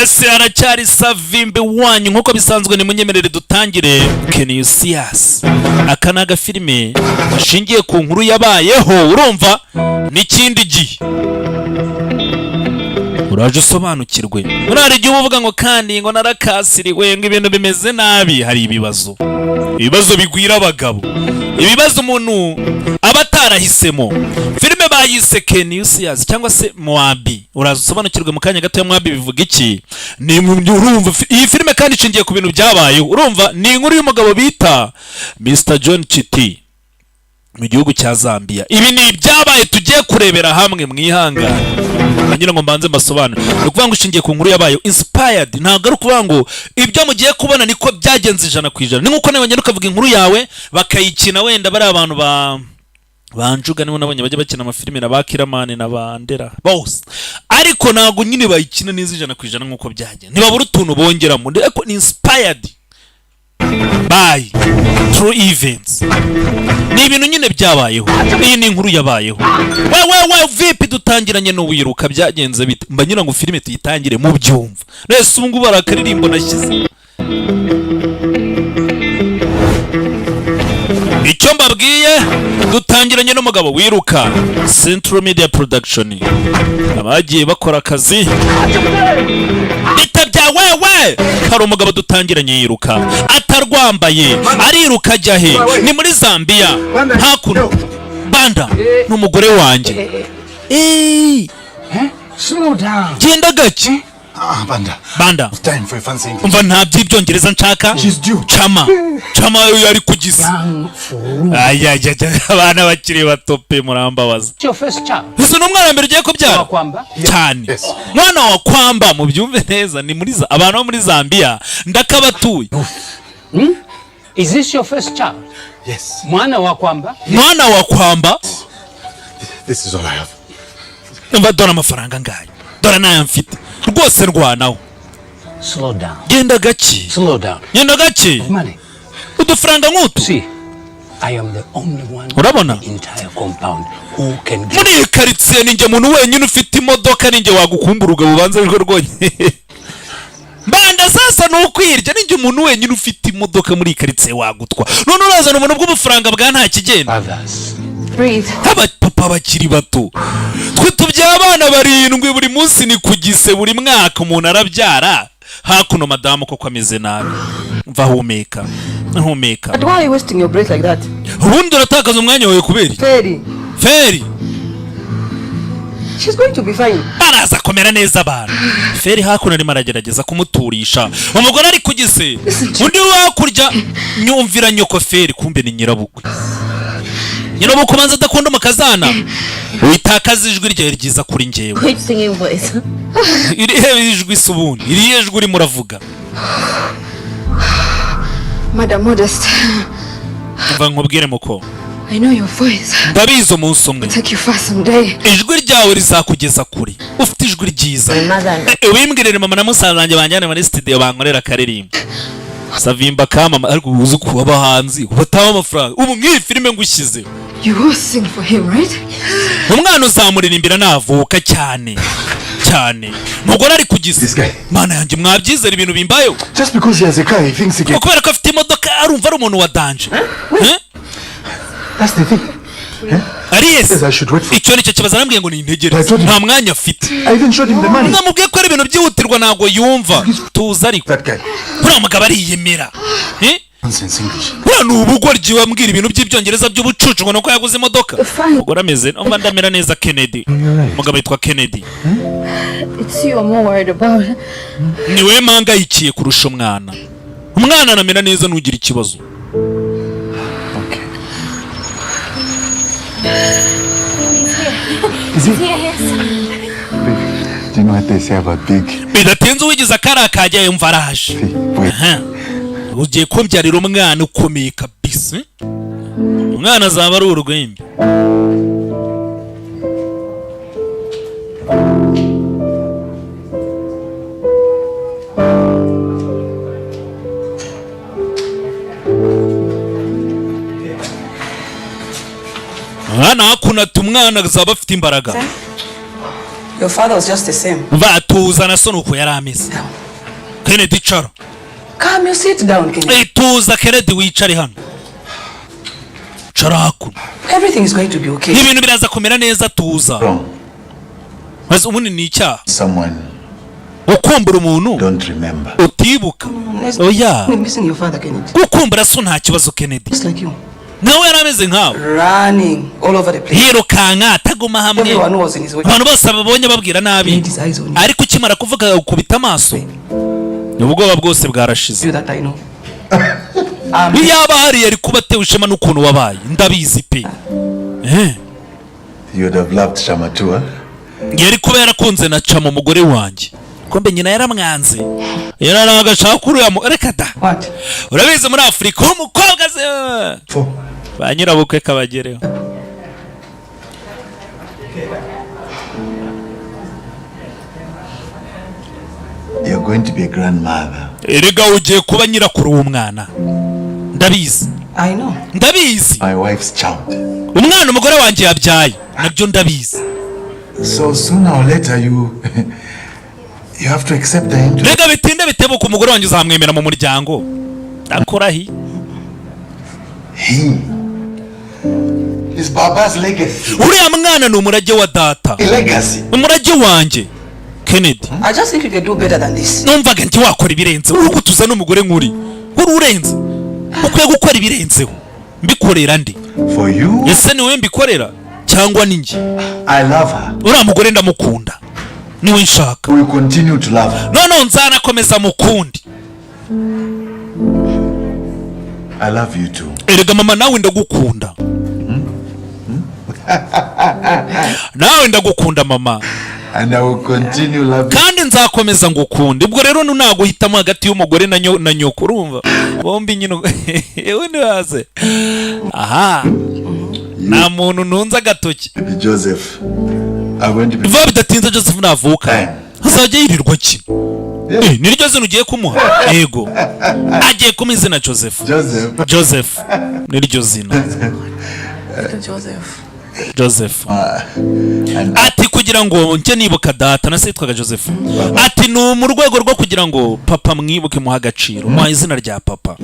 yesi aracyari savimbe wanyu nkuko bisanzwe ni munyemerere dutangire. Can you see us? Aka ni agafilime gashingiye ku nkuru yabayeho, urumva n'ikindi gihe uraje usobanukirwe. Urare igihe uvuga ngo kandi ngo narakasiriwe ngo ibintu bimeze nabi, hari ibibazo bigwira abagabo, ibibazo umuntu aba atarahisemo. Filime bayise Can you see us cyangwa se Moabi, uraje usobanukirwe mu kanya gato. Ya Moabi bivuga iki? Ni urumva iyi filime kandi ishingiye ku bintu byabayeho, urumva ni inkuru y'umugabo bita Mr. John Chiti mu gihugu cya Zambia. Ibi ni ibyabaye tugiye kurebera hamwe, mwihangane ngira ngo mbanze mbasobanure. Ni ukuvuga ngo ishingiye ku nkuru yabaye inspired, ntabwo ari ukuvuga ngo ibyo mugiye kubona niko byagenze 100%. Ni nkuko nawe nyine ukavuga inkuru yawe bakayikina, wenda bari abantu banjuga nibo nabonye bajya bakina amafilime na bakiramane na bandera bose, ariko ntabwo nyine bayikina neza 100% nkuko byagenze. Ntibabura utuntu bongeramo, ariko ni inspired by true events. Ni ibintu nyine byabayeho. Iyi ni inkuru yabayeho. Wewe vipi dutangiranye no wiruka byagenze bite? Mba nyina ngo filime tuyitangire mu byumva. Nese ubu ngubu barakaririmbo nashyize. Icyo mbabwiye dutangiranye n'umugabo wiruka. Central Media Production abagiye bakora akazi bitabya. Wewe hari umugabo dutangiranye yiruka atarwambaye, ariruka ajya he? Ni muri Zambia hakuno. Banda n'umugore wanjye. Slow down. Genda gake. Banda umva nta by'ibyongereza nshaka. Chama yari kugiza. Abana bakiri batope murambabaza. Ese n'umwana mbere ugiye kubyara cyane. Mwana wa kwamba mu byumve neza, ni muri abantu bo muri Zambia ndakabatuye. Is this your first child? Yes. Mwana wa kwamba? Mwana wa kwamba? This is all I have. Mva dora amafaranga ngayo. Dora nayo mfite. Rwose rwanaho. Slow down. Genda gake. Slow down. Genda gake. Money. Udufaranga nk'utu. See, I am the only one urabona in the entire compound who can muri karitsiye ninjye muntu wenyine ufite imodoka, ninjye wagukumbura ubwo bubanza rwo rwonye. Banda sasa nukwirya ninjye umuntu wenyine ufite imodoka muri karitsiye wagutwa. None urazana umuntu bw'ubufaranga bwa nta kigenda. Aba papa bakiri bato. Twe tubya abana 7 buri munsi, ni kugise buri mwaka umuntu arabyara. Hakuno madamu koko ameze nabi. Mva humeka. But why are you wasting your breath like that? Ubundi uratakaza umwanya wawe kubera Feri. She's going to be fine. Araza komera neza abantu. Feri hakuno ari maragerageza kumuturisha. Umugore ari kugise. Undi wakurya nyumvira nyoko Feri, kumbe ni nyirabukwe. Nyirabukwe manza adakunda umukazana. Witakaza ijwi rye ryiza kuri njyewe. Quit singing voice. Iri ijwi subuni. Iri ijwi uri muravuga. Madam Modest. Mva nkubwire muko. I know your voice. Ndabizo munsi umwe. Take you far someday. Ijwi ryawe rizakugeza kuri. Ufite ijwi ryiza. Wimbwirire mama na musazanjye banjyane muri studio bankorera karirimbo. Savimba kama ariko uzi ko abahanzi ubataho amafaranga. Ubu ngiyi filime ngushyize. You will sing for him, right? Umwana uzamuririmbira navuka cyane. Mugore ari kugize. Mana yanjye mwabyizera ibintu bimbayo. Just because he has a car he thinks he can. Kubera ko afite imodoka arumva ari umuntu wa danger. That's the thing. Yes. Icyo nicyo kibazo arambwiye ngo ni integereza. Nta mwanya afite. I even showed him the money. Namubwiye ko ari ibintu byihutirwa ntago yumva. Tuza ariko. Buriya mugabo ariyemera. Nonsense English. Buriya ubugoryi wambwira ibintu by'ibyongereza by'ubucucu ngo nuko yaguze imodoka. Ubwo rameze umva ndamera neza Kennedy. Mugabo yitwa Kennedy. It's you I'm more worried about. Niwe mangayikiye kurusha umwana. Umwana namera neza nugira ikibazo. Okay. Is he? Yes. Do you know what they say about big? Bidatenze wigiza karakajya yumva araje. Ugiye kumbyarira umwana ukomeye kabisa. Umwana azaba ari urugwimbi. Mwana hakuna tumwana azaba afite imbaraga. Your father was just the same. Tuza na so nuko yari ameze. Kennedy cara. Come, you sit down, Kennedy. Tuza Kennedy wicare hano. Charaku. Everything is going to be okay. Ibintu biraza kumera neza tuza. Maze ubundi ni icyaha. Someone ukumbura umuntu don't remember. utibuka. Oya. Missing your father, Kennedy. Ukumbura so nta kibazo Kennedy. Just like you. Nawe yarameze nkawe. Running all over the place. Yirukanka ataguma hamwe. Everyone was in his way. Abantu bose babonye babwira nabi. Ariko ukimara kuvuga ukubita amaso. Ubwoba bwose bwarashize. You that I know. Yaba hari yari kuba atewe ishema n'ukuntu wabaye ndabizi pe. You would have loved Shamatua. Yari kuba yarakunze na Chama umugore wanjye. Kombe nyina yaramwanze. Yaranaga shakuru ya reka da. What? Urabizi muri Afrika umukobwa ze. Ba nyirabukwe kabagereho. You're going to be a grandmother. Erega ugiye kuba nyirakuru w'umwana. Ndabizi. I know. Ndabizi. My wife's child. Umwana umugore wanjye yabyaye. Nabyo ndabizi. So sooner or later you have to accept the interest. Rega bitinde bitebuka umugore wanjye uzamwemera mu muryango. Ndakorahi. He is Baba's legacy. Uriya mwana ni umurage wa data. A legacy. Umurage wanjye. Kennedy. I just think you can do better than this. Numvaga nti wakora ibirenze. Urugutuza n'umugore nkuri. Urenze. Ukwiye gukora ibirenzeho. Mbikorera ndi. For you? Ese ni wewe mbikorera cyangwa ni njye? I love her. Uriya mugore ndamukunda. Niwe nshaka. We will continue to love her. No nzanakomeza mukundi. I love you too. Erega mama nawe ndagukunda. Nawe ndagukunda mama. And I will continue loving. Kandi nzakomeza ngukunda. Ubwo rero naguhitamo hagati y'umugore na nyoko urumva. Bombi nyino. Ewe ndibaze. Aha. Na muntu ntunza agatoki. Joseph. I'm going to be. Vuba bidatinze Joseph navuka. Hazajya yirirwa ki? Niryo zino ugiye kumuha. Yego. Agiye kumuha izina Joseph. Niryo zina. Joseph. Ati kugira ngo nje nibuka data nasitwaga Joseph. Ati no mu rwego rwo kugira ngo papa mwibuke muha agaciro. Muha izina rya papa.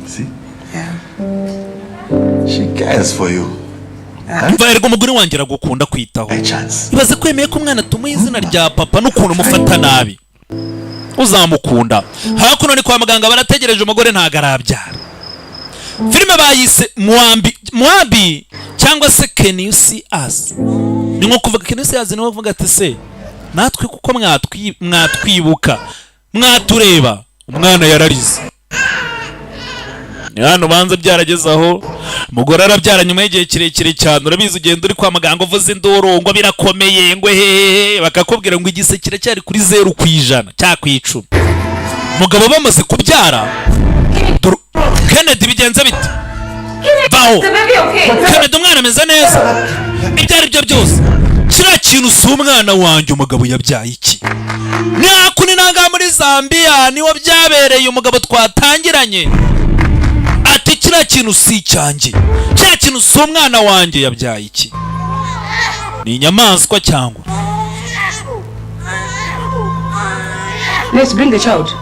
See? Yeah. She cares for you. Erega umugore wanjye aragukunda kwitaho. Ibaze kwemeye ko umwana tumuha izina rya papa n'ukuntu mufata nabi. Uzamukunda. Hakuno ni kwa muganga barategereje umugore ntago arabyara. Filime bayise Mwabi cyangwa se Can You See Us? Ni nko kuvuga Can You See Us ni kuvuga ati se natwe kuko mwatwibuka mwatureba umwana yararize. Ni hano banza byarageze aho umugore arabyara nyuma y'igihe kirekire cyane. Urabizi ugenda uri kwa muganga uvuze induru ngo birakomeye ngo hehe bakakubwira ngo igisekire cyari kuri 0% cyakwa 10. Mugabo bamaze kubyara Kennedy bigenze bite? Baho. Kennedy umwana ameze neza. Ibyari byo byose. Kira kintu si umwana wanjye umugabo yabyaye iki? Nyakuni nanga muri Zambia niwo byabereye umugabo twatangiranye. Ati kira kintu si cyanjye. Kira kintu si umwana wanjye yabyaye iki? Ni inyamaswa cyangwa? Let's bring the child.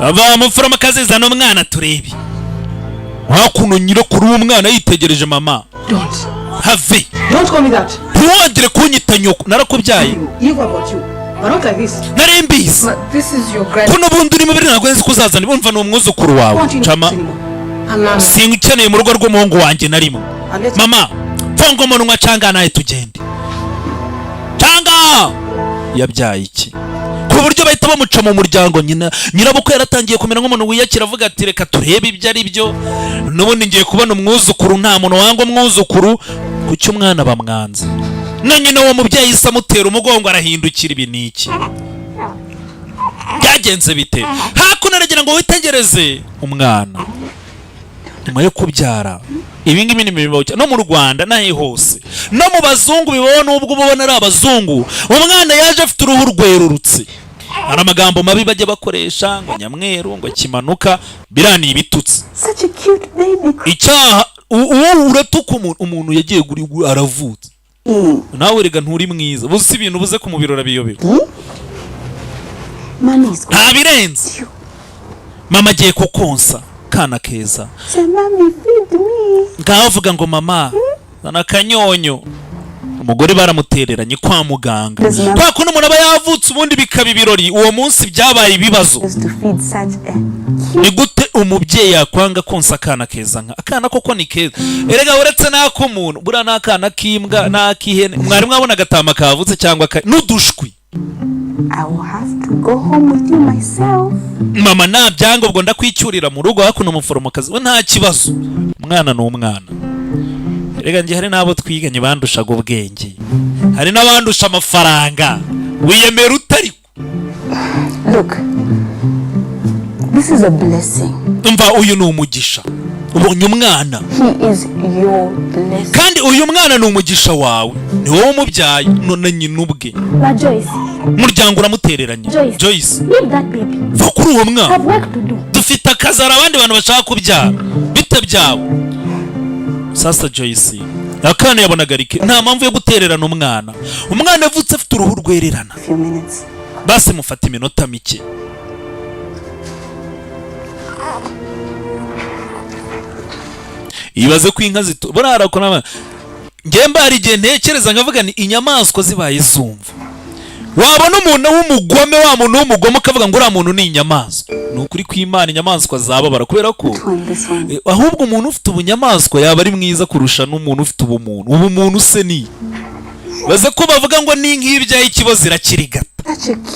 Ava mufurama kazizana umwana turebe. Wakuno nyirakuru w'umwana yitegereje mama. Don't call me that. Ntiwongere kunyita nyoko narakubyaye. You about you. But not like this. Narembizi. This is your grand. Kuno bundi uri mubiri ntabwo nzi kuzazana bumva n'umwuzukuru wawe. Chama. Singukeneye mu rugo rw'umuhungu wanjye narimo. Mama, mfongo umuntu canga naye tugende. Canga! Yabyaye iki? Ku buryo bahita bamuca mu muryango nyirabukwe yaratangiye kumera nk'umuntu wiyakira avuga ati reka turebe ibyo ari byo. Nubundi ngiye kubona umwuzukuru nta muntu wanga umwuzukuru kuki umwana bamwanze. Na nyina wo mubyeyi isa mutera umugongo arahindukira ibi niki. Byagenze bite? Hakuno aragira ngo witegereze umwana. Nyuma yo kubyara ibi ngibi ni bibaho no mu Rwanda nahe hose no mu bazungu bibaho nubwo ubona ari abazungu umwana yaje afite uruhu rwerurutse hari amagambo mabi bajya bakoresha ngo nyamweru ngo kimanuka birani ibitutsi. Such a cute baby. Icyaha uwo uratuka umuntu yagiye guri aravutse nawe rega nturi mwiza buze ibintu buze ku mubiri urabiyobera Mommy is nta birenze mama agiye kukonsa kana keza Say, Mommy, feed me. ngaho avuga ngo mama zana akanyonyo umugore baramutereranye kwa muganga kwa kuno umuntu aba yavutse ubundi bikaba ibirori uwo munsi byabaye ibibazo Just to feed such a ni gute umubyeyi yakwanga konsa akana keza nka akana koko ni keza erega uretse n'ako umuntu buriya n'akana k'imbwa n'ak'ihene mwari mwabona agatama kavutse cyangwa n'udushwi I will have to go home with you myself. mama nabyanga ubwo ndakwicyurira mu rugo hakuno umuforomokazi we nta kibazo umwana ni umwana erega njye hari n'abo twiganye bandushaga ubwenge hari n'abandusha amafaranga wiyemera utari Look, this is a blessing. umva uyu ni umugisha ubonye umwana He is your blessing. kandi uyu mwana ni umugisha wawe ni wowe umubyaye none nyina ubwe But Joyce, umuryango uramutereranye Joyce leave that baby. va kuri uwo I mwana have work to do. dufite akazi hari abandi bantu bashaka kubyara bite byawe sasa Joyce akana yabonaga rike nta mpamvu yo gutererana umwana avutse afite uruhu rwererana Few minutes. basi mufata iminota mike ibaze ko inka burara ko nama ngemba hari igihe ntekereza nkavuga ni inyamaswa zibaye zumva wabona umuntu w'umugome wa muntu w'umugome ukavuga ngo uriya muntu ni inyamaswa ni ukuri kw'Imana inyamaswa zababara kubera ko ahubwo umuntu ufite ubunyamaswa yaba ari mwiza kurusha n'umuntu ufite ubumuntu se ni baze ko bavuga ngo ni nk'ibyaye ikibazo irakirigata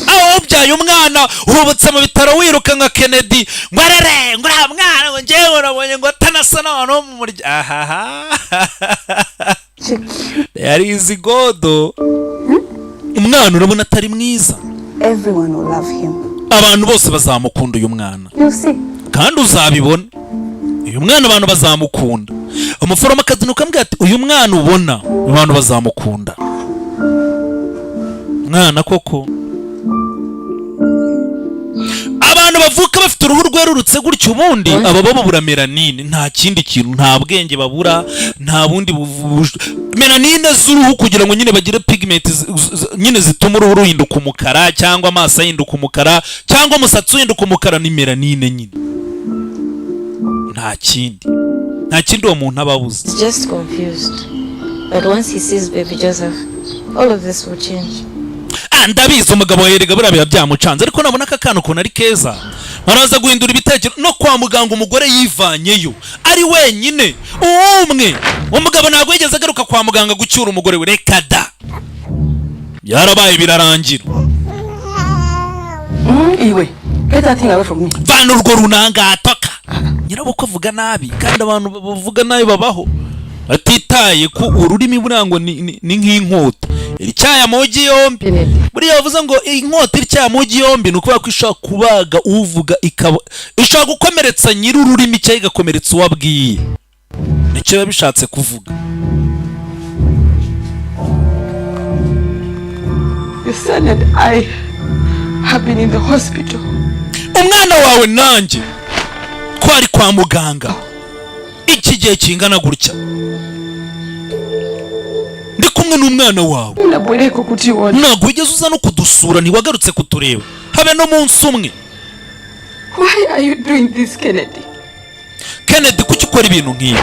aho ubyaye umwana uhubutse mu bitaro wiruka nka Kennedy ngo arere ngo uriya mwana ngo njyewe urabonye ngo atanasa n'abantu bo mu muryango ahaha yari izi godo umwana urabona atari mwiza Everyone will love him. abantu bose bazamukunda uyu mwana You see, kandi uzabibona uyu mwana abantu bazamukunda umuforomokazi nukamubwira ati uyu mwana ubona abantu bazamukunda mwana koko abantu bavuka bafite uruhu rwerurutse gutyo ubundi aba bo babura melanine nta kindi kintu nta bwenge babura nta bundi melanine z'uruhu kugira ngo nyine bagire pigment nyine zituma uruhu ruhinduka umukara cyangwa amaso ahinduka umukara cyangwa umusatsi uhinduka umukara ni melanine nyine nta kindi uwo muntu aba abuze. Just confused, but once he sees baby Joseph, all of this will change. Ndabizi umugabo yerega buriya byamucanze ariko nabona aka kana ukuntu ari keza baraza guhindura ibitekerezo no kwa muganga umugore yivanyeyo ari wenyine umwe umugabo ntabwo yigeze agaruka kwa muganga gucyura umugore we reka da yarabaye birarangira Iwe, get that thing away from me. vana urwo runanga atoka nyirabukwe avuga nabi kandi abantu bavuga nabi babaho atitaye ku ururimi burango ni nk'inkota icyaya mugi yombi buriya bavuze ngo inkota icyaya mugi yombi nuko bakwisha kubaga uvuga ikaba ishaka gukomeretsa nyiri ururimi cyayi gakomeretsa uwabwiye nicyo babishatse kuvuga. Your son and I have been in the hospital. Umwana wawe nanjye twari kwa muganga iki gihe kingana gutya ndi kumwe n'umwana wawe ntabwo wigeze uza no kudusura ntiwagarutse kutureba habe no munsi umwe. Why are you doing this, Kennedy? Kennedy kuki ukora ibintu nk'ibi?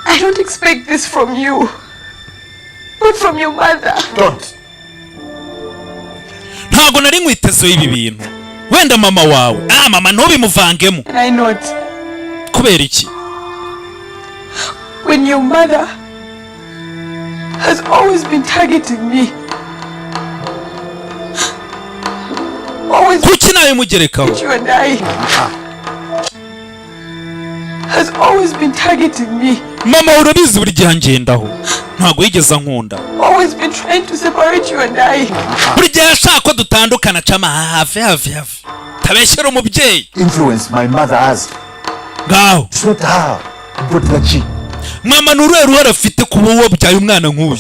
I don't expect this from you, but from your mother. Don't. Ntabwo nari nkwitezeho ibi bintu wenda mama wawe mama ntubimuvangemo. I not. Kubera iki? When your mother has always been targeting me. Always. Kuki nawe mugerekaho? You and I has always been targeting me. Mama urabizi buri gihe ngendaho ntabwo yigeze nkunda. Always been trying to separate you and I. Buri gihe ashaka ko dutandukana cama hafi tabeshyera umubyeyi. Influence my mother has. Ngaho. It's not her. But the mama nuruhe ruhare afite kuba wabyaye umwana nk'uyu?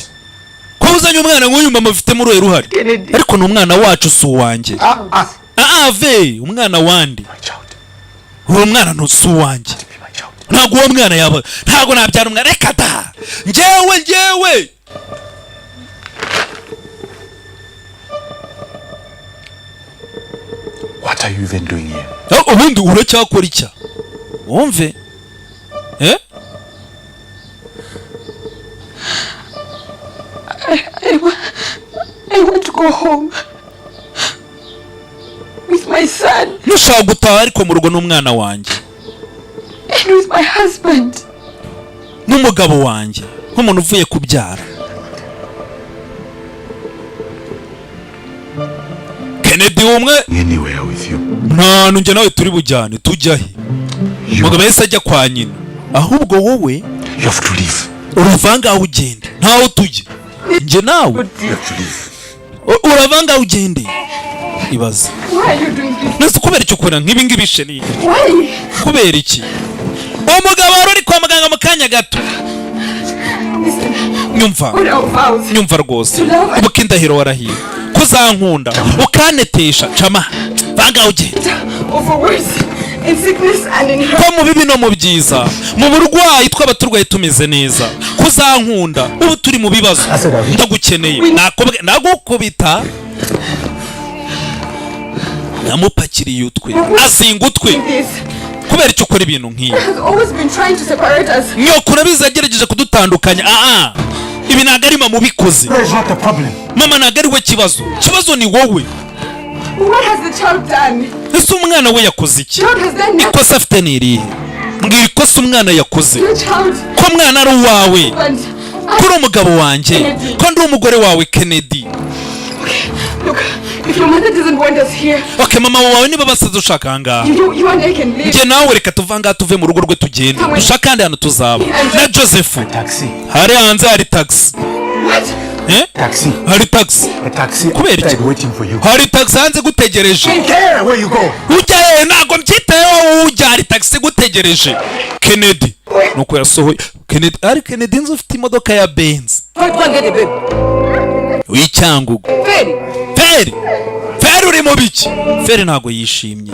Ko uzanye umwana nk'uyu mama afite mu ruhe ruhare? Ariko ni umwana wacu si uwanjye. Ve umwana wandi. uwo mwana ntusi uwanjye ntabwo uwo mwana yaba ntabwo nabyara umwana reka da njyewe What are you even doing here? ubundi uracyakora icya wumve I want to go home with my son ntushaka gutaha ariko mu rugo n'umwana wanjye and with my husband. n'umugabo wanjye nk'umuntu uvuye kubyara. Kennedy umwe Anywhere with you. nta nujya nawe turi bujyane tujya he umugabo yese ajya kwa nyina ahubwo wowe You have to leave. uravanga ugende ntaho tujye nje nawe You have to leave. uravanga ugende ibaze Why are you doing this? nese kubera icyo ukora nk'ibi ngibi sheni Why? kubera iki umugabo wari uri kwa muganga mu kanya gato nyumva rwose ubuka indahiro warahiye kuzankunda ukanetesha cama vanga ugende ko mu bibi no mu byiza mu burwayi twaba turwaye tumeze neza kuzankunda ubu turi mu bibazo ndagukeneye nagukubita namupakiriye utwe azinga utwe kubera icyo ukora ibintu nk'ibi nyoko urabizi yagerageje kudutandukanya ibi ntabwo ari mama ubikoze mama ntabwo ari we kibazo ni wowe. ese umwana we yakoze iki ikosa afite ni irihe mbwira ikosa umwana yakoze ko umwana ari uwawe ko uri umugabo wanjye ko ndi umugore wawe Kennedy. Okay, mama wawe niba basaza ushaka ahangaha njye nawe reka tuva ahangaha tuve mu rugo rwe tugende dushaka kandi hano tuzaba na Joseph hari hanze hari taxi hari taxi kubera iki hari taxi hanze gutegereje ujya he ntabwo mbyitayeho ujya hari taxi gutegereje Kennedy nuko yasohoye Kennedy nzi ufite imodoka ya Benz w'icyangugu Feri uri mu biki Feri ntabwo yishimye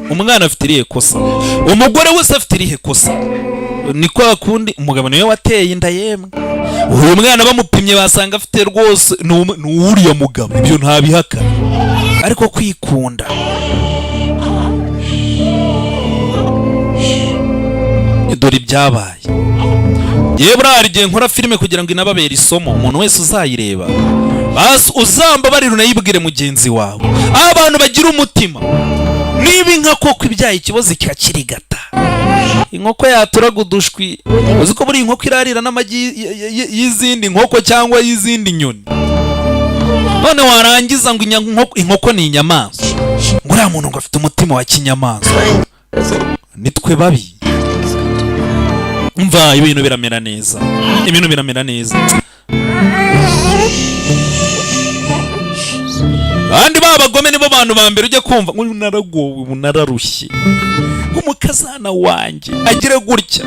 umwana afite irihe kosa umugore wese afite irihe kosa ni kwa kundi umugabo niwe wateye inda yemwe uyu mwana bamupimye basanga afite rwose ni uriya mugabo ibyo ntabihaka ariko kwikunda dore ibyabaye yewe buriya igihe nkora filime kugira ngo inababere isomo umuntu wese uzayireba uzamba barira unayibwire mugenzi wawe abantu bagira umutima niba inka koko ibyaye ikibazo kikakirigata inkoko yaturaga udushwi uzi ko buri inkoko irarira n'amagi y'izindi nkoko cyangwa y'izindi nyoni none warangiza ngo inkoko ni inyamaswa ngo uriya muntu ngo afite umutima wa kinyamaswa nitwe babi umva ibintu biramera neza kandi babagome nibo bantu ba mbere ujya kumva ngo naragowe ubu nararushye umukazana wanjye agira gutya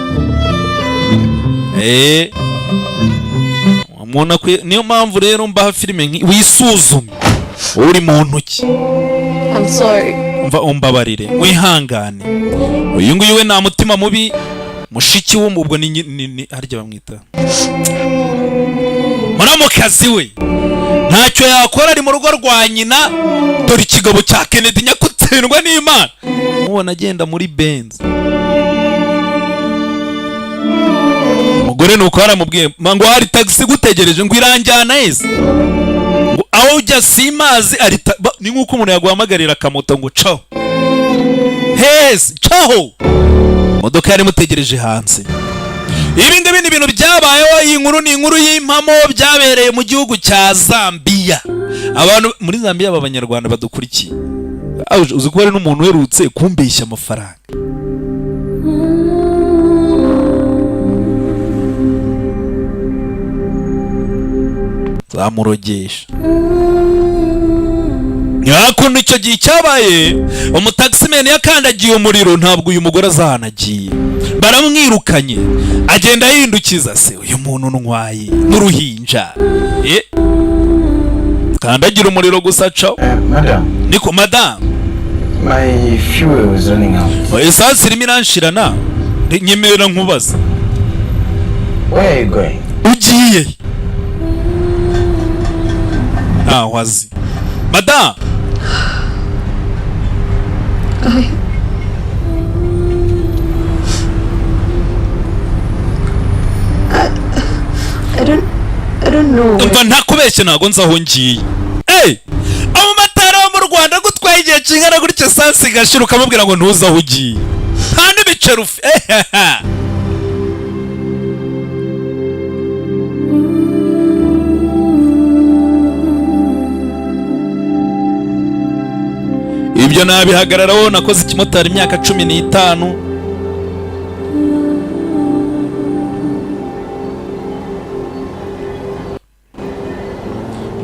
umuntu niyo mpamvu rero mbaha filime wisuzume uri mu ntoki umbabarire wihangane uyu nguyu we nta mutima mubi mushiki w'umubwo ni harya bamwita muramukazi we ntacyo yakora ari mu rugo rwa nyina dore ikigabo cya Kennedy nyakutsindwa n'Imana mubona agenda muri Benz umugore nuko haramubwiye ngo hari taxi gutegereje ngo iranjyana heza ngo aho ujya simazi ni nk'uko umuntu yaguhamagarira akamoto ngo caho heza caho imodoka yari mutegereje hanze. Ibi ngibi ni ibintu byabayeho. Iyi nkuru ni inkuru y'impamo byabereye mu gihugu cya Zambia. Abantu muri Zambia b'abanyarwanda badukurikiye uzi ko hari n'umuntu uherutse kumbeshya amafaranga. Zamurogesha yakundi icyo gihe cyabaye umutaximene yakandagiye umuriro ntabwo uyu mugore azahanagiye baramwirukanye agenda yihindukiza se uyu muntu ntwaye n'uruhinja kandagira umuriro gusa caho madam niko madam My fuel is running out. Esansi irimo iranshirana. Nyemerera nkubaza. Where are you going? Ugiye. Wazi. Madam. I don't know. Umva ntakubeshye ntago nzaho ngiye. Abamotari bo mu Rwanda gutwaye igihe kingana gutya esansi igashira ukamubwira ngo ntuze aho ugiye. Nta n'ibiceri ibyo nabihagararaho. Nakoze ikimotari imyaka 15,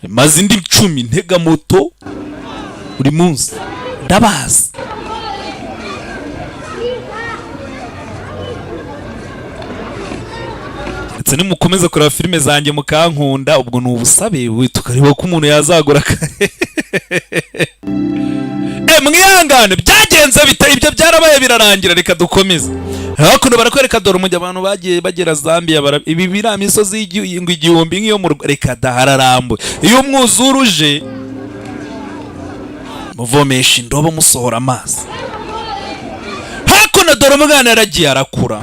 maze indi 10 ntega moto buri munsi ndabaza. ndetse nimukomeza kureba filime zanjye mukankunda ubwo ni ubusabe tukareba ko umuntu yazagura mwihangane byagenze bita ibyo byarabaye birarangira. Reka dukomeze. Hakuno barakwereka dore umujya abantu bagiye bagera Zambia ibi bira misozi y'igihumbi nk'iyo mu reka dahararambo. Iyo umwuzuruje muvomesha indobo musohora amazi. Hakuno dore umwana yaragiye arakura.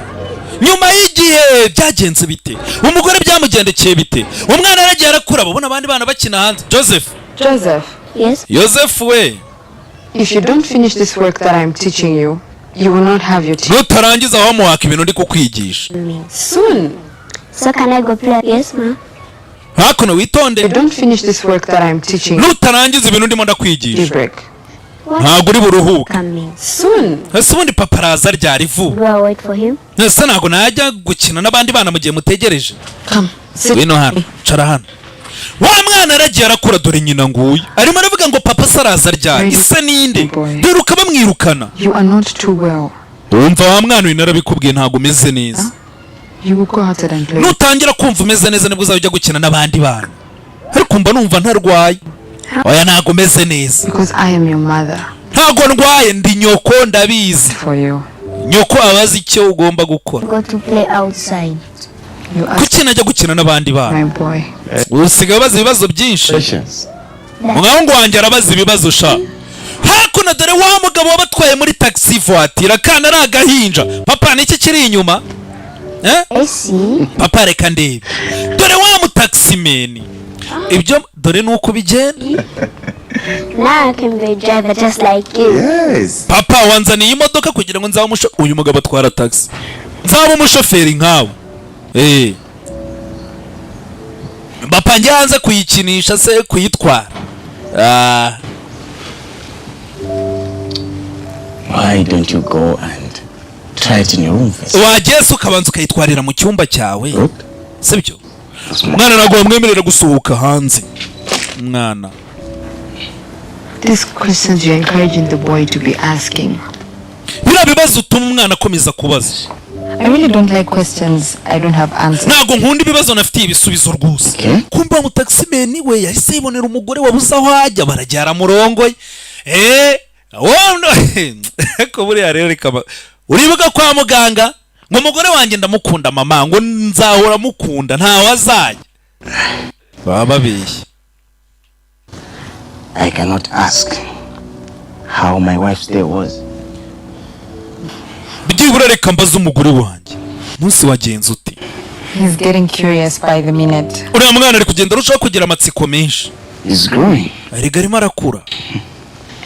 Nyuma y'igihe byagenze bite? Umugore byamugendekeye bite? Umwana yaragiye arakura babona abandi bana bakina hanze. Joseph. Yes. Joseph we. If you don't finish this work that I'm teaching you, you will not have your teeth. Nutarangiza wamuhaka ibintu ndi kukwigisha. Soon. So can I go play? Yes, ma. Hakuno witonde. If you don't finish this work that I'm teaching you, nutarangiza ibintu ndimo ndakwigisha. break. Ntago uri buruhuka. Coming. Soon. Ese ubundi papa araza ryari vuba? Do I wait for him? Ese ntago najya gukina n'abandi bana mu gihe mutegereje. Come. Sit. Wino hano. Cara hano. Wa mwana aragiye arakura dore nyina nguyu. Arimo aravuga ngo papa saraza ryari. Ise ninde? Dore ukaba mwirukana. You are not too well. Umva wa mwana we narabikubwiye ntago umeze neza. You will go outside and play. Nutangira kumva umeze neza nibwo uzajya gukina n'abandi bana. Ariko mba numva ntarwaye. Oya ntago umeze neza. Because I am your mother. Ntago ndwaye ndi nyoko ndabizi. For you. Nyoko abazi icyo ugomba gukora. Go to play outside. Kuki najya gukina n'abandi bana? My boy. Usigaye baza ibibazo byinshi. Umwahungu wanjye arabaza ibibazo sha. Hakuno dore wa mugabo wabatwaye muri taxi voiture kana ari agahinja. Papa niki kiri inyuma? Esi. Papa reka ndebe. Dore wa mu taximeni. Ibyo dore nuko bigenda. Now I can be a driver just like you. Yes. Papa wanzaniye imodoka kugira ngo nzaba uyu mugabo atwara taxi. Nzaba umushoferi nkawe. Papa njyanze kuyikinisha se kuyitwara. Why don't you go and try it in your room first? Wageze ukabanza ukayitwarira mu cyumba cyawe. Good. Sibyo? Mwana ntabwo wamwemerera gusohoka hanze. Mwana. These questions you're encouraging the boy to be asking. Bira bibazo utuma umwana akomeza kubaza. I really don't like questions I don't have answers. Ntago nkunda ibibazo nafitiye ibisubizo rwose. Kumba mu taximeni we yahise yibonera umugore wabuze aho ajya barajyara murongoye. Wondo ko buriya rero rikaba uribuka kwa muganga ngo umugore wanjye ndamukunda mama ngo nzahora mukunda nta wazajya. Baba beshye. I cannot ask how my wife's day was. Byibura reka mbaza umugore wanjye munsi wagenze uti. He's getting curious by the minute. Uriya mwana ari kugenda arushaho kugira amatsiko menshi. He's growing. Ariko arimo arakura.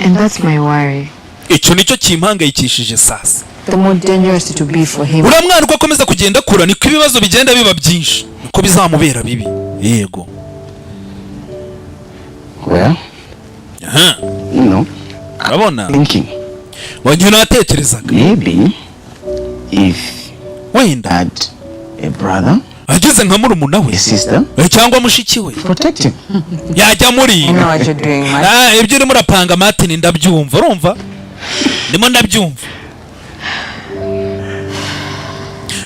And that's my worry. Icyo nicyo kimpangayikishije sasa. The more dangerous it will be for him. Uriya mwana uko akomeza kugenda akura niko ibibazo bigenda biba byinshi. Niko bizamubera bibi. Yego. Well, you know, Urabona? thinking Wanjye natekerezaga. maybe if Wenda had a brother, ageze nka murumuna a we sister, cyangwa mushiki we protect him. yajya muri. I know what you're doing, man. Ibyo urimo urapanga Martin ndabyumva urumva? Ndimo ndabyumva.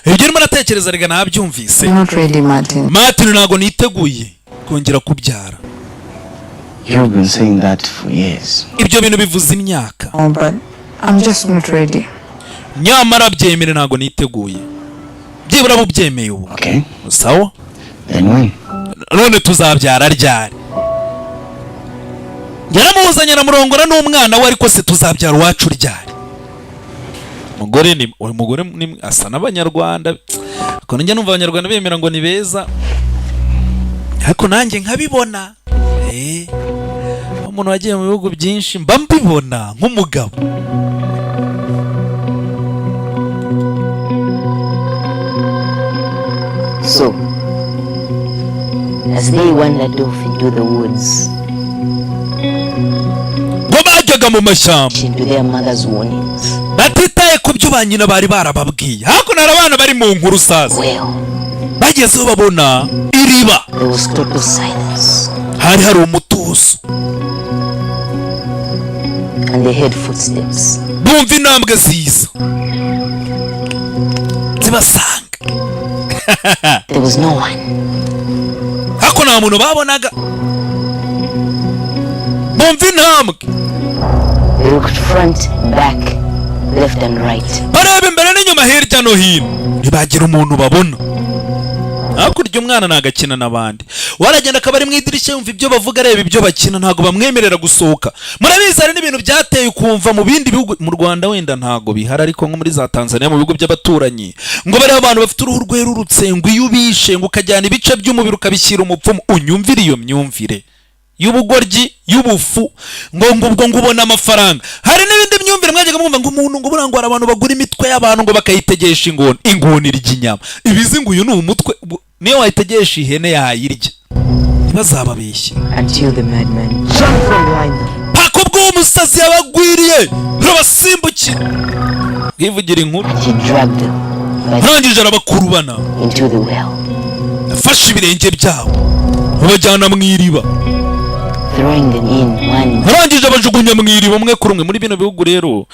Ibyo urimo uratekereza rega nabyumvise. Not really, Martin. Martin ntago niteguye kongera kubyara. You've been saying that for years. ibyo bintu bivuze imyaka. Oh, but I'm just not ready. Nyamara byemere ntago niteguye. Byibura bubyemeye ubu. Okay. Sawa? Then when? None tuzabyara ryari? Yaramuzanye na murongora n'umwana we ariko se tuzabyara wacu ryari? Umugore ni asa n'abanyarwanda. Ko njya numva abanyarwanda bemera ngo ni beza. Ariko nanjye nkabibona. Umuntu wagiye mu bihugu byinshi mba mbibona nk'umugabo. So, as they wandered off into the woods, bajyaga mu mashyamba into their mother's warnings, batitaye ku byo ba nyina bari barababwiye. Hakuno hari abana bari mu nkuru saza. Bagezeho babona iriba. There was total silence. Hari umutuzo. And they heard footsteps. Bumva intambwe ziza. Zibasanga. There was no one. Hakuno nta muntu babonaga. Bumva intambwe. They looked front, back, left and right. Bareba imbere n'inyuma hirya no hino. Ntibagira umuntu babona. Hakurya umwana nagakina n'abandi. Waragenda akaba ari mu idirishya yumva ibyo bavuga areba ibyo bakina ntago bamwemerera gusohoka. Murabizi hari n'ibintu byateye kumva mu bindi bihugu. Mu Rwanda wenda ntago bihari ariko nko muri za Tanzania mu bihugu by'abaturanyi ngo bari abantu bafite uruhu rwerurutse ngo iyo ubishe ngo ukajyana ibice by'umubiri ukabishyira umupfumu. Unyumvire iyo myumvire y'ubugoryi y'ubufu ngo ubona amafaranga. Hari n'ibindi myumvire mwajyaga mwumva ngo umuntu ngo burangwa abantu bagura imitwe y'abantu ngo bakayitegesha ingoni ry'inyama. Ibizi ngo uyu ni umutwe niyo wayitegesha ihene yayirya. Ntibazababeshye. Until the madman jumped from behind them. Pako bw'umusazi yabagwiriye rubasimbukira. Bwivugira inkuru. And he dragged them arangije arabakurubana into the well. Afashe ibirenge byabo babajyana mu iriba. Throwing them in one. Arangije abajugunya mu iriba umwe kuri umwe. Muri bino bihugu rero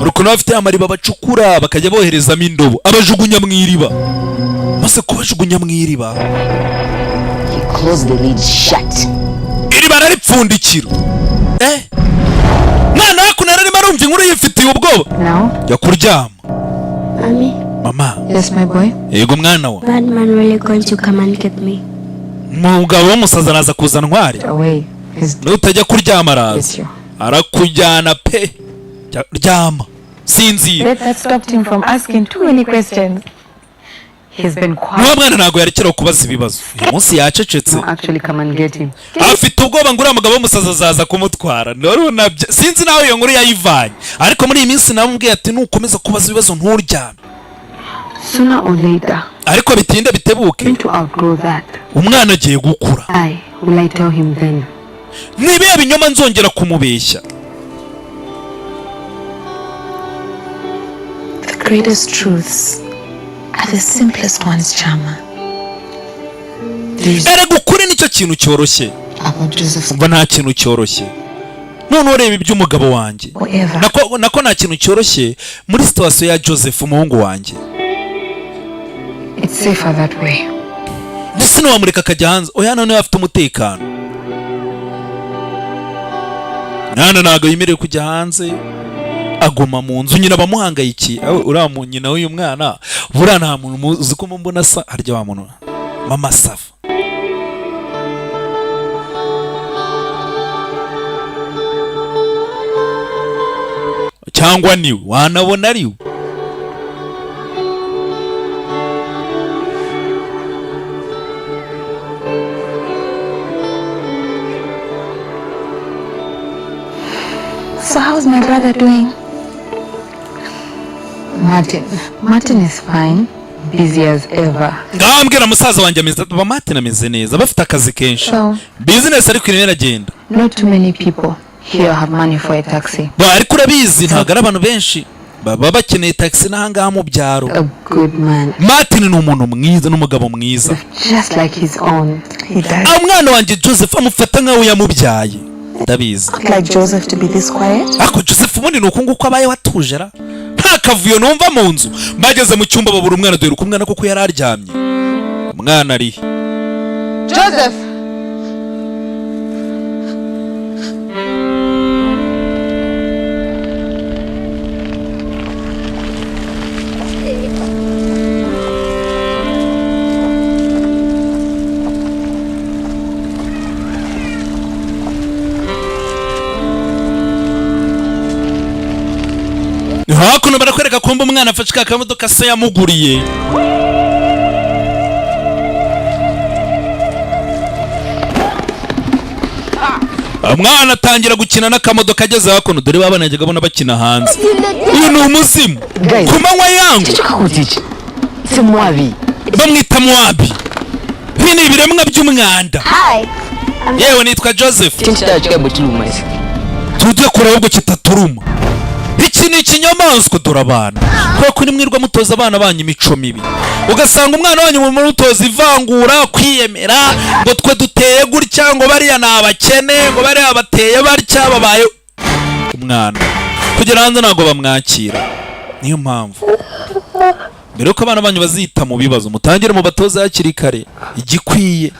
urukundo bafite amariba bacukura bakajya boherezamo indobo abajugunya mu iriba. Maze kubajugunya mu iriba He closed the lid shut. Iriba araripfundikira. Mwana hakuno arimo arumva inkuru yifitiye ubwoba. Now? Jya kuryama. Mommy? Mama. Yes, my boy? Yego mwana wa. Bad man really going to come and get me? Mugabo w'umusaza araza kuza ntware. Away. Nutajya kuryama araza. Arakujyana pe. Ryama. Sinzira. That stopped him from asking too many questions. He's been quiet. Mwana ntago yarekera kubaza ibibazo. Uyu munsi yacecetse. No, actually come and get him. Afite ubwoba ngo uriya mugabo w'umusaza azaza kumutwara. Sinzi nawe iyo nkuru yayivanye. Ariko muri iyi minsi namubwiye ati nukomeza kubaza ibibazo nturyame. Sooner or later. Ariko bitinde bitebuke. I'm going to outgrow that. Umwana agiye gukura. Will I tell him then? Nibiya binyoma nzongera kumubeshya. The greatest truths are the simplest ones, Chama. Erega ukuri nicyo kintu cyoroshye. Umva nta kintu cyoroshye. None ureba iby'umugabo wanjye. Nako nta kintu cyoroshye muri situation ya Joseph umuhungu wanjye. It's safer that way. Ndetse ntiwamureka akajya hanze. Oya none afite umutekano. Nana ntago yemerewe kujya hanze. Aguma mu nzu nyina bamuhangayikiye. Uriya nyina w'uyu mwana buriya nta muntu uzi ko mbona asa harya wa muntu mama Safa. Cyangwa niwe wanabona ariwe. So how's my brother doing? Martin is fine, busy as ever. Ngambwira musaza wanjye ameze ati Martin ameze neza bafite akazi kenshi. Business ariko irimo iragenda. Not too many people here have money for a taxi. Ariko urabizi ntago ari abantu benshi baba bakeneye taxi n'ahangaha mu byaro. A good man. Martin ni umuntu mwiza n'umugabo mwiza. Just like his own. He does. Umwana wanjye Joseph amufata nkawe yamubyaye. Ndabizi. Like Joseph to be this quiet? Ako Joseph ubundi nuko nguko abaye watujera. Nta kavuyo numva mu nzu. Bageze mu cyumba babura umwana dore uko umwana koko yari aryamye. Umwana ari. Joseph. kumba umwana afashe ka kamodoka se yamuguriye. Umwana atangira gukina n'akamodoka ageze hakuno, dore babana yajyaga abona bakina hanze. Uyu ni umuzimu ku manywa yangu. Bamwita Mwabi. Ibi ni ibiremwa by'umwanda. Yewe nitwa Joseph. Tujye kure ahubwo kitaturuma. Iki ni ikinyamaswa dore abana. Kuko ni mwirwa mutoza abana banyu imico mibi. Ugasanga umwana wanyu mu mutoza ivangura, kwiyemera, ngo twe duteye gutya, ngo bariya nabakene, ngo bariya bateye barya, babaye umwana. Kugera hanze ntago bamwakira. Niyo mpamvu mbere ko abana banyu bazita mu bibazo, mutangire mu batoza hakiri kare igikwiye.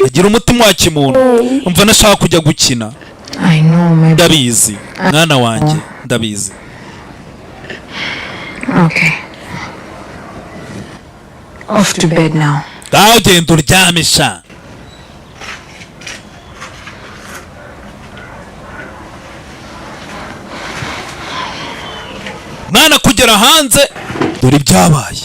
Agira umutima wa kimuntu. Umva nashaka kujya gukina. I know, my Ndabizi mwana wanjye, ndabizi. Okay. Off to bed now. Gaho genda uryame sha. Mwana kugera hanze dore ibyabaye.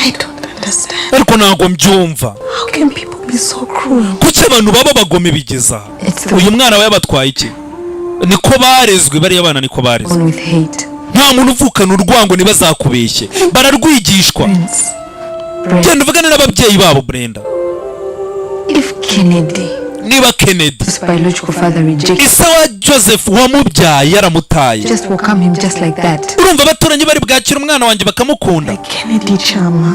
I don't understand. Ariko ntago mbyumva. How can people be so cruel? Kuki abantu baba bagome bigeza? It's the Uyu mwana we yabatwaye iki? Niko barezwe bari abana, niko barezwe. one with hate. Nta muntu uvukana urwango ntibazakubeshye, bararwigishwa. Genda uvugane n'ababyeyi babo Brenda. If Kennedy, Niba Kennedy, his biological father, rejected, ise wa Joseph wamubyaye yaramutaye, just welcome him just like that. urumva abaturanyi bari bwakira umwana wanjye bakamukunda? Kennedy Chama.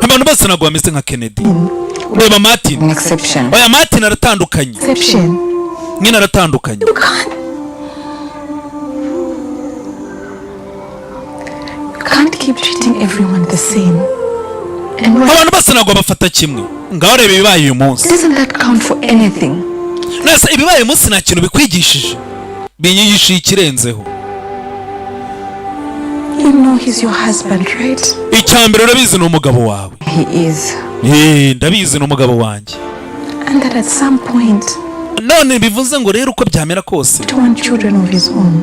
Abantu bose ntabwo bameze nka Kennedy. Reba Martin. An exception. Oya Martin aratandukanye. Exception. Nyina aratandukanye. You can't keep treating everyone the same. And what Abantu bose ntabwo bafata kimwe. Ngaho reba ibibaye uyu munsi. doesn't that count for anything? Nasa ibibaye uyu munsi nta kintu bikwigishije. Binyigishije ikirenzeho. You know he's your husband, right? Icyambere urabizi ni umugabo wawe. He is. Ndabizi ni umugabo wanjye. And that at some point, None bivuze ngo rero uko byamera kose to want children of his own.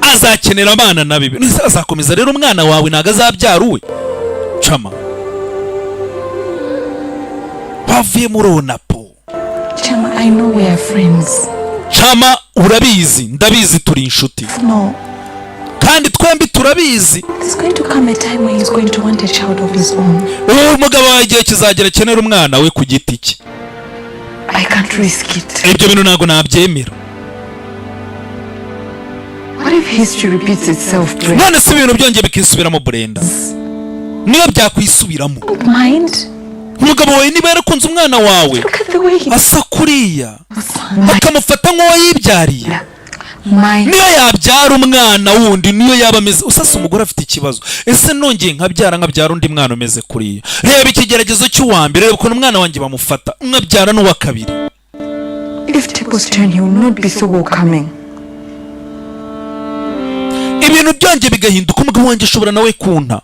azakenera abana na bibi. Azakomeza rero umwana wawe ntago azabyara uwe. Chama. Bavuye muri Onapo. Chama, I know we are friends. Chama urabizi, ndabizi turi inshuti. No. Kandi twembi turabizi. There's going to come a time when he's going to want a child of his own. Umugabo wawe igihe kizagera akenera umwana we ku giti cye. I can't risk it. Ibyo bintu ntago nabyemera. What if history repeats itself, Brenda? None se ibintu byongeye bikisubiramo Brenda? Niyo byakwisubiramo. Mind? Umugabo wawe niba yarakunze umwana wawe Look at the way he asa kuriya, akamufata nk'uwo yibyariye. Niyo yabyara umwana wundi, niyo yaba ameze usasa umugore afite ikibazo. Ese nongeye nkabyara undi mwana umeze kuriya. Reba ikigeragezo cy'uwambere, reba ukuntu umwana wanjye bamufata, nkabyara n'uwa kabiri. If tables turn, he will not be so welcoming. Ibintu byongeye bigahinduka, umugabo wanjye ashobora nawe kunta.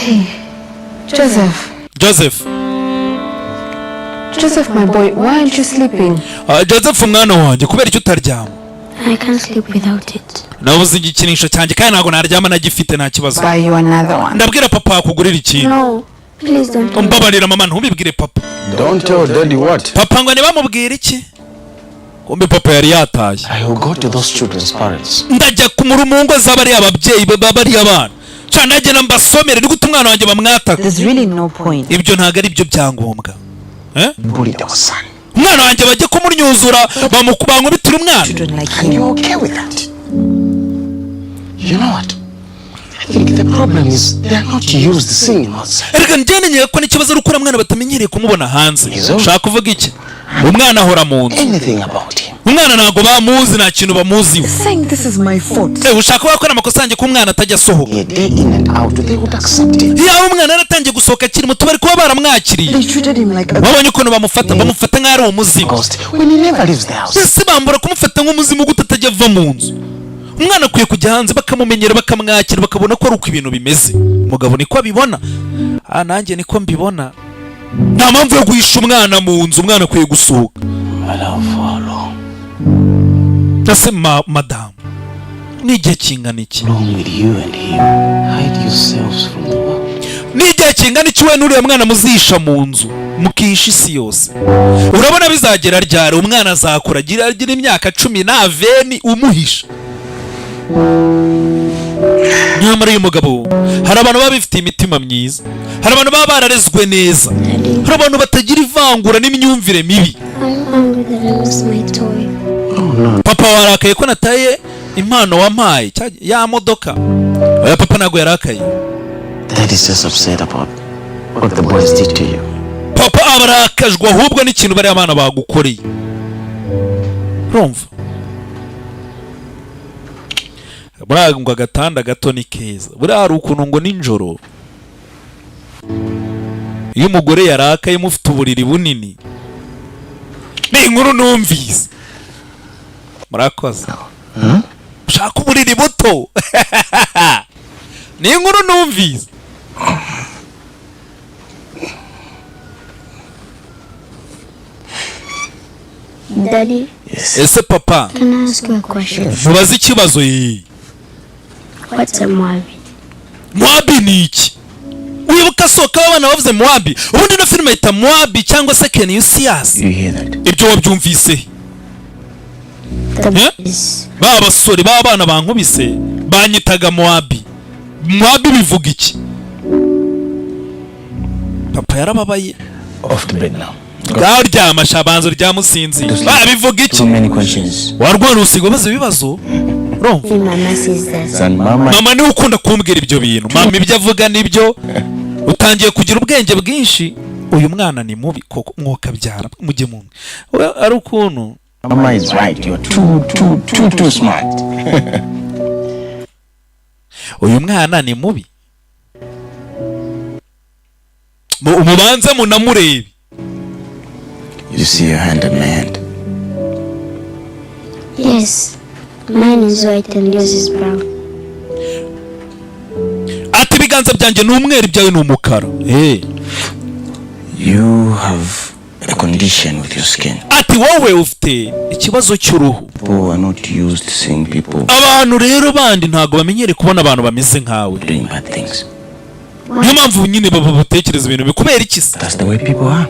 Hey, Joseph. Joseph, my boy, why aren't you sleeping? Joseph mwana wanjye, kubera icyo utaryama? I can't sleep without it. Nabuze igikinisho cyanjye kandi ntago naryama nagifite, nta kibazo. Buy you another one. Ndabwira papa akugurira ikintu. No, please don't. Umbabarira mama, ntubibwire papa. Don't tell daddy what? Papa ngo ntibamubwire iki? Kumbe papa yari yataye. I will go to those children's parents. Ndajya kumura mu ngo z'abari ababyeyi bari abana. Cyane najye mbasomere gute umwana wanjye bamwataka. There's really no point. Ibyo ntago ari byo byangombwa. Bully our son. Umwana wanjye bajye kumunyuzura bankubitira umwana. Children like Are you okay with that? You know what? I think the problem is they are not used to seeing him outside. Erega njyane nyeye ko n'ikibazo ari ukura mwana batamenyereye kumubona hanze. Shaka kuvuga iki? Umwana ahora mu nzu. Anything about him. Umwana ntago bamuzi, nta kintu bamuziho. saying this is my fault. Ushaka wakora amakosa yanjye ko umwana atajya asohoka. A day in and out, they would accept it. Yawe umwana yaratangiye gusohoka akiri muto bari kuba baramwakiriye. They treated him like a Wabonye ukuntu bamufata nk'aho ari umuzimu. Ghost when he never leaves the house. Ese bambura kumufata nk'umuzimu gute atajya ava mu nzu. Umwana akwiye kujya hanze bakamumenyera bakamwakira bakabona ko ari uko ibintu bimeze. Umugabo niko abibona. Nanjye niko mbibona. nta mpamvu yo guhisha umwana mu nzu, umwana akwiye gusohoka. Nase madamu, ni igihe kingana iki? Ni igihe kingana iki we n'uriya mwana muzihisha mu nzu mukihisha isi yose? Urabona bizagera ryari umwana azakura agira imyaka 10 umuhisha? Nyamara uyu mugabo, hari abantu baba bifite imitima myiza, hari abantu baba bararezwe neza, hari abantu batagira ivangura n'imyumvire mibi. Papa warakaye ko nataye impano wampaye ya modoka? Oya, papa ntago yarakaye. Dad is just upset about what the boys did to you. Papa abarakajwe ahubwo n'ikintu bari abana bagukoreye. Urumva? Burangwa agatanda gato ni keza. Buriya hari ukuntu ngo ninjoro iyo umugore yarakaye mufite uburiri bunini, ni inkuru numvise. Murakoze. Ushaka uburiri buto? Ni inkuru numvise. Daddy, Ese papa, can I ask you a question? mubaze ikibazo yi. What's a Moabi? Moabi ni iki? Wibuka soka abana bavuze Moabi, ubundi no filime yita Moabi cyangwa se Can You See Us? You hear that? Ibyo wabyumvise? Ba basore ba bana bankubise banyitaga Moabi. Moabi bivuga iki? Papa yarababaye. Off the bed now. Garyama shabanzo ryamusinzi. Ba bivuga iki? Too many questions. Warwana usigo baze bibazo. Mama says that. Mama ni ukunda kumbwira ibyo bintu. Mama ibyo avuga nibyo. Utangiye kugira ubwenge bwinshi. Uyu mwana ni mubi koko mwoka byara mujye mu. Ari ukuntu. Mama is right. You are too smart. Uyu mwana ni mubi. Umubanza munamurebe. You see your hand in my hand? Yes. Mine is white and yours is brown. Ati biganza byanjye n'umweru byawe n'umukara. You have a condition with your skin. Ati wowe ufite ikibazo cy'uruhu. People are not used to seeing people Abantu rero bandi ntago bamenyere kubona abantu bameze nkawe. doing bad things. Niyo mpamvu nyine baba batekereza ibintu bikubera iki se? That's the way people are.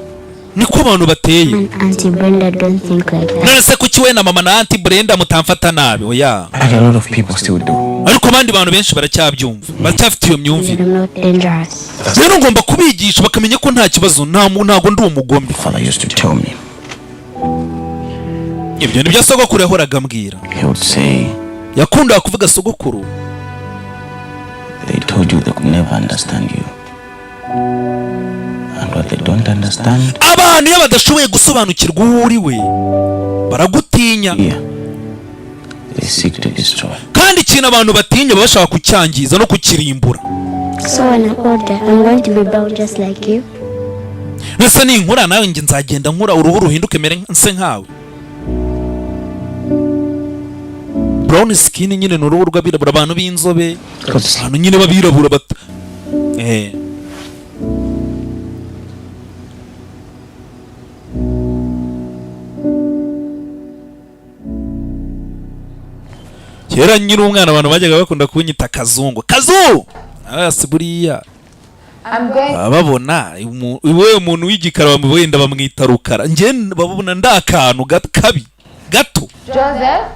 Niko abantu bateye. And Auntie Brenda don't think like that. None se kuki we na mama na Auntie Brenda mutamfata nabi? Oya. And a lot of people still do. Ariko abandi bantu benshi baracyabyumva. Baracyafite iyo myumvire. You're not dangerous. Rero ngomba kubigisha bakamenya ko nta kibazo, ntago ndi umugombe. Father used to tell me. Ibyo nibyo sogokuru yahoraga ambwira. He would say, Yakundaga kuvuga sogokuru. they told you they could never understand you. And what they don't understand, Abantu iyo badashoboye gusobanukirwa uwo uri we baragutinya. yeah, they seek to destroy. Kandi ikintu abantu batinya bashaka kucyangiza no kukirimbura. So when I'm older, I'm going to be brown just like you. Nese ni inkura nawe nge nzagenda nkura uruhu ruhinduke mere nse nkawe. Brown skin nyine n'uruhu rw'abirabura, abantu b'inzobe, abantu nyine babirabura bata. Kera nyiri umwana abantu bajyaga bakunda kunyita Kazungu. Kazu! Asi buriya. Babona iwe umuntu w'igikara wenda bamwita Rukara. Nge babona ndakantu kabi gato. Joseph?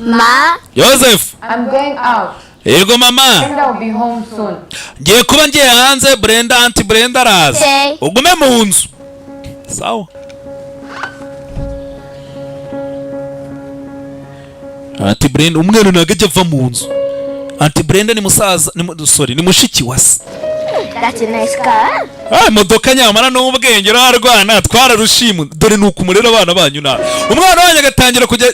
Ma? Joseph. I'm going out. Yego mama. Brenda will be home soon. Ngiye kuba ngiye hanze, Brenda Auntie Brenda araza. Okay. Ugume mu nzu. Sawa. Auntie Brenda umwana nagajya ava mu nzu. Auntie Brenda ni musaza ni mushiki wase. That's a nice car. Modoka nyamara n'ubwenge rarwana twararushimu. Dore nuko umurera abana banyu na. Umwana wanyu agatangira kujya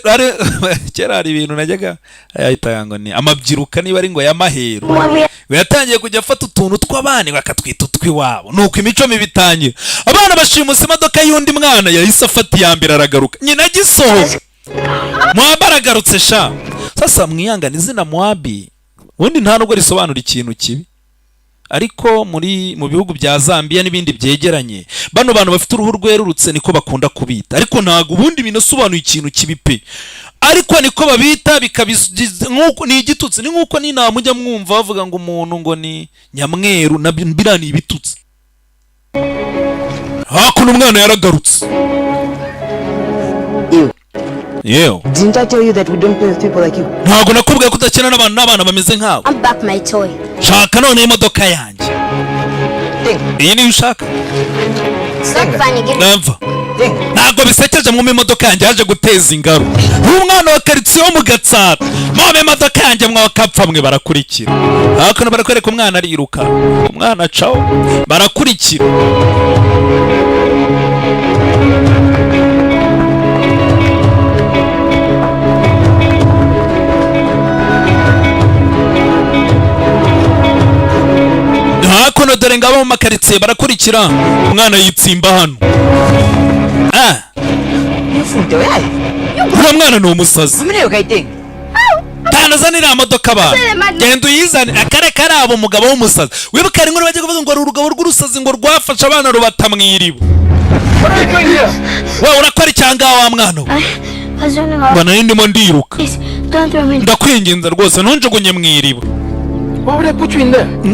kera hari ibintu najyaga ayita yango ni amabyiruka niba ari ngo ya mahero. We yatangiye kujya afata utuntu tw'abana bakatwita utwiwabo. Nuko imico mibitangira. Abana bashimusa imodoka y'undi mwana yahise afata iyambere aragaruka. Nyina gisohoza. Moabi aragarutse sha. Sasa mwiyangana izina Moabi. Ubundi nta nubwo risobanura ikintu kibi. ariko mu bihugu bya Zambia n'ibindi byegeranye bano bantu bafite uruhu rwerurutse niko bakunda kubita, ariko ntago ubundi binasobanuye ikintu kibipe, ariko niko babita bikabigize nkuko ni igitutsi, ni nkuko ni namujya mwumva bavuga ngo umuntu ngo ni nyamweru nabirani ibitutsi. Hakuno umwana yaragarutse. Yeo. Didn't I tell you that we don't play with people like you? Ntago nakubwiye kudakina n'abana bameze nkawe. I'm back my toy. Shaka none imodoka yanjye. Iyi ni ushaka? Namva. Ntago bisekeje mu imodoka yanjye yaje guteza ingaro. Umwana wa karitsiye wo mu Gatsata. Mu imodoka yanjye mwakapfa mwe barakurikira. Hakuno barakwereka umwana ariruka. Umwana cawo barakurikira. Hakuno dore ngabo mu makaritsiye barakurikira umwana yitsimba hano. Uwo mwana ni umusazi. Tanazanira modoka ba. Genda uyizane akare karabo umugabo w'umusazi. Wibuka ari nkuru baje kuvuga ngo urugabo rw'urusazi ngo rwafasha abana rubatamwiribo. Wa urakora cyanga wa mwana. Bana ndimo ndiruka. Ndakwinginza rwose ntunjugunye mwiribo.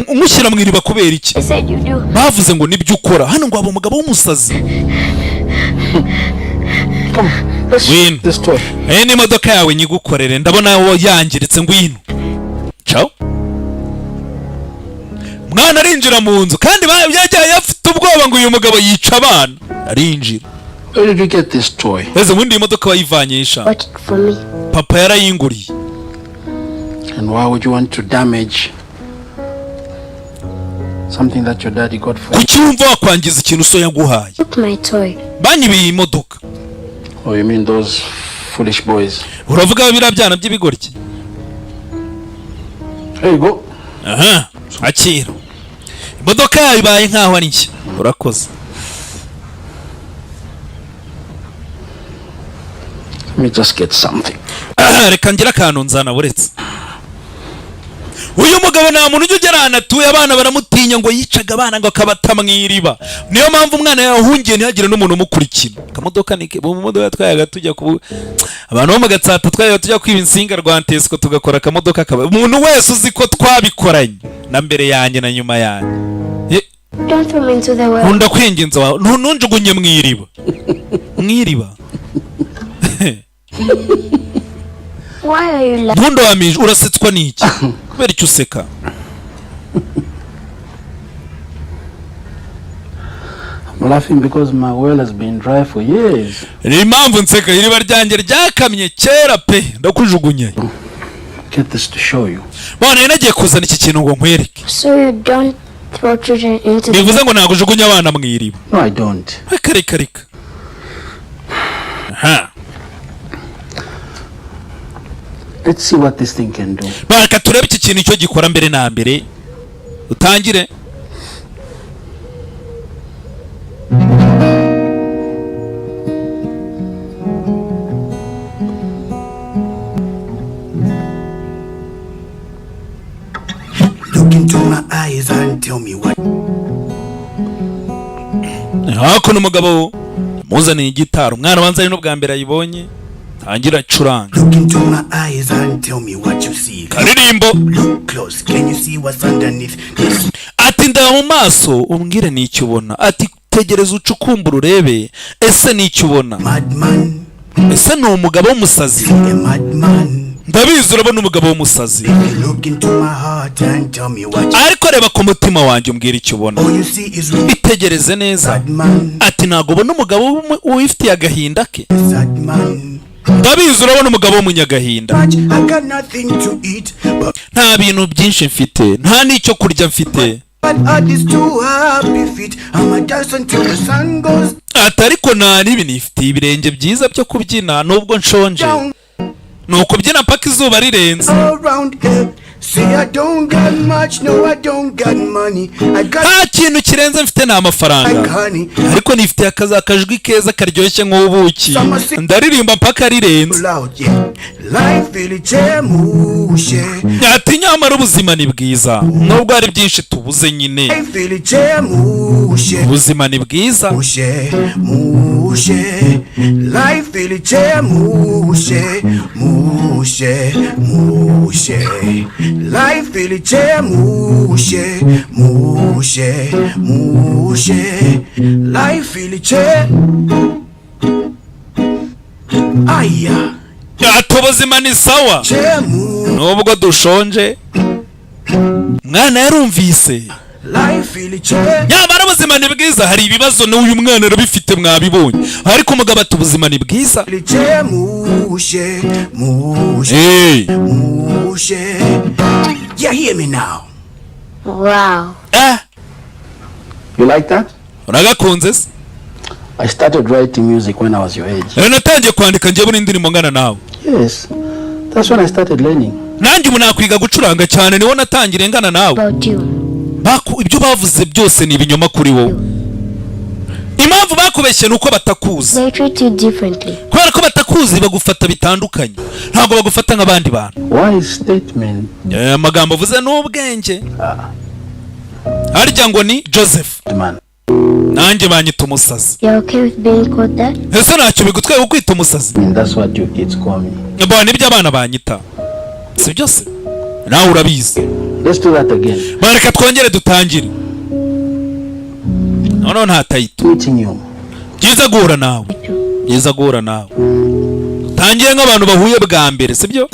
Umushyira mwiriba kubera iki? Bavuze ngo nibyo ukora hano ngo abo umugabo w'umusazi. Win. Ni modoka yawe nyigukorere ndabona wo yangiritse ngwino. Ciao. Mwana arinjira mu nzu kandi yagiye afite ubwoba ngo uyu mugabo yica abana. Arinjira. Where did you get this toy? Ese wundi imodoka wayivanyisha. Papa yarayinguriye. And why would you want to damage something that your daddy got for you? Kucyumva wakwangiza ikintu so yaguhaye. My toy. Banyibiye imodoka. Oh, you mean those foolish boys? Uravuga bira byana by'ibigoryi. There you go. Aha, akira. Imodoka ibaye nkaho ari nshya. Urakoze. Let me just get something. Reka ngira kantu nzana buretse. Uyu mugabo nta muntu ugerana tuye abana baramutinya ngo yicaga abana ngo akabatamwiriba. Niyo mpamvu umwana yahungiye ntihagire n'umuntu umukurikira. Kamodoka nike mu modoka twayaga tujya ku abantu bo mu Gatsata twayaga tujya kwiba insinga rwa Ntesco tugakora kamodoka kaba. Umuntu wese uzi ko twabikoranye na mbere yanjye na nyuma yanjye. Don't throw me into the well. Nkunda kwinginza wawe ntunjugunye mwiriba. Mwiriba. Why are you laughing? Ntundo wamije urasetswa niki? Kubera icyo useka? I'm laughing because my well has been dry for years. Ni impamvu nseka iriba ryanjye ryakamye kera pe ndakujugunye. Get this to show you. Bana nagiye kuzana iki kintu ngo nkwereke. So you don't throw children into the Bivuze ngo nagujugunya abana mwiriba. No, I don't. Kareka. Aha. Let's see what this thing can do. Baraka turebe iki kintu cyo gikora mbere na mbere. Utangire. Look into my eyes and tell me what. Hakuno umugabo muzaniye igitaro umwana wanzanye no bwa mbere ayibonye. Tangira curanga. Look into my eyes and tell me what you see. Karirimbo. Look close. Can you see what's underneath this? Ati nda mu maso umbwire n'icyo ubona. Ati tegereza ucukumbura urebe ese n'icyo ubona. Madman. Ese ni umugabo w'umusazi. Madman. Ndabizi urabona umugabo w'umusazi. Look into my heart and tell me what you. Ariko reba ku mutima wanjye umbwire icyo ubona. All you see is itegereze neza. Ati ntago ubona umugabo wifitiye agahinda ke. Ndabizi urabona umugabo w'umunyagahinda. Nta bintu byinshi mfite nta n'icyo kurya mfite. Ati ariko nta n'ibi nifitiye ibirenge byiza byo kubyina nubwo nshonje. Nuko byina paka izuba rirenze. See, I don't got much, no, I don't got money. I got nta kintu kirenze mfite ni amafaranga, honey. ariko nifite akajwi keza karyoshye nk'ubuki, ndaririmba mpaka rirenze. Loud, yeah. Life ilichemushe. Ati nyamara ubuzima ni bwiza nubwo hari byinshi tubuze nyine. Life ilichemushe. Ubuzima ni bwiza. Mushe, mushe. Life ilichemushe. Mushe, mushe. Life ilichemushe. Mushe, mushe. Life iliche. Aya. Ati ubuzima ni sawa nubwo dushonje. Mwana yarumvise. Nyamara ubuzima ni bwiza, hari ibibazo n'uyu mwana arabifite mwabibonye, ariko umugabo ati ubuzima ni bwiza. You hear me now? Wow. You like that? Uragakunze se? I started writing music when I was your age. Natangiye kwandika njye buri ndirimbo ngana nawe. Yes. That's when I started learning. Nanjye ubu nakwiga gucuranga cyane, niwo natangire ngana nawe. Ibyo bavuze byose ni ibinyoma kuri wowe. Impamvu bakubeshye nuko batakuzi. They treat you differently. Kubera ko batakuzi bagufata bitandukanye, ntabwo bagufata nk'abandi bantu. Why statement? Amagambo uvuze n'ubwenge. Harya ngo ni Joseph. Man. Nanjye banyita umusazi. You're okay with being called that? Ese ntacyo bigutwaye ukwita umusazi? That's what you kids call me. Mbona ibyo abana banyita. Si byose. Nawe urabizi. Let's do that again. Bareka twongere dutangire. Noneho ntatayito. Meeting you. Byiza guhura nawe. Byiza guhura nawe. Tangiye nk'abantu bahuye bwa mbere, sibyo?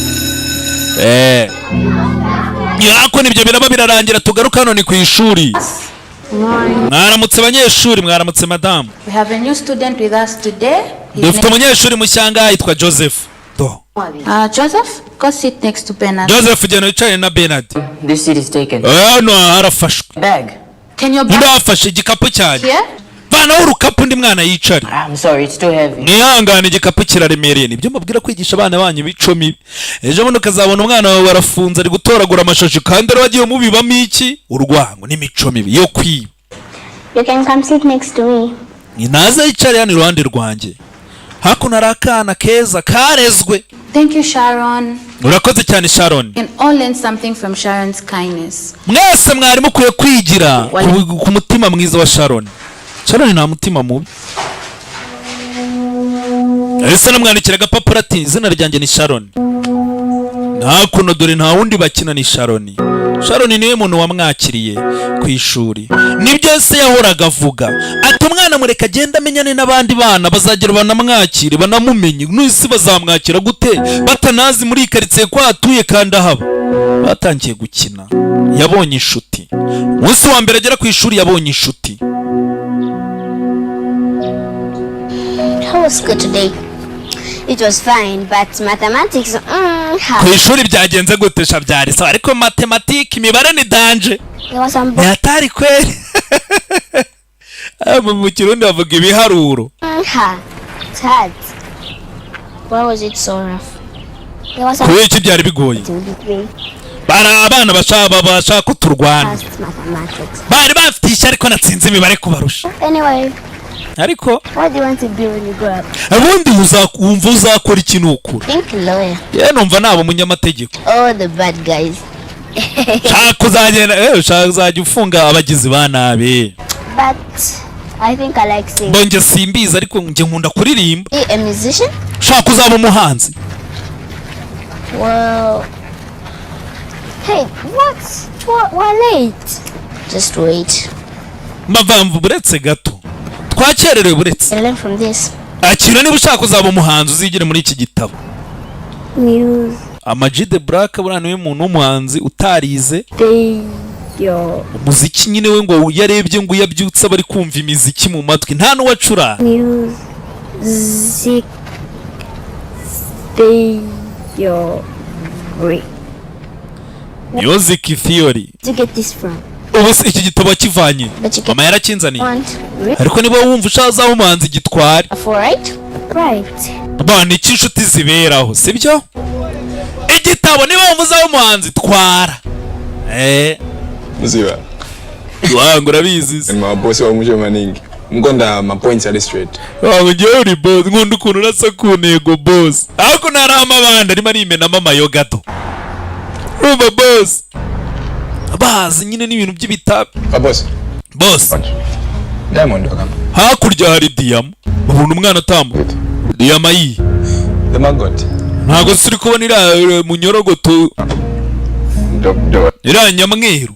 Yako nibyo biraba birarangira tugaruka hano ni ku ishuri. Mwaramutse abanyeshuri, mwaramutse madamu. We have a new student with us today. Dufite umunyeshuri mushyanga yitwa Joseph. Joseph, go sit next to Bernard. Joseph genda wicare na Bernard. This seat is taken. No, harafashwe. Bag. Can you bafashe igikapu cyane. Vana urukapu ndi mwana yicare. I'm sorry, it's too heavy. Nihangane igikapu kiraremereye. Nibyo mubwira kwigisha abana banyu bico mibi. Ejo buno kazabona umwana wawe warafunze ari gutoragura amashashi kandi wagiye mubibamo iki? Urwango n'imico mibi yo kwiba. You can come sit next to me. Ninaza yicare hano iruhande rwanjye. Hakuno arakana keza karezwe. Thank you, Sharon. Urakoze cyane Sharon. We can all learn something from Sharon's kindness. Mwese mwari mukwiye kwigira ku mutima mwiza wa Sharon. Sharon nta mutima mubi. Ese namwandikira agapapuro ati izina ryanjye ni Sharon. Hakuno dore nta wundi bakina ni Sharon. Sharon niwe muntu wamwakiriye ku ishuri. Nibyo se yahoraga avuga. Ati umwana mureka agenda amenyane n'abandi bana bazagera banamwakire banamumenye. N'isi bazamwakira gute batanazi muri karitsiye kwa atuye kandi ahaba. Batangiye gukina. Yabonye inshuti. Umunsi wa mbere agera ku ishuri yabonye inshuti. How was school today? It was fine, but mathematics ku ishuri byagenze gute sha byari sawa, ariko mathematics imibare ni danger. Yatari kweli. Mu Kirundi bavuga ibiharuro. It's hard. Why was it so rough? Kuki iki byari bigoye? Abana bashaka kuturwana. Bari bafite ariko natsinze imibare kubarusha. Anyway. Ariko what do you want to be when you grow up? Ubundi uzakumva uzakora ikintu ukura. Think lawyer. Numva nabo umunyamategeko. Oh, the bad guys. Shaka uzajya ufunga abagizi ba nabi. But I think I like singing. Bonje simbiza ariko nje nkunda kuririmba. A musician? Shaka uzaba umuhanzi. Well, hey, why late? Just wait. Mavamvu buretse gato. Twakererewe buretse. Learn from this. Akira niba ushaka uzaba umuhanzi uzigire muri iki gitabo. News. Amag the Black buriya niwe muntu w'umuhanzi utarize. Umuziki nyine we ngo yarebye ngo yabyutse bari kumva imiziki mu matwi nta n'uwacura. Music theory. Music theory. To get this from? Ubu iki gitabo kivanye. Mama yarakinzaniye. Ariko niba wumva ushaza umuhanzi gitware. Right. Bana iki inshuti ziberaho, sibyo? Igitabo niba wumva umuhanzi twara. Muziba. Wangu urabizi. Ma boss wa muje maningi. Mgonda ma points ari straight. Wangu uri boss nkundu kuntu rasa kunego boss. Ako narama banda arimo arimena mama yo gato. Rumba boss. Bazi nyine n'ibintu by'ibitabi. Boss. Boss. Diamond wakama. Hakurya hari Diam. Ubuntu umwana atambuka. Diam ayi. The Magot. Ntago siri kubona ira munyorogoto. Ira nyamweru.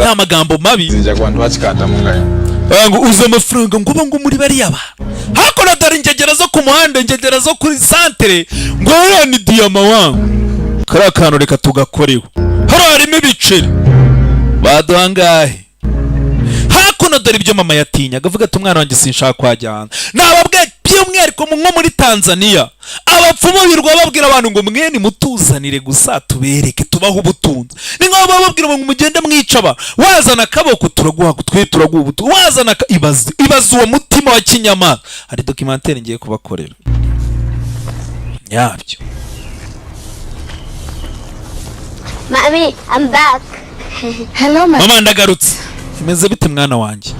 Ya magambo mabi. Zija kwantu bacikata mungaye. Ngo uza amafaranga ngo ngo muri bari yaba. Hakora dare ingegera zo ku muhanda ingegera zo kuri santere ngo ya ni Diam wangu. Kara kantu reka tugakoreho. Harimo ibiceri. Baduhangahe. Hakuno dore ibyo mama yatinya agavuga ati umwana wanjye sinshaka kwajyana. Nababwe by'umwihariko nko muri Tanzania abapfumu birwa babwira abantu ngo mwe ni mutuzanire gusa tubereke tubaho ubutunzi. Ni nko bababwira ngo mugende mwica wazana kaboko turaguha kutwe turaguha ubutu wazana ibaza uwo mutima wa kinyama. Hari documentaire ngiye kubakorera yabyo. Mommy, I'm back. Hello, mama ndagarutse. Imeze bite mwana wanjye?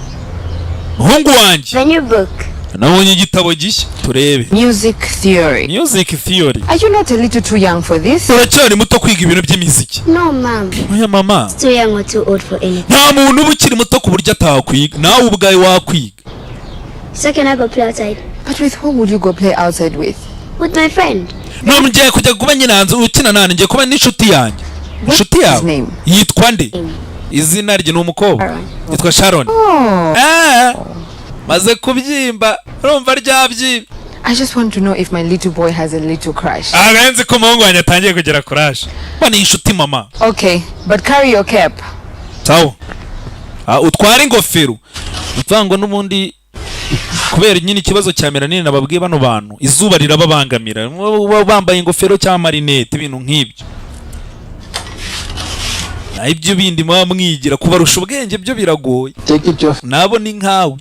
Muhungu wanjye. The new book. Nabonye igitabo gishya turebe. Music theory. Music theory. Are you not a little too young for this? Uracyari muto kwiga ibintu by'imiziki. No, mom. Oya mama. Too young or too old for anything. Nta muntu uba ukiri muto ku buryo atakwiga. Nawe ubwawe wakwiga. So can I go play outside? But with whom would you go play outside with? With my friend. No, ngiye kujya kuba nyine hanze ukina nani ngiye kuba n'inshuti yanjye. Inshuti yawe yitwa nde? Izina rye ni umukobwa. Yitwa Sharon. Maze kubyimba urumva ryabyi. I just want to know if my little boy has a little crush. Arenze ko muhungu wanjye atangiye kugira crush. Bani inshuti mama. Okay, but carry your cap. Sawa. Utwara ingofero. Utvango n'ubundi kubera nyine ikibazo cya melanine nababwiye bano bantu izuba rirababangamira. Bambaye ingofero cyangwa marinette ibintu nk'ibyo. Ibyo bindi mwa mwigira kubarusha ubwenge byo biragoye. Nabo ni nkawe.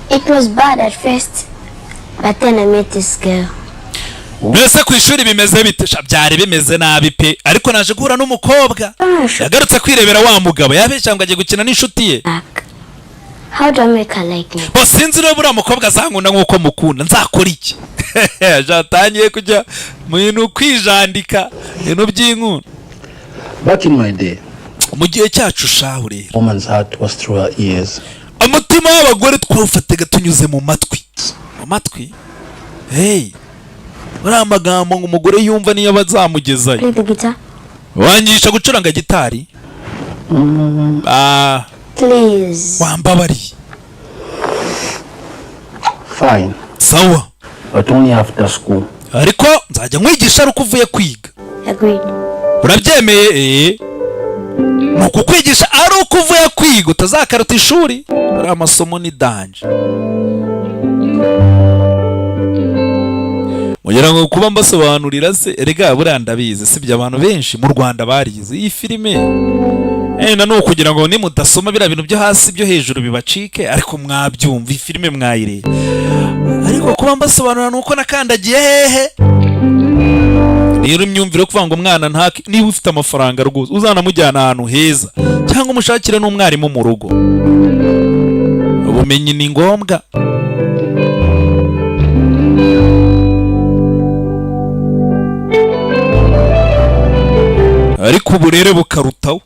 It was bad at first, but then I met this girl. Mbese ku ishuri bimeze bite? Byari bimeze nabi pe, ariko naje guhura n'umukobwa. Yagarutse kwirebera wa mugabo yabeshya ngo agiye gukina n'inshuti ye. How do I make her like me? Bo sinzi rero buriya mukobwa azankunda nk'uko mukunda nzakora iki? Jatangiye kujya mu bintu kwijandika ibintu by'inkunda. Back in my day, mu gihe cyacu shahure, woman's heart was through her ears. Umutima w'abagore twawufataga tunyuze mu matwi. Mu matwi? Hey, buriya amagambo ngo umugore yumva niyo bazamugezayo. Play the guitar. Wangisha gucuranga gitari? Please. Wambabari. Fine. Sawa. But only after school. Ariko nzajya nkwigisha ari uko uvuye kwiga. Agreed. Urabyemeye? Nuko kwigisha ari uko uvuye kwiga utazakaruta ishuri. Ari amasomo ni danje. Mugira ngo kuba mbasobanurira se erega buriya ndabizi sibyo abantu benshi mu Rwanda barize iyi filime. Na no kugira ngo nimudasoma bira bintu byo hasi byo hejuru bibacike ariko mwabyumva ifilime mwayire. Ariko kuba mbasobanurira nuko nakandagiye hehe. Rero imyumvire kuvuga ngo umwana ntaki niba ufite amafaranga rwose uzanamujyana ahantu heza cyangwa umushakire n'umwarimu mu rugo. Ubumenyi ni ngombwa. Ariko uburere bukarutaho.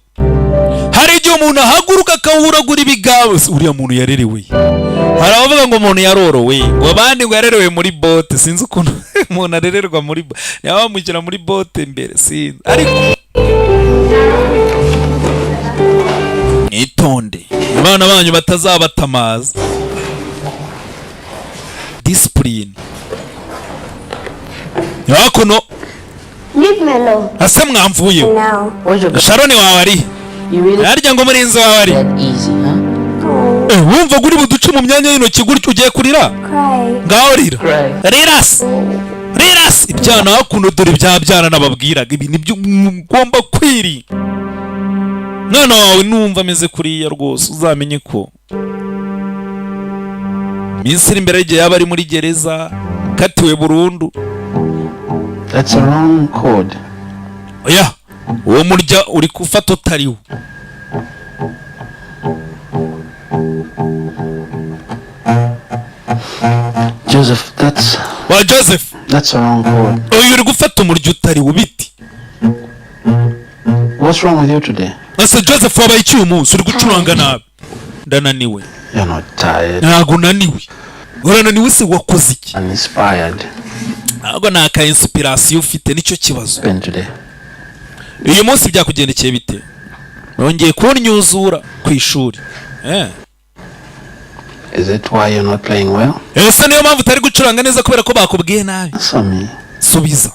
Hari igihe umuntu ahaguruka akawuragura ibigawe uriya muntu yarerewe. Hari abavuga ngo umuntu yarorowe ngo abandi ngo yarerewe muri bote sinzi ukuntu umuntu arererwa muri bote yabamukira muri bote mbere sinzi ariko itonde abana banyu batazabatamaza. Discipline yakono Leave me alone. ase mwamvuye Sharon wawe ari arya ngo murinzi wawe ari wumva guri buduce mu myanya y'intoki gutyo ugiye kurira ngaho rira rirasi ibyana hakuno dore byabyana nababwiraga ibi nibyo ngomba kwiri. Mwana wawe numva ameze kuriya rwose uzamenye ko minsi iri imbere igihe yaba ari muri gereza katiwe burundu. That's a wrong code. Oya uwo murya uri kufata utariwo. Joseph, that's... Wa Joseph, that's a wrong word. uyu uri gufata umurya utariwo biti. What's wrong with you today? Asa Joseph wabaye iki uyu munsi uri gucuranga nabi? Ndananiwe. You're not tired. Ntago unaniwe. Urananiwe se wakoze iki? Uninspired. Ntago naka inspiration ufite nicyo kibazo. Today. Uyu munsi byakugendekeye bite? Nongeye kunyuzura ku ishuri. Is it why you're not playing well? Ese niyo mpamvu utari gucuranga neza kubera ko bakubwiye nabi? Subiza.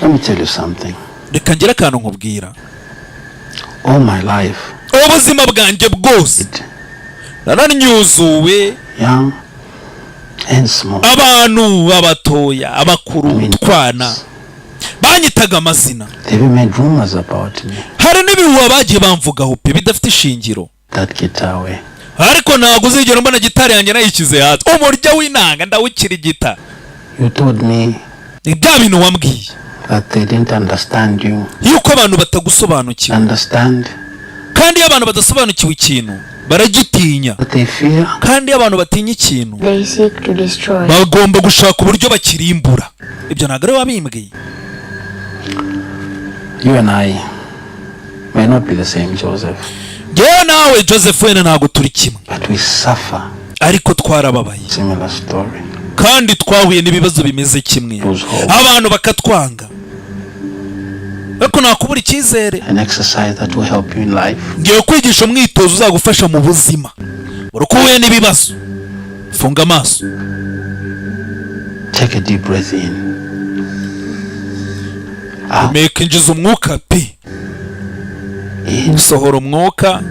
Let me tell you something. Reka ngira akantu nkubwira. All my life. Ubuzima bwanjye bwose. Naranyuzuwe. Young and small. Abantu abatoya, abakuru, twana. Banyitaga amazina. They made rumors about me. Hari n'ibihuha bagiye bamvugaho pe bidafite ishingiro. That guitar way. Ariko ntabwo uzigera mbona gitari yanjye nayikize hasi. Umurya w'inanga ndawukirigita. You told me. Ibya bintu wambwiye. That they didn't understand you. Yuko abantu batagusobanukiwe. Understand? Kandi iyo abantu badasobanukiwe ikintu baragitinya. They fear. Kandi iyo abantu batinya ikintu they seek to destroy. Bagomba gushaka uburyo bakirimbura. Ibyo ntabwo ari wabimbwiye. You and I may not be the same, Joseph. Yewe nawe Joseph wena ntabwo turi kimwe. But we suffer. Ariko twarababaye. Similar story. Kandi twahuye n'ibibazo bimeze kimwe. Abantu bakatwanga. Ariko nakubura icyizere. An exercise that will help you in life. Ngiye kwigisha umwitozo uzagufasha mu buzima. Urukuye n'ibibazo. Funga amaso. Take a deep breath in. Make injiza umwuka pe. Usohora umwuka.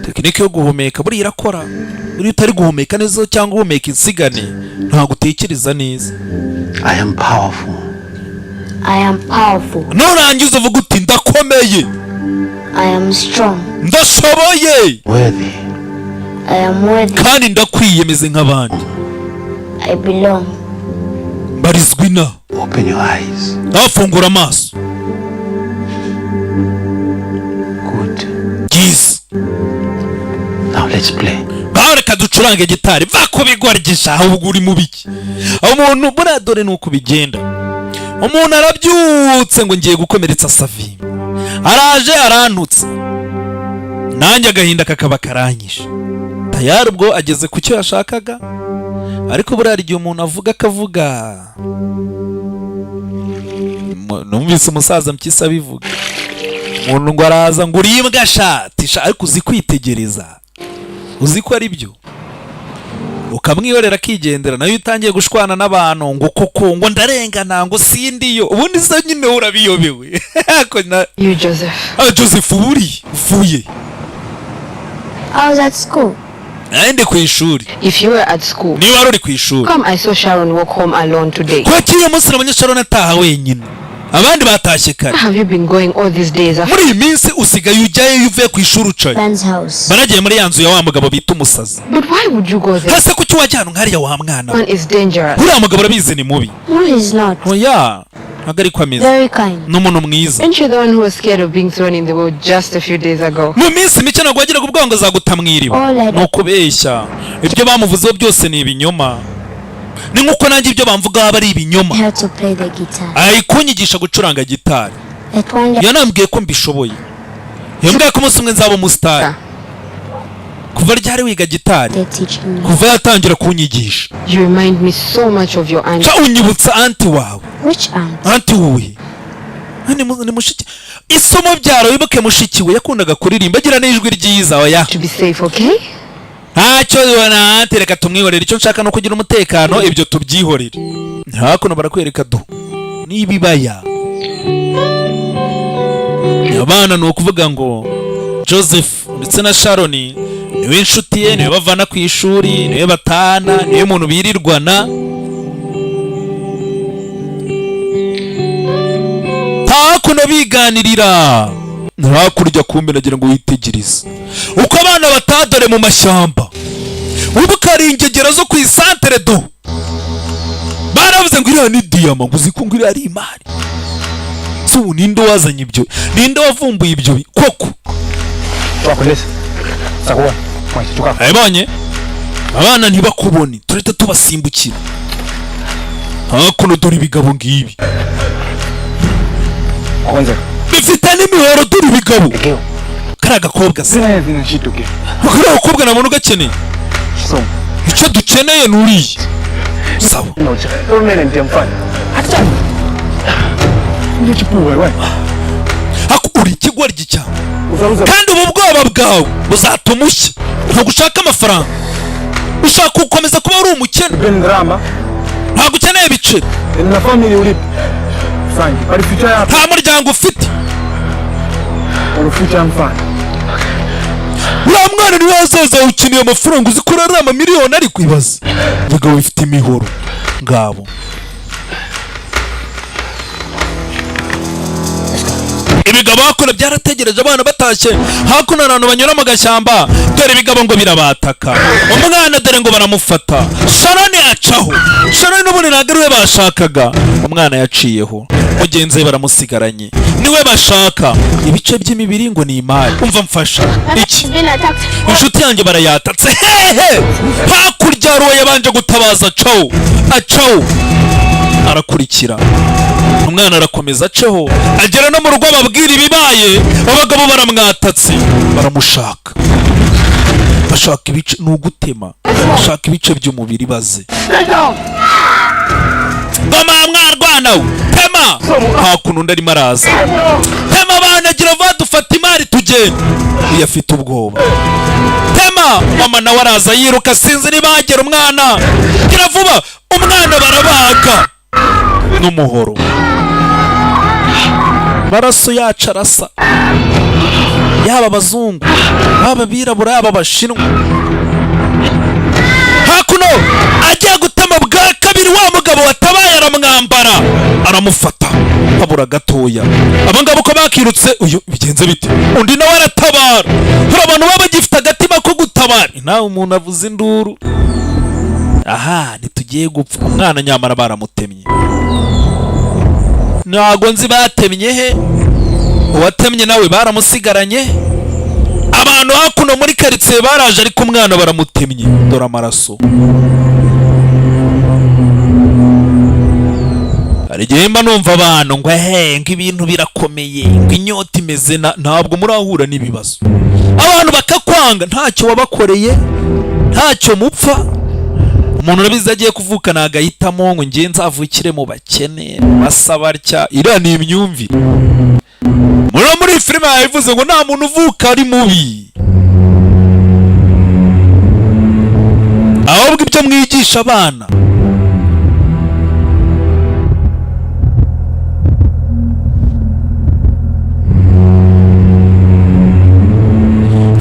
Tekinike yo guhumeka buri irakora. Uri utari guhumeka neza cyangwa uhumeka insigane ntabwo utekereza neza. I am powerful. I am powerful. Nurangiza uvuga uti ndakomeye. I am strong. Ndashoboye. Worthy. I am worthy. Kandi ndakwiyemeze nk'abandi. I belong. Barizwi na. Open your eyes. Nafungura amaso. Good. Yes. Now let's play. Reka ducurange gitari. Va kubigwargisha ahubwo uri mu biki. Umuntu buradore nuko bigenda. Umuntu arabyutse ngo ngiye gukomeretsa Savi. Araje arantutse. Nanjye agahinda kakaba karanyishe. Tayari ubwo ageze ku cyo yashakaga. Ariko burari igihe umuntu avuga akavuga. Numvise umusaza mpyisa bivuga. Umuntu ngo araza ngo urimbwa shatisha ariko uzi kwitegereza. Uzi ko ari byo. Ukamwiyorera akigendera nayo utangiye gushwana n'abantu ngo koko ngo ndarengana ngo sindiyo. Ubundi se nyine urabiyobewe. You Joseph. Joseph uri uvuye. I was at school. Naende ku ishuri. If you were at school. Ni wari uri ku ishuri. Come I saw Sharon walk home alone today. Kwa kiyo munsi nabonye Sharon ataha wenyine. Abandi batashye kare. Have you been going all these days? Muri iyi minsi usigaye ujyayo uvuye ku ishuri ucaye. Baragiye muri yanzu ya wa mugabo bita umusazi. But why would you go there? Hase kuki wajyana nkariya wa mwana? Man is dangerous. Uriya mugabo arabizi ni mubi. No, he's not. Oya. Ntabwo ari kwameza. Very kind. N'umuntu mwiza. Aren't you the one who was scared of being thrown in the well just a few days ago? Mu minsi mike ntabwo wagira kubwa ngo azagutamwiriba. No kubeshya. Ibyo bamuvuzeho byose ni ibinyoma. Ni nkuko nanjye ibyo bamvuga aba ari ibinyoma. I have to play the guitar. Ari kunyigisha gucuranga gitari. Yanambwiye ko mbishoboye. Yambwiye ko umunsi umwe nzaba umustar. Kuva ryari wiga gitari? Kuva yatangira kunyigisha. You remind me so much of your aunt. Cha unyibutsa auntie wawe. Which aunt? Auntie wuhe? Ni mushiki. Isomo byaro wibuke mushiki we yakundaga kuririmba agira n'ijwi ryiza oya. To be safe, okay? Ntacyo yona tereka tumwihorera icyo nshaka no kugira umutekano ibyo tubyihorera. Hakuno barakwereka do. Nibibaya. Abana no kuvuga ngo Joseph ndetse na Sharon niwe inshuti ye niwe bavana ku ishuri niwe batana niwe muntu birirwana. Hakuno biganirira. Ntakurya kumbe nagira ngo witegereze. Uko abana batadore mu mashyamba. Wibuka ari ingegera zo ku isantere do. Baravuze ngo iriya ni diyama, ngo uzi ko ngo iriya ari imari. Se ubu ninde wazanye ibyo? Ninde wavumbuye ibyo koko? Abonye abana ntibakubone, tureta tubasimbukira hakuno. Dore ibigabo ngibi bifite n'imihoro. Dore ibigabo. Kari agakobwa se, kari agakobwa nabona ugakeneye. Icyo dukeneye nuriye. Sawa uri ikigoryi cyawe, kandi ubu bwoba bwawe buzatuma ushya. Ntabwo ushaka amafaranga, ushaka gukomeza kuba uri umukene. Ntabwo ukeneye ibiceri, nta muryango ufite. uriya mwana niwe hazaza ukeneye amafaranga. uzi ko ari amamiliyoni ari kwibaza. Ibigabo bifite imihoro ngabo. Ibigabo hakuno byarategereje abana batashye, hakuno abantu banyura mu gashyamba. Dore ibigabo ngo birabataka. Umwana dore ngo baramufata. Sharoni yacaho. Sharoni n'ubundi ntabwo ariwe bashakaga. Umwana yaciyeho, mugenzi we baramusigaranye, niwe bashaka. Ibice by'imibiri ngo ni imari. Umva mfasha iki, inshuti yanjye barayatatse. Hehe, hakurya ruwe yabanje gutabaza. Acaho acaho, arakurikira. Umwana arakomeza aceho, agera no mu rugo ababwira ibibaye. Abagabo baramwatatse, baramushaka. Bashaka ibice, ni ugutema. Bashaka ibice by'umubiri baze. Goma mwarwana we, tema. Hakuno undi arimo araza. Tema abana, gira vuba dufata imari tugende. Uyu afite ubwoba. Tema. Mama nawe araza yiruka, sinzi nibagera umwana. Gira vuba, umwana barabaga n'umuhoro. Maraso yacu arasa, yaba abazungu, yaba abirabura, yaba abashinwa. Hakuno agiye gutema bwa kabiri, wa mugabo watabaye aramwambara, aramufata. Habura gatoya, abangabo ko bakirutse. Uyu bigenze bite? Undi nawe aratabara. Hari abantu baba bagifite agatima ko gutabara. Nawe umuntu avuze induru. Aha, ntitugiye gupfa. Umwana nyamara baramutemye. Ntago nzi batemye he, uwatemye nawe baramusigaranye. Abantu hakuno muri karitsiye baraje, ariko umwana baramutemye. Dore amaraso. Hari igihe mba numva abantu ngo ngo ibintu birakomeye, ngo inyota imeze ntabwo murahura n'ibibazo. Abantu bakakwanga, ntacyo wabakoreye, ntacyo mupfa. Umuntu urabizi agiye kuvuka nagahitamo ngo ngiye nzavukire mu bakene, basaba atya. Iriya ni imyumvire. Muri filime yabivuze ngo nta muntu uvuka ari mubi, ahubwo ibyo mwigisha abana.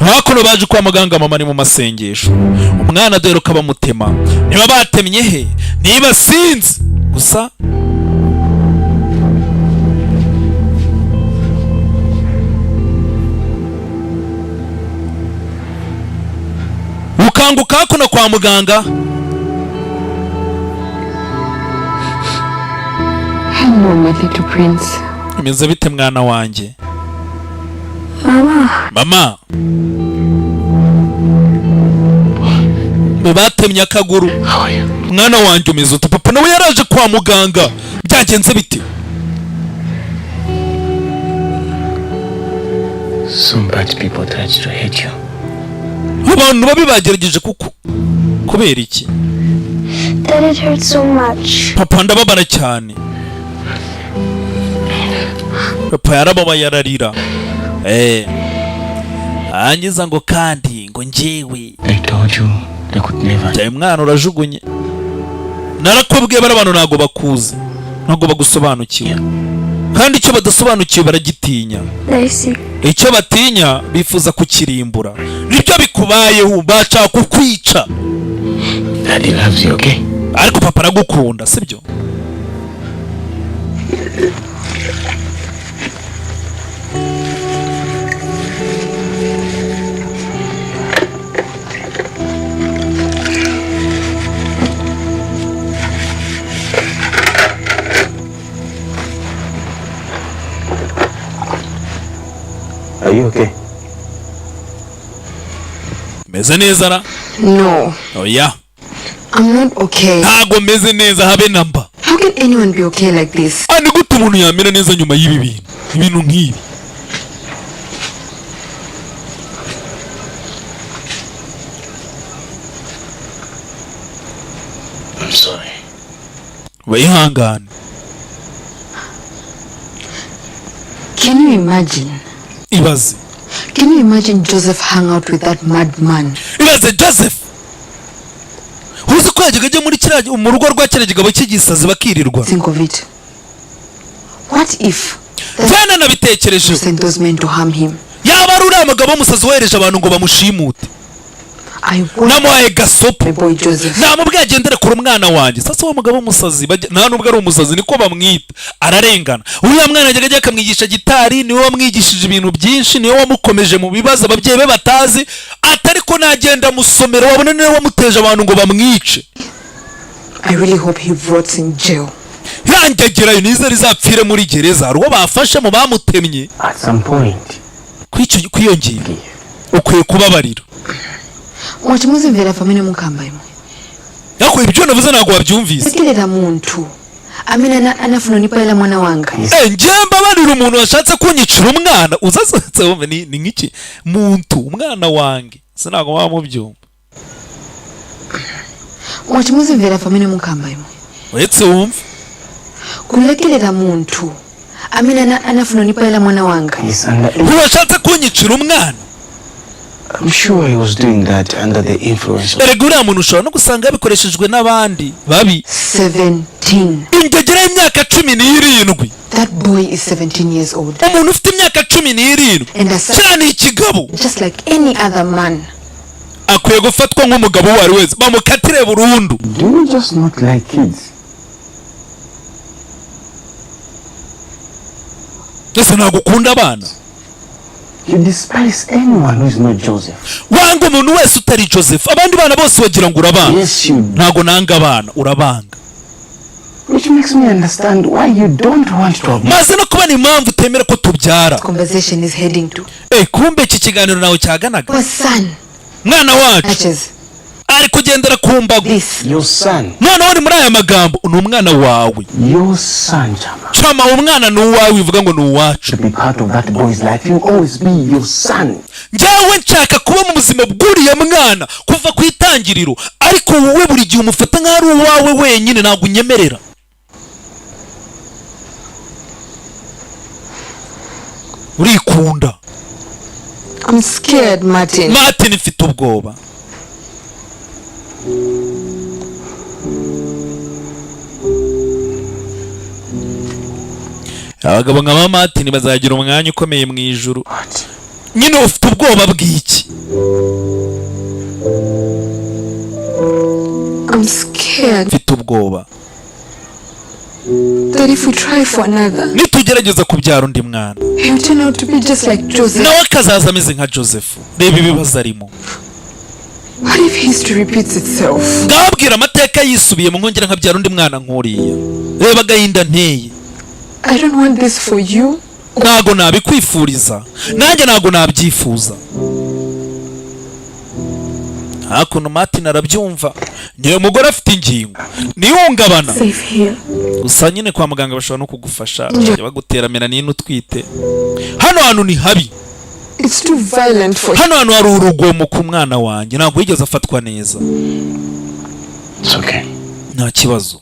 Hakuno baje kwa muganga, mama ni mu masengesho. Umwana dore ko bamutema. Niba batemye he, niba sinzi gusa. Ukanguka hakuno kwa muganga. Hello, my little prince. Umeze bite mwana wanjye? Mama. Batemye akaguru. Mwana wanjye umeze ute? Papa nawe yaraje kwa muganga. Byagenze bite? Some bad people tried to hate you. Abantu babi bagerageje kubera iki? That it hurts so much. Papa ndababara cyane. Papa yarababaye ararira. Angiza ngo kandi ngo njyewe. I told you they could never. Cyane mwana urajugunye. Narakubwiye bari abantu ntago bakuze, ntago bagusobanukiwe. Kandi icyo badasobanukiwe baragitinya. Icyo batinya bifuza kukirimbura. Nibyo bikubayeho, baca kukwica. Daddy loves you, okay? Ariko papa aragukunda, sibyo? Are you okay? Meze neza ra? No. Oh yeah. I'm not okay. Ntago meze neza habe namba. How can anyone be okay like this? Ani gute umuntu yamera neza nyuma y'ibi bintu? Ibintu nk'ibi. I'm sorry. Wihangane. Can you imagine? Ibaze. Can you imagine Joseph hung out with that madman? Ibaze Joseph. Uzi ko yajyaga ajya muri kiriya mu rugo rwa kiriya kigabo cy'igisazi bakirirwa. Think of it. What if Jana nabitekereje. Sent those men to harm him? Yaba ari uriya mugabo w'umusazi wohereje abantu ngo bamushimute. Namuhaye gasopo. Namubwiye agendere kure umwana wanjye. Sasa uwo mugabo w'umusazi nta nubwo ari umusazi niko bamwita. Ararengana. Uriya mwana yajyaga akamwigisha gitari, niwe wamwigishije ibintu byinshi, niwe wamukomeje mu bibazo ababyeyi be batazi, atari ko nagenda musomero wabona niwe wamuteje abantu ngo bamwice. I really hope he rots in jail. Yangegerayo nize rizapfire muri gereza. Hari uwo bafashe mu bamutemye. At some point. Kwiyongera. Ukwiye kubabarira. Wachimuzi mvera famine mukamba imwe. Yako ibyo navuze ntago wabyumvise. Sekirera muntu. Amina anafuna nipaela mwana wanga. Njemba barira umuntu washatse kunyicira umwana. Uzasatse wumve ni nkiki? Muntu umwana wange. Sinago wamubyumva. Wachimuzi mvera famine mukamba imwe. Wetse wumve. Kulekerera muntu. Amina anafuna nipaela mwana wanga. Washatse kunyicira umwana. I'm sure he was doing that under the influence of... Uriya muntu ushobora no gusanga yabikoreshejwe n'abandi babi. 17. Ingegera y'imyaka 17. That boy is 17 years old. Umuntu ufite imyaka 17. Cyane ikigabo. Just like any other man. Akwiye gufatwa nk'umugabo wari wese bamukatire burundu. Do you just not like kids? Ese nagukunda abana. You despise anyone who is not Joseph. Wanga umuntu wese utari Joseph. Abandi bana bose wagira ngo urabanga. Yes, you do. Ntago nanga abana urabanga. Which makes me understand why you don't want to have... Maze no kuba ni impamvu utemera ko tubyara. Conversation is heading to. Kumbe iki kiganiro nawe cyaganaga. Our son. Mwana wacu. Ari kugendera ku mbago. Your son. Mwana wari muri aya magambo ni umwana wawe. Your son, Chama. Chama umwana ni uwawe uvuga ngo ni uwacu. To be part of that boy's life, you always be your son. Njyawe nshaka kuba mu buzima bw'uriya mwana kuva ku itangiriro, ariko wowe buri gihe umufata nk'ari uwawe wenyine ntabwo unyemerera. Urikunda. I'm scared, Martin. Martin mfite ubwoba. Abagabo nka Martin bazagira umwanya ukomeye mu ijuru. Nyine ufite ubwoba bw'iki? I'm scared. Mfite ubwoba. That if we try for another, nitugerageza kubyara undi mwana, he will turn out to be just like Joseph. nawe akazaza ameze nka Joseph. Reba ibibazo arimo. What if history repeats itself? Ndabwira amateka yisubiye mu nkongera nkabyara undi mwana nkuriya. Reba agahinda nteye. I don't want this for you. Ntago nabikwifuriza, nanjye ntago nabyifuza. Hakuno Martin arabyumva. Niyo mugore afite ingingo. Nihungabana. Gusa nyine kwa muganga bashobora no kugufasha. Bagutera melanine utwite. Hano hantu ni habi. It's too violent for hano hantu hari urugomo ku mwana wanjye. Ntabwo yigeze afatwa neza. It's okay. Nta kibazo.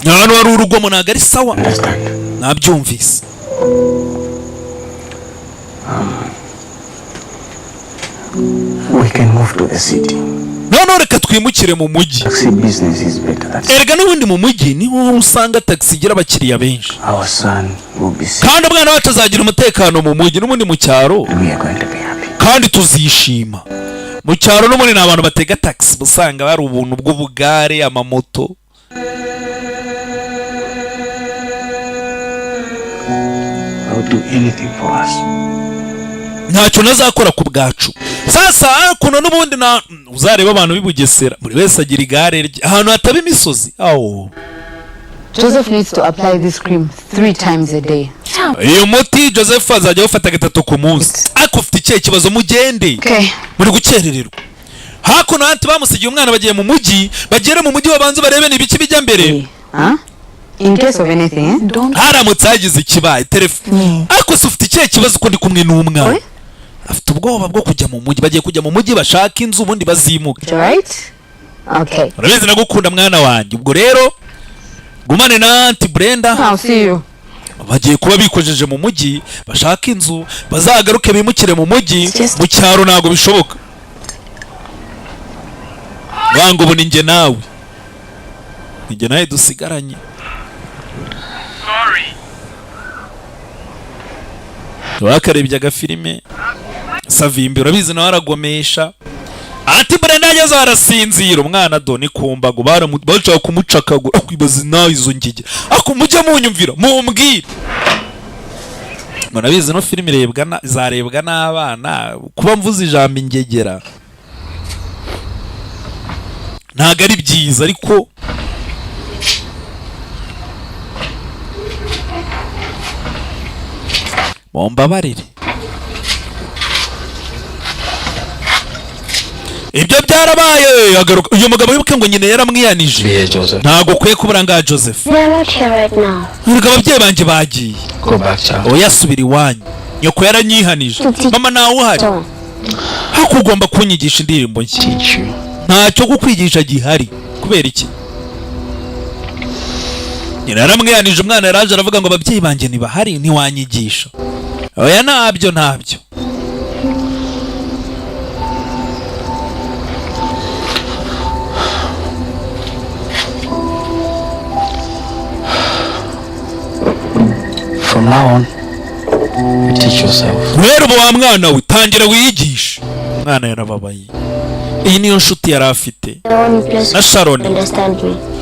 Hano hari urugomo ntabwo ari sawa. Nabyumvise. We can move to the city. None reka twimukire mu mujyi. Taxi business is better. Erega n'ubundi mu mujyi niho usanga taxi igira abakiriya benshi. Our son will be safe. Kandi umwana wacu azagira umutekano mu mujyi n'ubundi mu cyaro. We are going to be happy. Kandi tuzishima. Mu cyaro n'ubundi n'abantu batega taxi usanga bari ubuntu bw'ubugare, amamoto. I will do anything for us. Ntacyo nazakora ku bwacu. Sasa kuno n'ubundi na uzareba abantu bibugesera buri wese agira igare rye ahantu hataba imisozi. Joseph needs to apply this cream 3 times a day. Iyo muti Joseph azajya ufata 3 ku munsi. Ako ufite ikihe kibazo mugende? Muri gukerererwa. Hakuno hantu bamusigiye umwana bagiye mu mujyi, bagere mu mujyi babanze barebe nibiki bijya mbere. In case of anything, don't. Haramutse hagize ikibaye telefone. Ako ufite ikihe kibazo ko ndi kumwe n'umwana? Afite ubwoba bwo kujya mu mujyi, bagiye kujya mu mujyi bashaka inzu ubundi bazimuka. Right? Okay. Urabizi nagukunda mwana wanjye. Ubwo rero gumane na Auntie Brenda. I'll see you. Bagiye kuba bikojeje mu mujyi bashaka inzu bazagaruke bimukire mu mujyi mu cyaro nago bishoboka. Wango ubu ninjye nawe dusigaranye. Wakarebye agafilime Savimbi urabizi nawe aragomesha. Ati Brenda ageze arasinzira umwana doni kumbago bashaka kumucakagura kwibaza nawe izo ngige ako mujye munyumvira mumbwire. Murabizi no filime zarebwa n'abana kuba mvuze ijambo ingegera ntago ari byiza ariko mumbabarire. Ibyo byarabaye uyu mugabo wibuke ngo nyine yaramwiyanije. Ntago kwe kubura nga Joseph. Ntabwo ababyeyi banje bagiye. Oya subira iwanyu. Nyoko yaranyihanije. Mama nawe uhari. Hakugomba kunyigisha indirimbo nshya. Ntacyo kukwigisha gihari. Kubera iki? Nyine yaramwiyanije umwana yaraje aravuga ngo ababyeyi banje ntibahari ntiwanyigisha. Oya ntabyo. From now on, you teach yourself. Rero bo mwana we tangira wiyigisha. Mwana yarababaye. Iyi niyo nshuti yari afite. Na Sharon.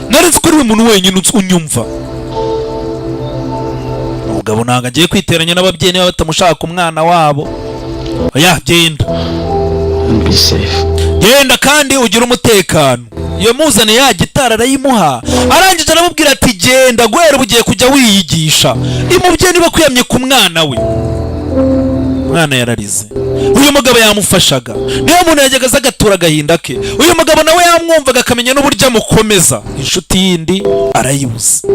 Naretse ko ari umuntu wenyine unyumva. Umugabo ntago agiye kwiteranya n'ababyeyi niba batamushaka umwana wabo. Oya genda. And be safe. Genda kandi ugira umutekano. Iyo muzane ya gitara arayimuha. Arangije aramubwira ati genda gwera bugiye kujya wiyigisha. Imubyeyi niba kwiyamye ku mwana we. Mwana yararize. Uyu mugabo yamufashaga. Niyo umuntu yajyaga azagatura agahinda ke. Uyu mugabo nawe yamwumvaga akamenya n'uburyo amukomeza. Inshuti yindi arayibuza.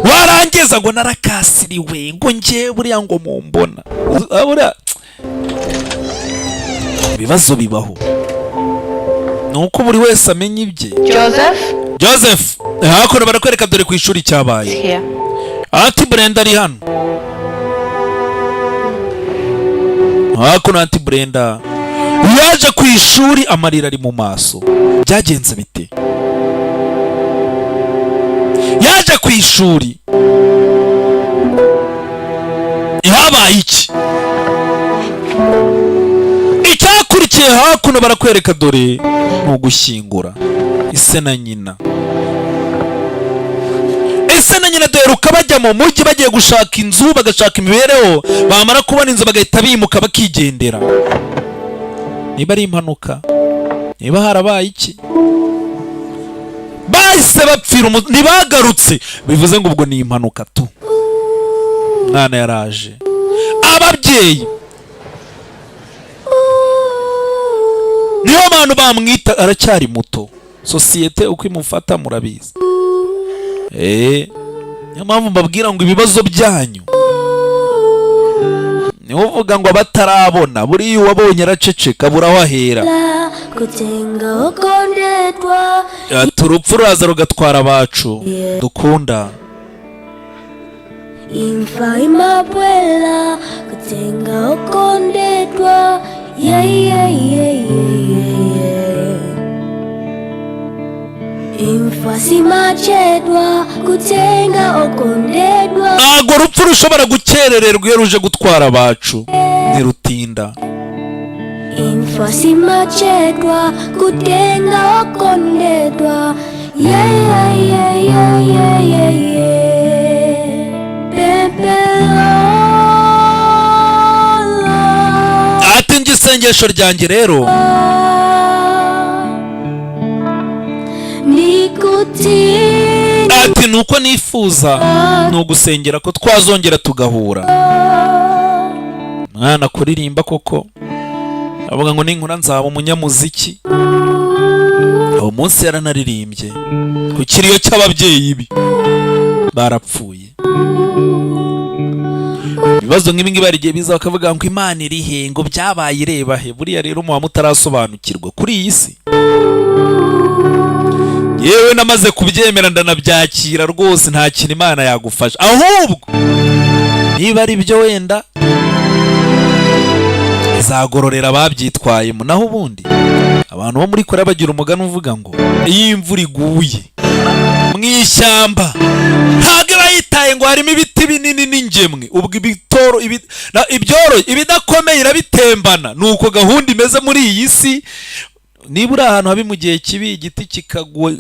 Warangiza ngo narakasiriwe ngo ngiye buriya ngo mumbona. Abura ibibazo bibaho. Nuko buri wese amenya ibye. Joseph hakuno barakwereka dore ku ishuri cyabaye. Ati Brenda ari hano. Hakuno Ati Brenda yaje ku ishuri amarira ari mu maso. Byagenze bite? Yaje ku ishuri habaye iki? Icyakurikiye hakuno barakwereka dore mu gushyingura ise na nyina. Ese na nyina duheruka bajya mu mujyi bagiye gushaka inzu bagashaka imibereho bamara kubona inzu bagahita bimuka bakigendera. Niba ari impanuka niba harabaye iki bahise bapfira ntibagarutse bivuze ngo ubwo ni impanuka tu. Mwana yaraje ababyeyi niyo abantu bamwita aracyari muto. Sosiyete uko imufata murabizi. Niyo mpamvu mbabwira ngo ibibazo byanyu niwe uvuga ngo abatarabona buriya uwabonye araceceka buraho ahera. Urupfu ruraza rugatwara abacu dukunda. Imfa imabwela kutenga okondetwa Imfa simachedwa kutenga okondetwa. Ntago urupfu rushobora gukerererwa iyo ruje gutwara abacu ntirutinda. Imfa simachedwa kutenga okondetwa Ati njye isengesho ryanjye rero Niku nuko nifuza ni ugusengera ko twazongera tugahura. Mwana kuririmba koko avuga ngo ninkura nzaba umunyamuziki. Aho munsi yaranaririmbye ku kiriyo cy'ababyeyi bi barapfuye. Ibibazo nk'ibi ngibi barigiye biza bakavuga ngo Imana iri he, ngo byabaye ireba he. Buriya rero muba mutarasobanukirwa kuri iyi si. Yewe namaze kubyemera ndanabyakira rwose, nta kintu Imana yagufasha. Ahubwo niba ari byo wenda izagororera ababyitwayemo. Naho ubundi abantu bo muri Korea bagira umugani uvuga ngo iyo imvura iguye mu ishyamba ntabwo bayitaye ngo harimo ibiti binini n'ingemwe, ubwo ibitoro ibyoro ibidakomeye irabitembana. Nuko gahunda imeze muri iyi si. Niba uri ahantu habi mu gihe kibi igiti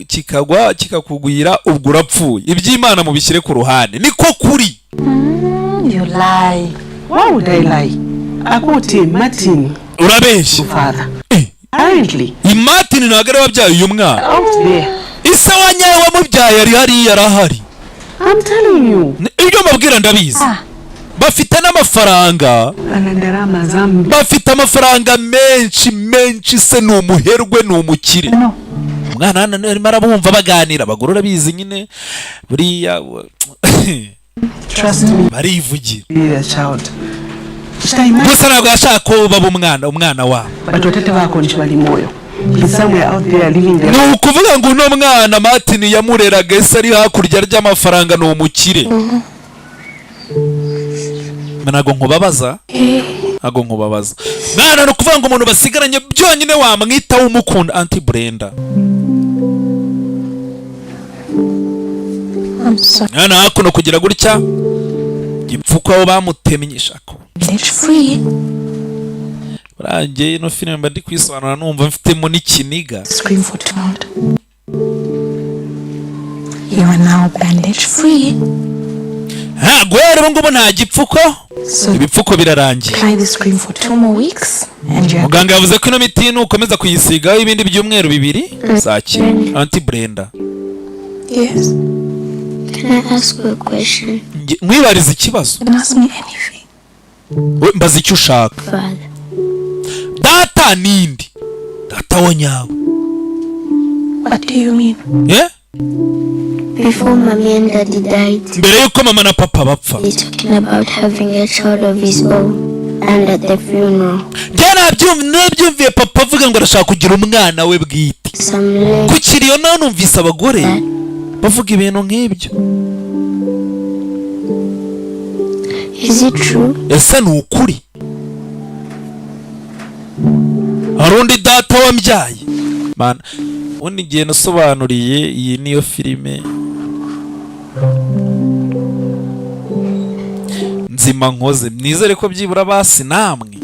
kikagwa kikakugwira, ubwo urapfuye. Iby'Imana mubishyire ku ruhande. Niko kuri. You lie. Why would I lie? Akuti Martin. Urabeshya. Father. Apparently. Martin ntabwo ari wabyaye uyu mwana. Out there. Ise wanyaye wamubyaye ari hariya arahari. I'm telling you. Ibyo mabwira ndabizi. Bafite n'amafaranga. Bafite amafaranga menshi se ni umuherwe ni umukire. Umwana hano arimo arabumva baganira, bagorora bizi nyine buriya. Trust me. Barivugira. Be a child. Gusa ntabwo yashaka ko baba umwana wabo. Batotete bako nishibali moyo. He's somewhere out there living there. Ni ukuvuga ngo uno mwana Martin yamureraga ese ari hakurya ry'amafaranga ni umukire. Ntago nkubabaza. Mwana no kuvuga ngo umuntu basigaranye byonyine wamwita w'umukunda Auntie Brenda. Mwana hakuno kugira gutya gipfuko aho bamutemye ishako. It's free. Rangiye ino filime mba ndi kwisobanura numva mfitemo n'ikiniga. Scream for child. You are now bandage free. Gwere ngo nta gipfuko. Ibipfuko birarangiye. Try the scream for 2 more weeks and you. Muganga yavuze ko ino miti nukomeza kuyisigaho ibindi byumweru 2 zakira. Auntie Brenda. Yes. Can I ask you a question? Mwibariza ikibazo. Can ask me anything. Mbaza icyo ushaka. Father. Data nindi? Data wanyawe. What do you mean? Yeah? Before Mommy and Daddy died, mbere yuko mama na papa bapfa, he's talking about having a child of his own and at the funeral. Nabyumviye papa avuga ngo arashaka kugira umwana we bwite. Ku kiriyo naho numvise abagore bavuga ibintu nk'ibyo. Is it true? Ese ni ukuri? Harundi data wambyaye mana undi gihe nasobanuriye iyi niyo filime nzima nkoze, nizere ko byibura basi namwe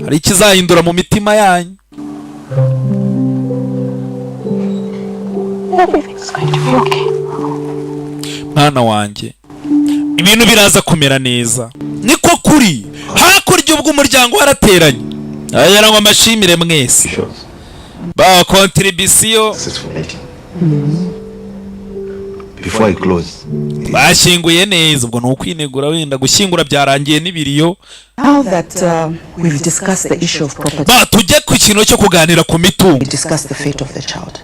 hari ikizahindura mu mitima yanyu. Mwana wanjye ibintu biraza kumera neza, niko kuri. Hakurya ubwo umuryango warateranye ayara ngo amashimire mwese ba contribution before I close. Bashyinguye neza, ubwo nukwinegura wenda gushyingura byarangiye n'ibiriyo. Now that we've discussed the issue of property, ba tujye ku kintu cyo kuganira ku mitungo. We discuss the fate of the child.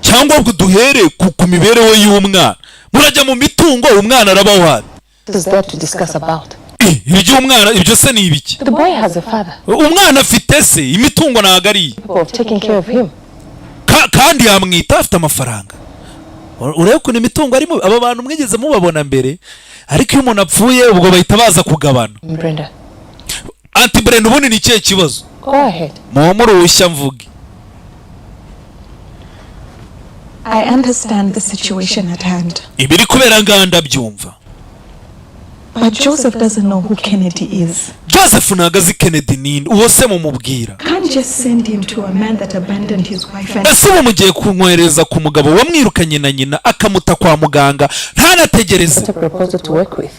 Cyangwa ubwo duhere ku mibereho y'umwana. Murajya mu mitungo umwana arabaho hati. What is there to discuss about? Ibyo umwana ibyo se ni ibiki? The boy has a father. Umwana afite se, imitungo nagari. People taking care of him. Kandi yamwita afite amafaranga. Urebe ko imitungo arimo aba bantu mwigeze mubabona mbere, ariko iyo umuntu apfuye ubwo bahita baza kugabana. Brenda. Auntie Brenda, ubundi ni ikihe kibazo? Go ahead. Murushya mvuge. I understand the situation at hand. Ibiri kubera nganda byumva. But Joseph doesn't know who Kennedy is. Joseph nagazi Kennedy ninde? Uwo se mumubwira. Can't just send him to a man that abandoned his wife and... Ese mugiye kumwereza ku mugabo wamwirukanye na nyina akamuta kwa muganga ntanategereze. A proposal to work with.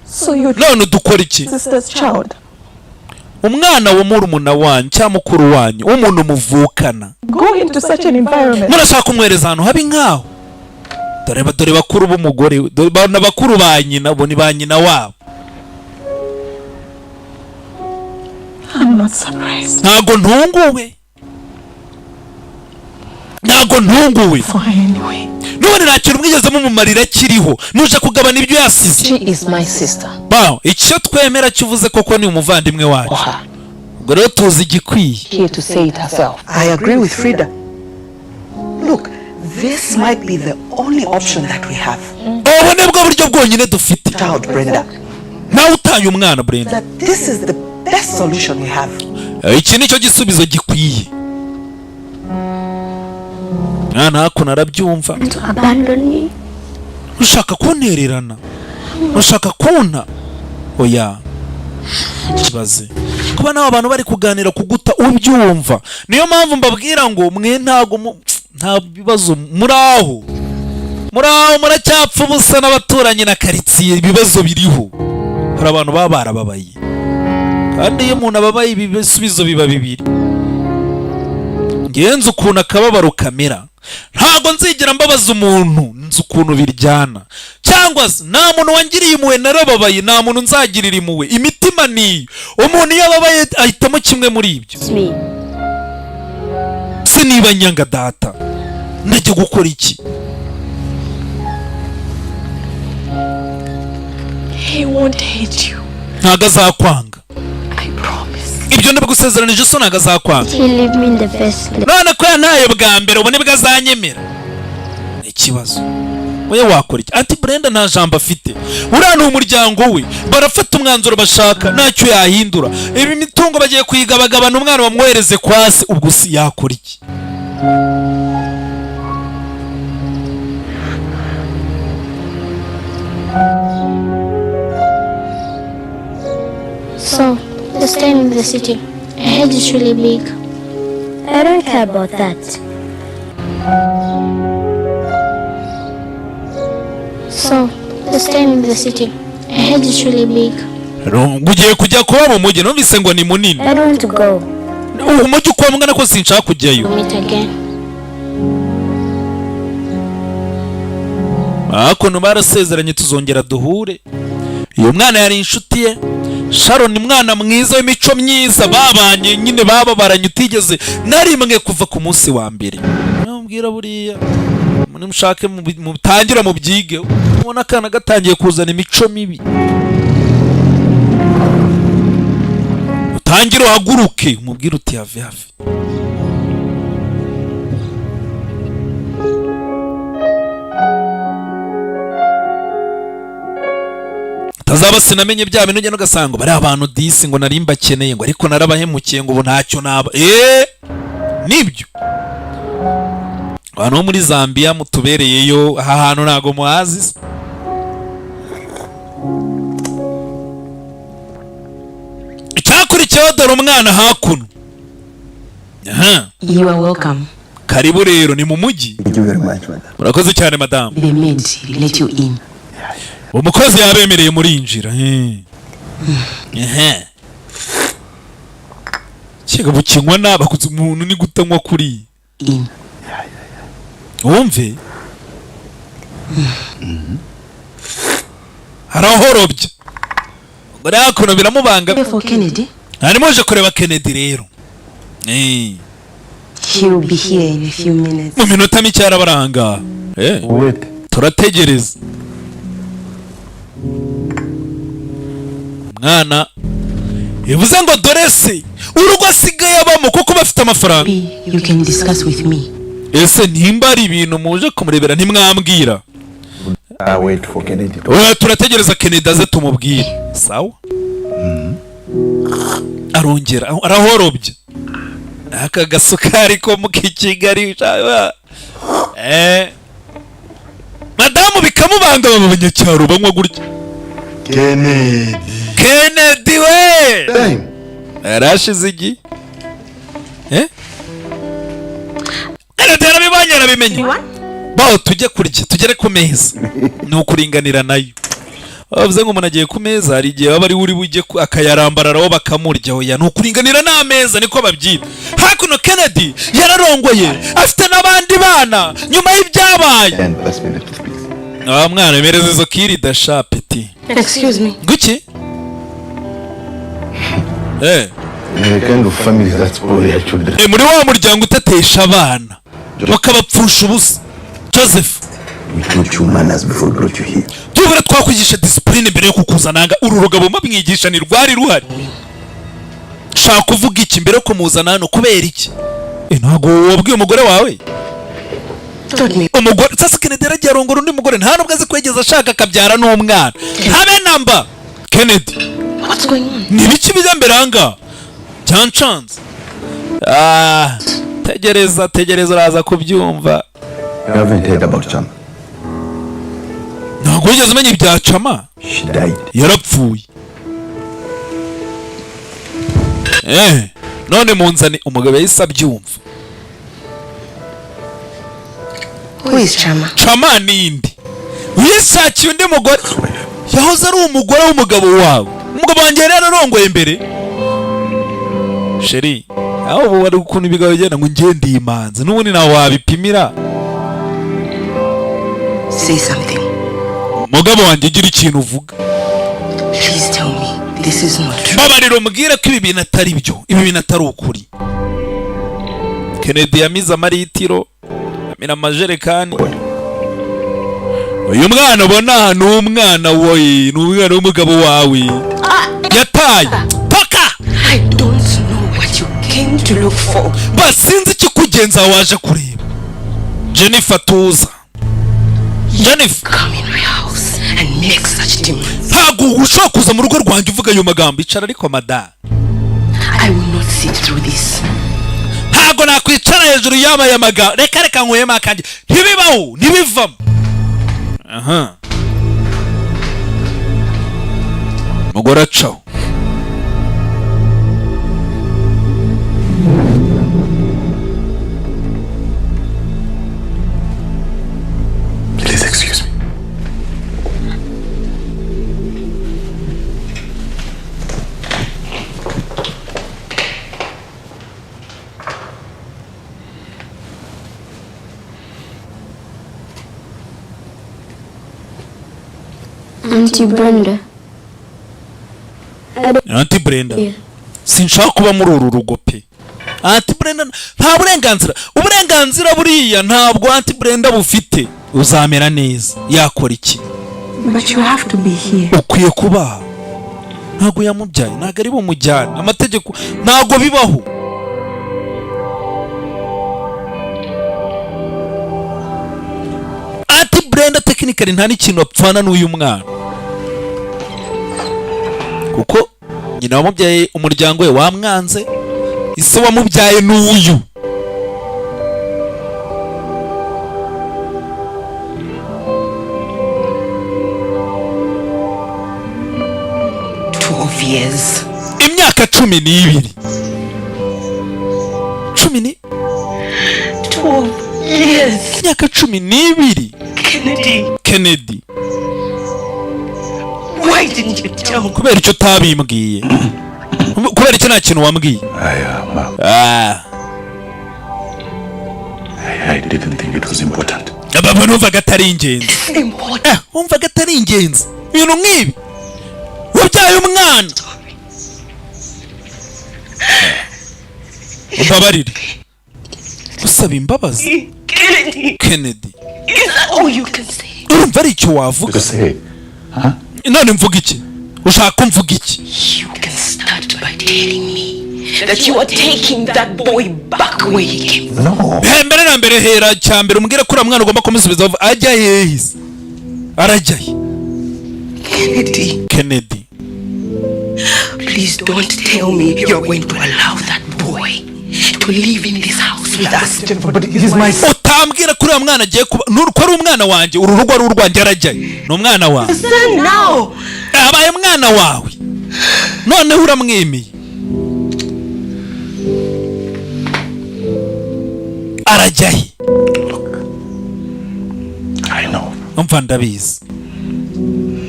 So you none dukora iki? Sister's child. Umwana wo murumuna wanyu cyangwa mukuru wanyu umuntu muvukana. go into such an environment? Murashaka kumwereza ahantu habi nkaho? Dore bakuru b'umugore, dore bakuru ba nyina, bo ni ba nyina wabo. I'm not surprised. Ntago ntunguwe. Anyway. None ntakintu mwigeze mumumarira kiriho. Nuje kugabana ibyo yasize. She is my sister. Bao, icyo twemera kivuze koko ni umuvandimwe wacu. Ubwo rero tuzi igikwiye. Here to say it herself. I agree with Frida. Look, this might be the only option that we have. Ubu nibwo buryo bwonyine dufite. Child Brenda. Nawe utaye umwana Brenda. That this is the best solution we have. Iki nicyo gisubizo gikwiye. Mwana hako narabyumva. Abandon me. Ushaka kuntererana. Ushaka kunta. Oya. Kibaze. Kuba nawe abantu bari kuganira kuguta ubyumva. Niyo mpamvu mbabwira ngo mwe ntago nta bibazo muraho muracyapfa ubusa n'abaturanyi na karitsiye ibibazo biriho. Hari abantu baba barababaye kandi iyo umuntu ababaye ibisubizo biba bibiri. Ngenze ukuntu akababaro kamera ntago nzigera mbabaza umuntu nzi ukuntu biryana cyangwa nta muntu wangiriye impuhwe narababaye nta muntu nzagirira impuhwe. Imitima niyo umuntu iyo ababaye ahitamo kimwe muri ibyo. Niba nyanga data najya gukora iki? He won't hate you. Ntago azakwanga. I promise. Ibyo ndabigusezeranije so ntago azakwanga. He leave me in the first place. None ko yantaye bwa mbere ubone bwazanyemera. Ikibazo. Oya wakora iki? Ati Brenda nta jambo afite. Uriya ni umuryango we. Barafata umwanzuro bashaka ntacyo yahindura. Ibi mitungo bagiye kuyigabagabana umwana bamwohereze kwasi ubwo si yakora iki? So, the staying in the city. I heard it's really big. I don't care about that. So, the staying in the city. I heard it's really big. Ugiye kujya kuba mu mujyi numvise ngo ni munini. I don't want to go. Umujyi uko mungana ko sinshaka kujyayo. Meet again. Akono barasezeranye tuzongera duhure. Iyo mwana yari inshuti ye. Sharon ni mwana mwiza w'imico myiza babanye nyine bababaranye utigeze narimwe kuva ku munsi wa mbere. Nambwira buriya muri mushake mutangira mu byige ubona kana gatangiye kuzana imico mibi. Utangira uhaguruke umubwira uti have. Tazaba sinamenye bya bintu ngeno gasango bari abantu disi ngo narimba bakeneye ngo ariko narabahemukiye ngo ubu ntacyo naba nibyo. Abantu muri Zambia mutubereyeyo aha hantu ntago muhazi. Icyakurikiyeho dore umwana hakuno. You are welcome. Karibu rero ni mu mujyi. Murakoze cyane madam. The maid let you in. Umukozi yabemereye muri injira. Kiga bukinywa nabakuze umuntu ni gutanywa kuri. Wumve? Arahorobye. Bari akono biramubanga. For Kennedy? Ari moje kureba Kennedy rero. He will be here in a few minutes. Mu minota mike arabaranga. Turategereza. Mwana bivuze ngo dorese urugo asigaye abamo kuko bafite amafaranga. You can discuss with me. Ese nimba ari ibintu muje kumurebera ntimwambwira. Wait for Kennedy. Turategereza Kennedy aze tumubwire. Sawa? Arongera arahorobye. Aka gasukari ko mu Kigali. Madamu bikamubanga babanyacyaro banywa gutya. Kennedy we. Arashize igi. Kennedy arabibanye arabimenye. Baho tujye kurya tugere ku meza. Ni ukuringanira nayo. bavuze ngo umuntu agiye ku meza hari igihe baba ari uri bujye akayarambararaho bakamurya oya ntukuringanira n'ameza niko babyita. Hakuno Kennedy yararongoye afite n'abandi bana nyuma y'ibyabaye. Mwana mereza izo kiri dasha peti. Excuse me. Guki? The kind of family that spoil their children. Muri wa muryango utatesha abana bakabapfusha ubusa. Joseph, We taught you manners before we brought you here. tubura twakwigisha discipline mbere yo kukuzananga uru rugabo mabwigisha ni rwari ruhari. Shaka kuvuga iki mbere ko muzana hano kubera iki? Ntago wabwiye umugore wawe? Umugore sasa Kennedy yaragiye arongora undi mugore nta nubwo azi kwegeza ashaka akabyara n'umwana. Habe namba Kennedy. What's going on? Ni biki bijya mbere anga? Chance. Tegereza uraza kubyumva. You haven't heard about Chama. Ntago wigeze umenya ibya Chama? She died. Yarapfuye. None munzani umugabo yahise abyumva. Who is Chama? Chama nindi? Wishakiye undi mugore? Yahoze ari umugore w'umugabo wawe. Umugabo wanjye yari yararongoye mbere. Sheri, aho wari ukuntu ibigabo bigenda ngo ngende imanze. Nubundi nawe wabipimira. Say something. Mugabo wanjye gira ikintu uvuga. Please tell me this is not true. Babariro mbwira ko ibi bintu atari byo. Ibi bintu atari ukuri. Kennedy yamize amaritiro. Amina amajerekani. Uyu mwana ubona ni umwana wowe, ni umwana w'umugabo wawe. Yataye. Toka! I don't know what you came to look for. Basinzi kikugenza waje kureba. Jennifer tuza. Jennifer, come in my house and make such demands. Ntago ushaka kuza mu rugo rwanjye uvuga ayo magambo icara ariko madam. I will not sit through this. Ntago nakwicara hejuru y'aya magambo. Reka nkwema akanje. Ntibibaho, ntibivamo. Mugore acaho. Please excuse me. Auntie Brenda. Auntie Brenda. Sinshaka kuba muri uru rugo pe. Auntie Brenda nta uburenganzira buriya ntabwo Auntie Brenda bufite. Uzamera neza yakora iki? But you have to be here. Ukwiye kuba. Ntago yamubyaye, ntago ari bumujyane. Amategeko ntago bibaho. Auntie Brenda technically nta n'ikintu apfana n'uyu mwana. Kuko nyina wamubyaye umuryango we wamwanze, ise wamubyaye n'uyu. Years. Imyaka 12. 12 years. Imyaka 12. Kennedy. Why didn't you tell me? Kubera icyo tabimbwiye. Kubera icyo nta kintu wambwiye. I didn't think it was important. Baba numvaga atari ingenzi. Umvaga atari ingenzi. Ibintu nk'ibi. Wabyaye umwana. Umbabarire. Usaba imbabazi. Kennedy. Is that all you can say? Urumva ari icyo wavuga. None mvuga iki? Ushaka mvuga iki? You can start by telling me that you are taking that boy back where he came from. No. Mbere na mbere hera cyambere umbwira ko mwana ugomba kumusubiza ajya yehise. Arajya. Kennedy. Please don't tell me you're going to allow that boy to live in this house with us. But he's my son. Utambwira kuri uyu mwana agiye kuba nuko ari umwana wanjye uru rugo ari urwanjye arajyaye. Ni umwana wawe. Son now. Abaye umwana wawe. None uramwemeye. Arajyaye. I know. Umva ndabizi.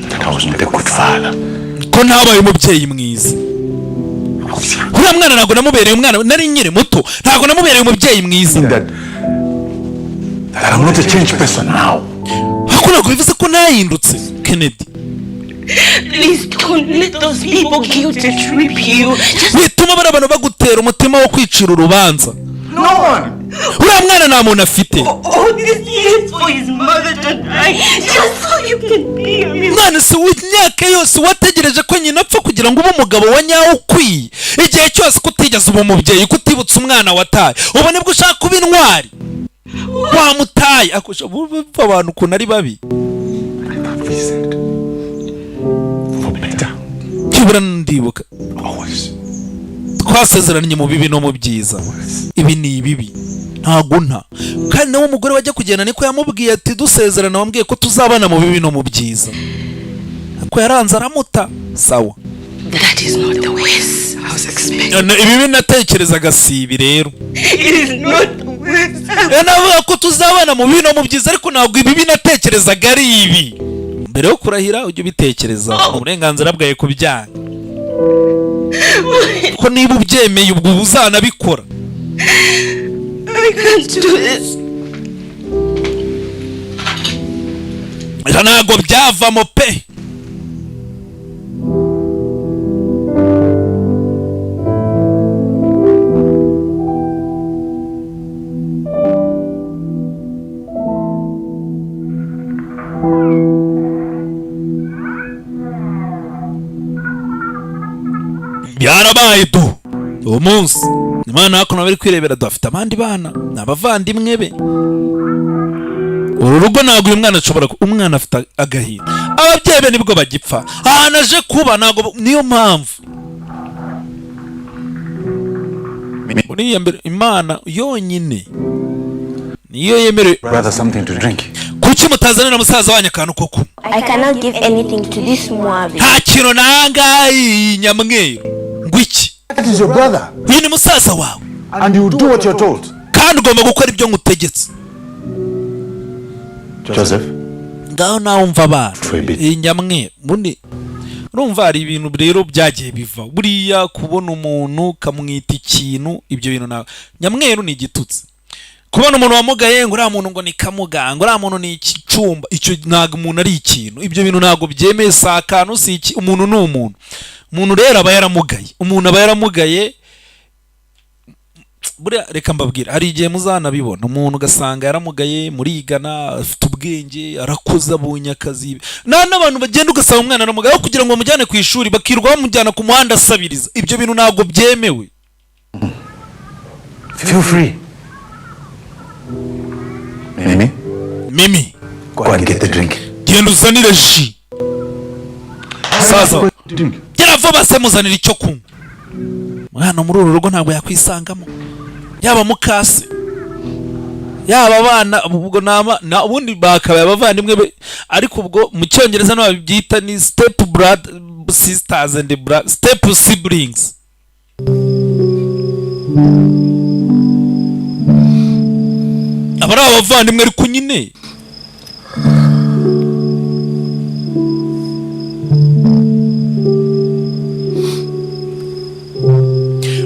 That I was not a good father. Ko ntabaye umubyeyi mwiza. Uriya mwana ntabwo namubereye umwana, nari nkiri muto, ntabwo namubereye umubyeyi mwiza. That I'm not a changed person now. Ako ntabwo bivuze ko nahindutse, Kennedy. Please don't let those people guilt trip you. Wituma bari abantu bagutera umutima wo kwicira urubanza. No one. Uriya mwana nta muntu afite. All these years for his mother to die just so you can be a Mwana si imyaka yose wategereje ko nyina apfa kugira ngo ube umugabo wa nyawo ukwiye. Igihe cyose kutigeze uba umubyeyi, kutibutsa umwana wataye. Ubu nibwo ushaka kuba intwari. Wamutaye akusha abantu ukuntu ari babi. Kibura ndibuka. Twasezeranye mu bibi no mu byiza. Ibi ni ibibi. Ntago nta. Kandi nawe umugore wajya kugenda niko yamubwiye ati dusezerana wambwiye ko tuzabana mu bibi no mu byiza. Ko yaranze aramuta. Sawa. That is not the worst I was expecting. Ibi natekerezaga si ibi rero. It is not the worst. Navuga ko tuzabana mu bibi no mu byiza ariko ntabwo ibi natekerezaga ari ibi. Mbere yo kurahira ujye ubitekereza uburenganzira bwawe kubyanga. Ko niba ubyemeye ubwo uzanabikora. I can't do this. Ntabwo byavamo pe. Byarabaye do umunsi Imana hako nabari kwirebera dufite abandi bana n'abavandimwe be. Uru rugo ntabwo uyu mwana ashobora umwana afite agahinda. Ababyeyi be nibwo bagipfa. Naje kuba ntabwo niyo mpamvu. Uriya mbere Imana yonyine niyo yemerewe. Rather something to drink. Kuki mutazanira musaza wanyu akantu koko? I cannot give anything to this Moabi. Nta kintu nangaye nyamweru. Ngwiki. That is your brother. Uyu ni musaza wawe. And you do what you're told. Kandi ugomba gukora ibyo ngutegetse. Joseph. Ngaho nawe umva abantu. Nyamweru. Bundi urumva hari ibintu rero byagiye biva. Buriya kubona umuntu kamwita ikintu ibyo bintu nawe. Nyamweru ni igitutsi. Kubona umuntu wamugaye ngo uriya muntu ngo ni kamuganga, uriya muntu ni ikicumba, icyo ntabwo umuntu ari ikintu. Ibyo bintu ntabwo byemeye sakano si iki, umuntu ni umuntu. Umuntu rero aba yaramugaye. Umuntu aba yaramugaye. Buriya reka mbabwira hari igihe muzanabibona umuntu ugasanga yaramugaye murigana afite ubwenge arakoze abonye akazi. N'abantu bagenda ugasanga umwana aramugaye kugira ngo bamujyane ku ishuri bakirwa bamujyana ku muhanda asabiriza. Ibyo bintu ntabwo byemewe. Feel free. Mimi. Go and get the drink. Genda uzanire ji. Saza. Gera vuba se muzanire icyo kunywa. Mwana muri uru rugo ntabwo yakwisangamo. Yaba mukase. Yaba abana ubwo na ubundi bakabaye abavandimwe be ariko ubwo mu cyongereza no babyita ni step brother sisters and step siblings. Abari abavandimwe ariko nyine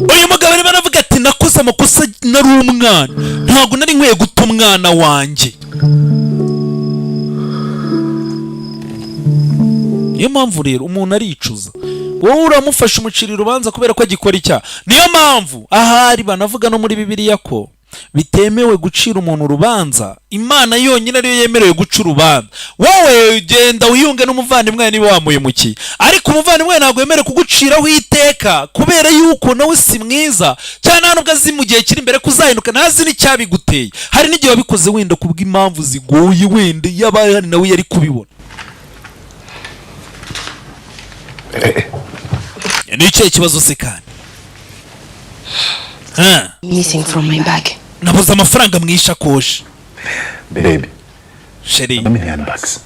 uyu mugabo arimo aravuga ati nakoze amakosa nari umwana ntabwo nari nkwiye guta umwana wanjye. Niyo mpamvu rero umuntu aricuza. Wowe uramufasha umuciri urubanza kubera ko agikora icyaha. Niyo mpamvu ahari banavuga no muri Bibiliya ko bitemewe gucira umuntu urubanza. Imana yonyine ariyo yemerewe guca urubanza. Wowe genda wiyunge n'umuvandimwe niba wamuhemukiye, ariko umuvandimwe ntabwo yemerewe kuguciraho iteka kubera yuko nawe si mwiza cyane nta nubwo azi mu gihe kiri imbere kuzahinduka ntazi n'icyabiguteye. Hari n'igihe wabikoze wenda kubw'impamvu zigoye wenda yabaye hari nawe yari kubibona. Ni icyo kibazo se kandi missing from my bag. Nabuze amafaranga mu ishakoshi. Baby. Sheri. How many handbags?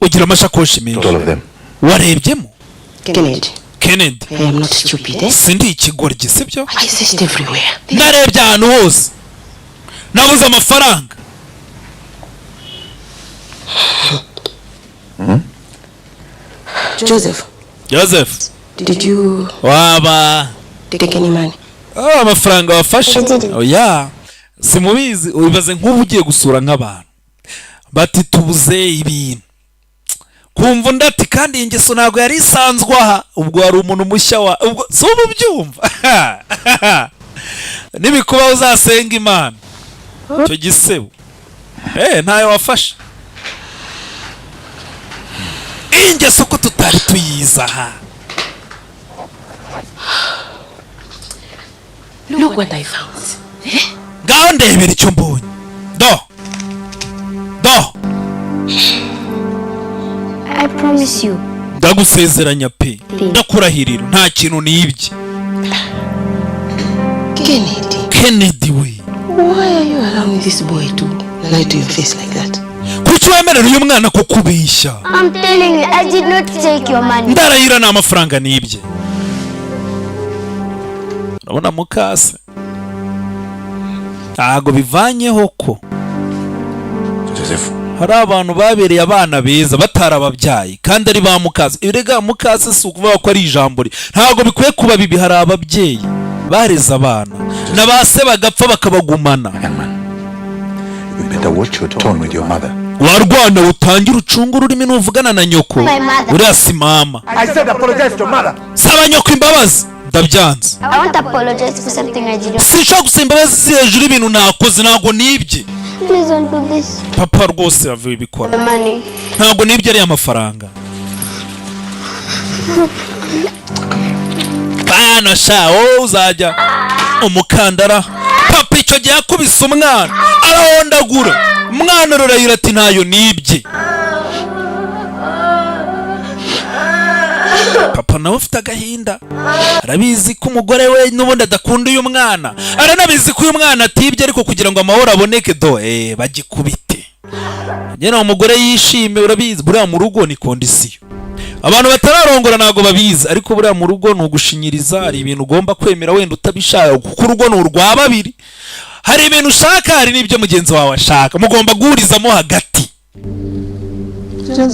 Ugira amashakoshi menshi. All of them. Warebyemo? Kennedy. I am not stupid. Sindi ikigoryi sibyo? I searched everywhere. Narebye ahantu hose. Nabuze amafaranga. Joseph. Did you waba take any money? amafaranga wafashe? Oya, simubizi. Ubibaze nk'ubu ugiye gusura nk'abantu bati tubuze ibintu, kumva ndati kandi ingeso ntabwo yari isanzwe aha, ubwo hari umuntu mushya wa ubwo so mubyumva nibikuba uzasenga Imana cyo gisebo ntayo wafashe. Ingeso ko tutari tuyiza aha. Look what I found. Ngaho ndebera icyo mbonye. Do I promise you. ndagusezeranya pe, ndakurahirira nta kintu nibye. Kennedy we, why are you allowing this boy to lie to your face like that? kuki wemerera uyu mwana ko kubeshya? I'm telling you, I did not take your money. Ndarahira na amafaranga nibye. Urabona mukase ntago bivanyeho ko Joseph, hari abantu babereye abana beza batarababyaye kandi ari ba mukase. Irega mukase si ukuvuga ko ari ijambo ntago bikwiye kuba bibi. Hari ababyeyi bareza abana na base bagapfa bakabagumana. you better watch your tone with your mother. Warwana utangira ucunga ururimi n'uvugana na nyoko. Uriya si mama. I said apologize to mother. Saba nyoko imbabazi. Ndabyanze. I want to apologize for something I did. Sinshaka gusaba imbabazi hejuru y'ibintu nakoze, ntago nibye. Please don't do this. Papa rwose yavuye bikora. Ntago nibye ari amafaranga. Bana sha uzajya umukandara. Papa icyo gihe yakubise umwana arahondagura. Umwana rurayira ati ntayo nibye. Papa nawe ufite agahinda, arabizi ko umugore we n'ubundi adakunda uyu mwana, aranabizi ko uyu mwana atibye, ariko kugira ngo amahoro aboneke bagikubite. Nyine umugore yishime. Urabizi buriya mu rugo ni kondisiyo. Abantu batararongora ntago babizi, ariko buriya mu rugo ni ugushinyiriza. Hari ibintu ugomba kwemera wenda utabishaka, kuko urugo ni urwa babiri. Hari ibintu ushaka, hari n'ibyo mugenzi wawe ashaka, mugomba guhurizamo hagati.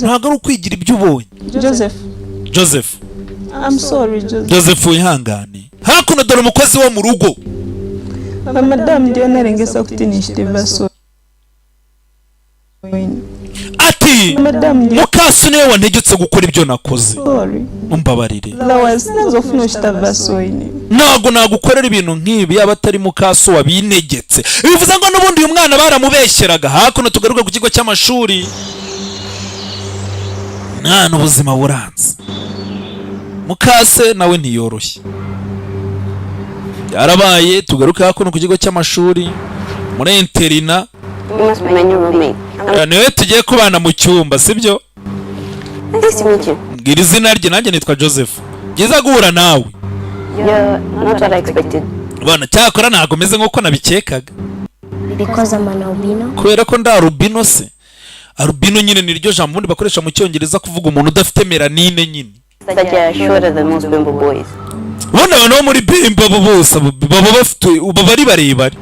Ntago ari ukwigira ibyo ubonye. Joseph, I'm sorry, Joseph wihangane. Hakuno dore umukozi wo mu rugo. Madam ndiyo narengesa kutinishite vaso. Ati mukasi niwe wantegetse gukora ibyo nakoze. Umbabarire. Ntago nagukorera ibintu nk'ibi yaba atari mukasi wabinegetse. Bivuze ngo n'ubundi uyu mwana baramubeshyeraga. Hakuno tugaruka ku kigo cy'amashuri. Nta ubuzima buranze. Mukase nawe ntiyoroshye. Yarabaye tugaruka hakuno ku kigo cy'amashuri muri interina. Niwe tugiye kubana mu cyumba, sibyo? Ngira izina rye, nanjye nitwa Joseph. Byiza guhura nawe. Not what I expected. Bana cyakora ntago meze nk'uko nabikekaga. Because I'm an albino. Kubera ko nda albino se. Albino nyine ni ryo jambo ubundi bakoresha mu cyongereza kuvuga umuntu udafite melanine nyine. That you are shorter than most bimbo boys. Bona abantu muri bimbo bose baba bafite ubabari barebare.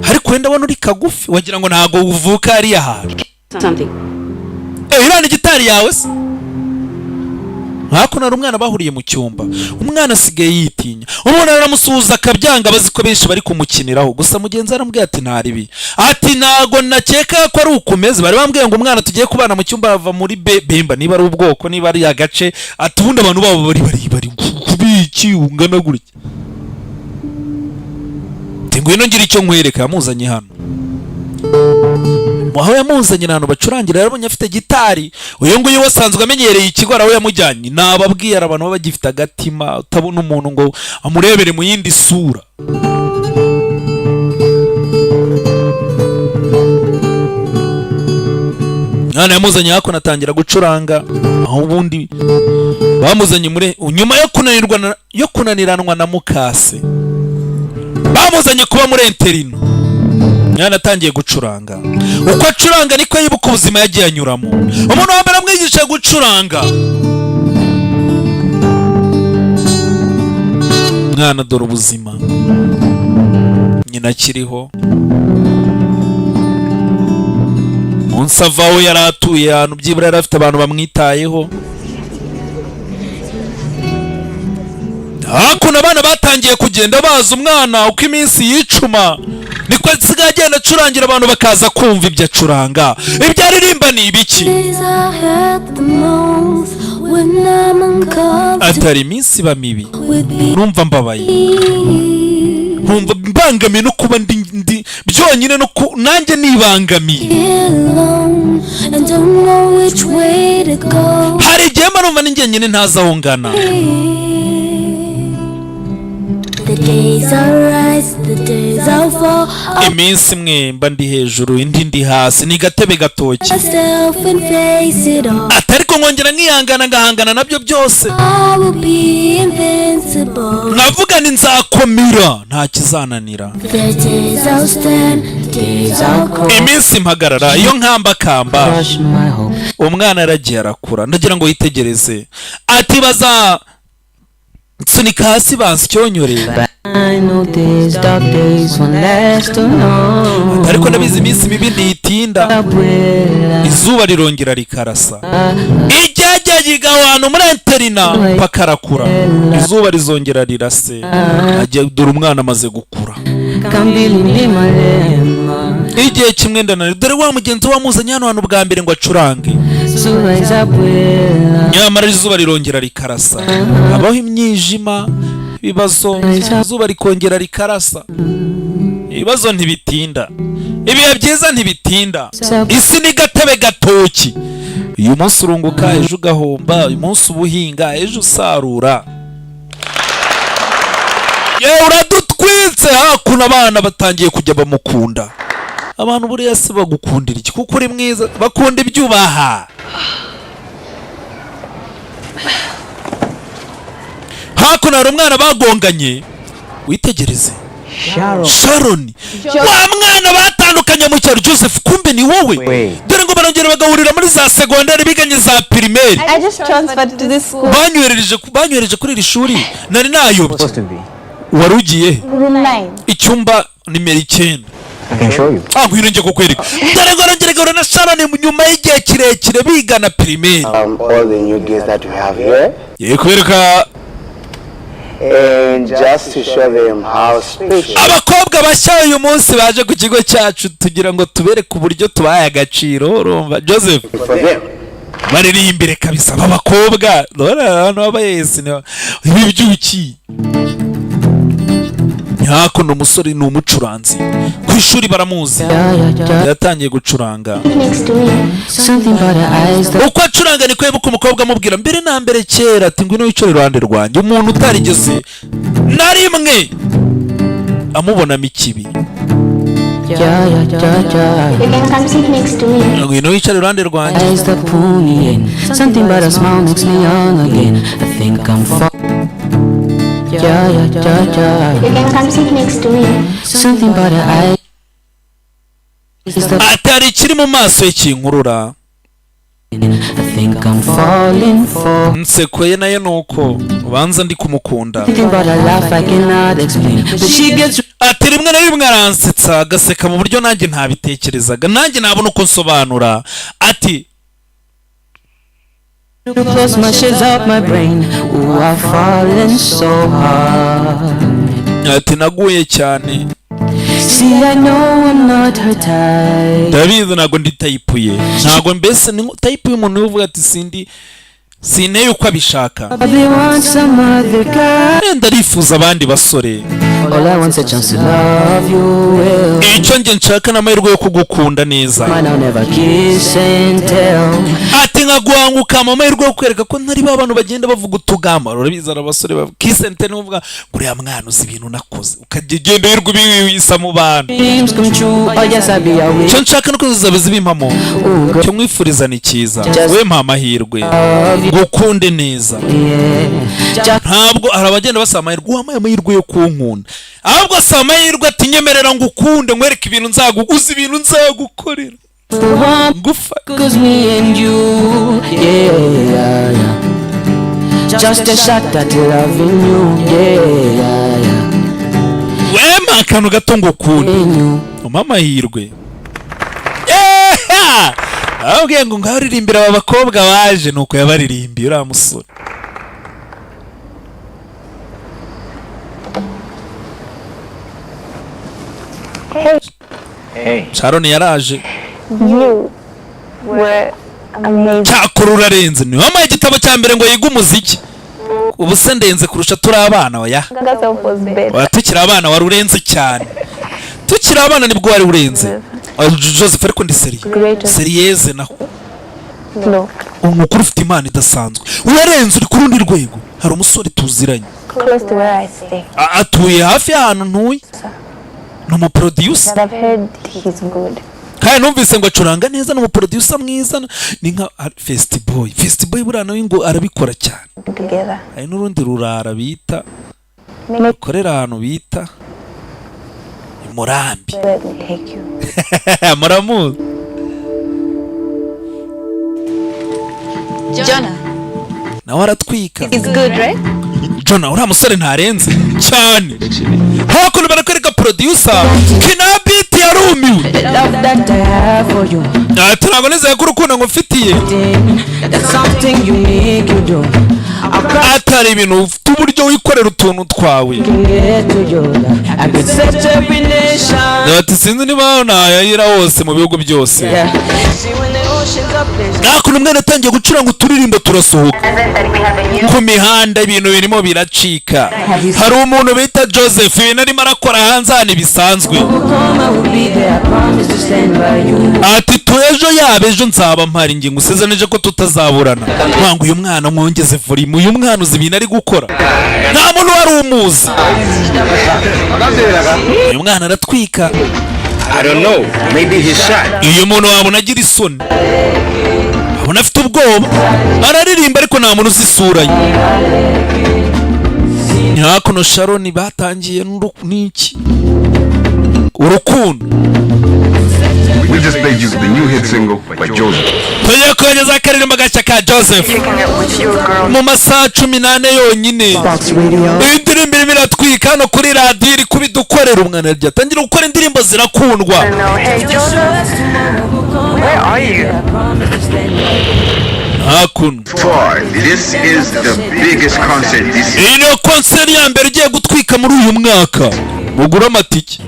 Ariko wenda wano uri kagufi wagira ngo ntago uvuka ari ahantu. Something. Irani gitari yawe se. Hakuno ari umwana bahuriye mu cyumba. Umwana asigaye yitinya. Umuntu aramusuhuza akabyanga, baziko benshi bari kumukiniraho. Gusa mugenzi arambwiye ati ntaribi. Ati nago nakeka ko ari ukomeze. Bari bambwiye ngo umwana tugiye kubana mu cyumba ava muri bemba, niba ari ubwoko, niba ari agace. Ati ubundi abantu babo bari kubiki ungana gutya. Ngwino ngira icyo nkwereka. Yamuzanye hano. Aho yamuzanye n'ahantu bacurangira, yarabonye afite gitari. Uyu nguyu wasanzwe amenyereye ikigo, araho yamujyanye. Nababwiye abantu baba bagifite agatima, utabona umuntu ngo amurebere mu yindi sura. None yamuzanye hakuno atangira gucuranga. Aho ubundi bamuzanye muri nyuma yo kunaniranwa na mukase, bamuzanye kuba muri interino. Mwana atangiye gucuranga. Uko acuranga niko yibuka ubuzima yagiye anyuramo. Umuntu wa mbere amwigisha gucuranga. Mwana dore ubuzima nyina akiriho. Munsi avaho yaratuye ahantu byibura yari afite abantu bamwitayeho. hakuno abana batangiye kugenda baza umwana uko iminsi yicuma niko asigaye agenda acurangira abantu bakaza kumva ibyo acuranga. Ibyo aririmba ni ibiki? Atari iminsi iba mibi numva mbabaye, nkumva mbangamiye no kuba ndi byonyine no nanjye nibangamiye. Hari igihe mba numva ninjye nyine ntazi aho ngana. Iminsi imwe mba ndi hejuru indi ndi hasi, ni gatebe gatoki. Ariko nkongera nkihangana ngahangana nabyo byose, nkavuga ni nzakomera nta kizananira. Iminsi mpagarara iyo nkambakamba, umwana aragiye arakura, ndagira ngo yitegereze. Ati baza nsunika hasi bansyonyorera, ariko ndabizi iminsi mibi ntitinda, izuba rirongera rikarasa. Ijyajya yiga ahantu muri interina pakarakura, izuba rizongera rirase, dore umwana amaze gukura. Igihe kimwe ndananiwe, dore wa mugenzi wamuzanye hano hantu bwa mbere ngo acurange, nyamara izuba rirongera rikarasa. Habaho imyijima, ibibazo, izuba rikongera rikarasa. Ibibazo ntibitinda, ibihe byiza ntibitinda. Isi ni gatebe gatoki, uyu munsi urunguka ejo ugahomba, uyu munsi ubuhinga ejo usarura. Yewe uradutwitse. Hakuno abana batangiye kujya bamukunda. Abantu buriya si bagukundira iki kuko uri mwiza, bakunda ibyubaha. Hakuno hari umwana bagonganye, witegereze Sharon, wa mwana batandukanye mu cyaro. Joseph, kumbe ni wowe? Dore ngo barongera bagahurira muri za segondari biganye za primaire. I just transferred to this school. Banyohereje kuri iri shuri nari nayobye. Wari ugiye icyumba nimero 9. Ngwino nje kukwereka. Dore ngo barongera na Sharon nyuma y'igihe kirekire bigana primaire. All the new guests that we have here. Yekwereka. And just to show them how special. Abakobwa bashya uyu munsi baje ku kigo cyacu tugira ngo tubereke uburyo tubaye agaciro. Urumva Joseph, baririmbire kabisa abakobwa. Dore abantu babayesi ibi byuki. Hakuno umusore ni umucuranzi ku ishuri baramuzi, yatangiye gucuranga. Uko acuranga niko yibuka umukobwa amubwira mbere na mbere kera ati ngwino wicare iruhande rwanjye. Umuntu utarigeze na rimwe amubonamo ikibi. Ngwino wicare iruhande rwanjye. You can come sit next to me. Something about her eyes. Atari kiri mu maso y'kinkurura. I think I'm falling for. Nseko ye nayo nuko ubanza ndi kumukunda. Ati rimwe na rimwe aransetsa agaseka mu buryo nanjye ntabitekerezaga, nanjye nabona uko nsobanura. Ati You close my shades up my brain. Ooh, I've fallen so hard. Ati naguye cyane. See, I know I'm not her type. David nago ndi type ye. Nago mbese ni type y'umuntu uvuga ati sineye uko abishaka. Ndarifuza abandi basore. All I want is a chance to love you well. Icyo nge nshaka n'amahirwe yo kugukunda neza. Never kiss and tell. Ati nkaguhanguka mu mahirwe yo kwereka ko ntari ba bantu bagenda bavuga utugamba. Urabizana abasore ba kiss and tell uvuga nguriya mwana uzi ibintu nakoze. Ukagenda yirwa ibisa mu bantu. Dreams come true. Oh yes I be away. Cyo nshaka no kuzabaza ibimpamo. Cyo mwifuriza ni cyiza. We mpa amahirwe. Gukunde neza. Ntabwo arabagenda basaba amahirwe, wamaye amahirwe yo kunkunda. Ahubwo asaba amahirwe ati nyemerera ngukunde nkwereke ibintu nzaguguza ibintu nzagukorera. Cause me and you, yeah. Just a shot at loving you, yeah. Wema akantu gato ngukunde. Umpa amahirwe. Ahubwo ngo ngaririmbira aba bakobwa baje nuko yabaririmbiye uriya musore. Sharon yaraje. You were amazing. Cyakora urarenze ni wamaye igitabo cya mbere ngo yiga umuziki. Ubu se ndenze kurusha turi abana oya. Tukiri abana wari urenze cyane. Tukiri abana nibwo wari urenze. Joseph ariko ndi seriyeze naho. No. Umukuru ufite imana idasanzwe. Urarenze uri ku rundi rwego. Hari umusore tuziranye. Close to where I stay. Atuye hafi y'ahantu ntuye. Ni umuproducer. I've heard he's good. Kandi numvise ngo acuranga neza ni umuproducer mwiza ni nka Festiboy. Festiboy buriya nawe ngo arabikora cyane. Together. Hari n'urundi rurara bita korera ahantu bita Murambi. Muramu. Jonah. Nawe aratwika. It's good, right? Jonah uriya musore ntarenze cyane. Hakuno barakwereka producer Kinabiti yarumiwe. Ntabwo neza yakora ukuntu ngo mfitiye. Atari ibintu ufite uburyo wikorera utuntu twawe. Ati sinzi niba nayayira hose mu bihugu byose. Hakuno umwana atangiye gucuranga uturirimbo turasohoka. Ku mihanda ibintu birimo biracika. Hari umuntu bita Joseph ibintu arimo arakora hanze hano bisanzwe. Ati ejo yaba ejo nzaba mpari nge ngusezeneje ko tutazaburana. Ntango uyu mwana mwongeze volume uyu mwana uzi ibintu ari gukora. Nta muntu wari umuzi. Uyu mwana aratwika. I don't know. Maybe he's shy. Uyu muntu wabona agira isoni. Abona afite ubwoba. Araririmba ariko nta muntu uzisura ye. Hakuno Sharon batangiye n'iki? Urukundo. We just played you the new hit single by Joseph. Tugiye kongeza akaririmbo gashya ka Joseph. Mu masaha 18 yonyine. Indirimbo irimo iratwika hano kuri radio iri kubidukorera umwana rya. Tangira gukora indirimbo zirakundwa. Where are you? Hakuno. This is the biggest concert this year. Ino concert ya mbere igiye gutwika muri uyu mwaka. Mugura amatike.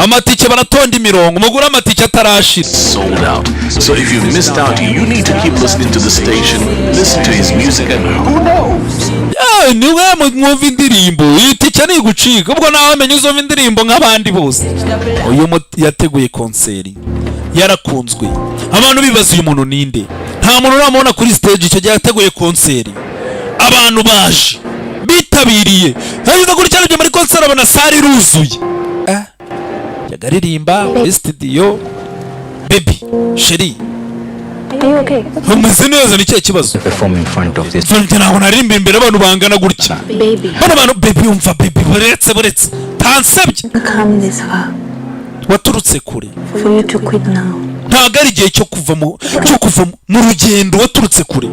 Amatike baratonda imirongo. Mugura amatike atarashira. Sold out. So if you missed out, you need to keep listening to the station, listen to his music, and who knows? Niwe mwumva indirimbo. Itike ni gucika. Ubwo nawe amenye uzumva indirimbo nk'abandi bose. Uyu yateguye concert. Yarakunzwe. Abantu bibaza uyu muntu ninde? Nta muntu uramubona kuri stage icyo gihe yateguye concert. Abantu baje bitabiriye. Yagize kuri cyane muri concert abona sari ruzuye. Yagaririmba muri studio. Baby, Sheri. Are you okay? Umeze neza ni cyo kibazo. Perform in front of this. Ntabwo narimba imbere abantu bangana gutya. Baby. Abantu baby umva baby buretse. Tansebye. Come this far. Waturutse kure. For you to quit now. Ntabwo ari igihe cyo kuva mu rugendo waturutse kure.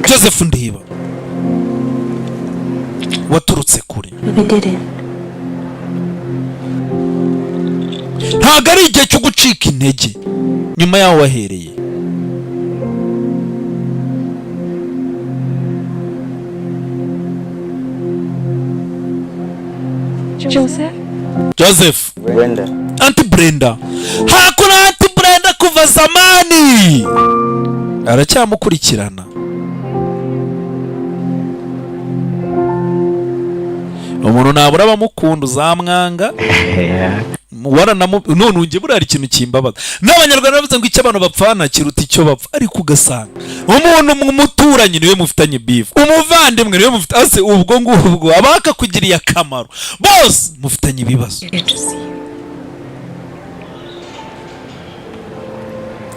Joseph Ndiba. Waturutse kure. We did it. Ntabwo ari igihe cyo gucika intege. Nyuma yaho wahereye. Joseph. Brenda. Auntie Brenda. Hakuna Auntie Brenda kuva zamani. Aracyamukurikirana. Umuntu nabura bamukunda uzamwanga. None unge buriya ari ikintu kimbabaza. N'abanyarwanda bavuze ngo icyo abantu bapfana kiruta icyo bapfa ariko ugasanga umuntu muturanye niwe mufitanye beef, umuvandimwe niwe mufite ase ubwo ngubwo abaka kugiriye akamaro bose mufitanye ibibazo.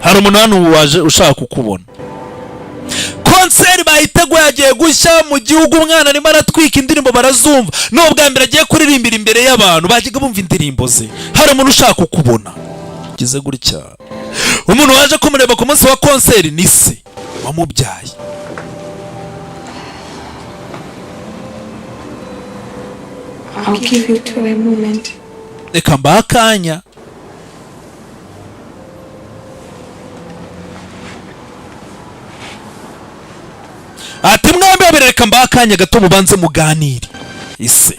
Hari umuntu hano waje ushaka kukubona. Concert bahiteguye agiye gushya mu gihugu umwana arimo aratwika indirimbo barazumva. N'ubwa mbere agiye kuririmbira imbere y'abantu bagiye bumva indirimbo ze. Hari umuntu ushaka kukubona. Gize gutya. Umuntu waje kumureba ku munsi wa concert ni se wamubyaye. I'll give you to a moment. Reka mbakanya. Ati mwembe bereka mbakanya gato mubanze muganire. Ise.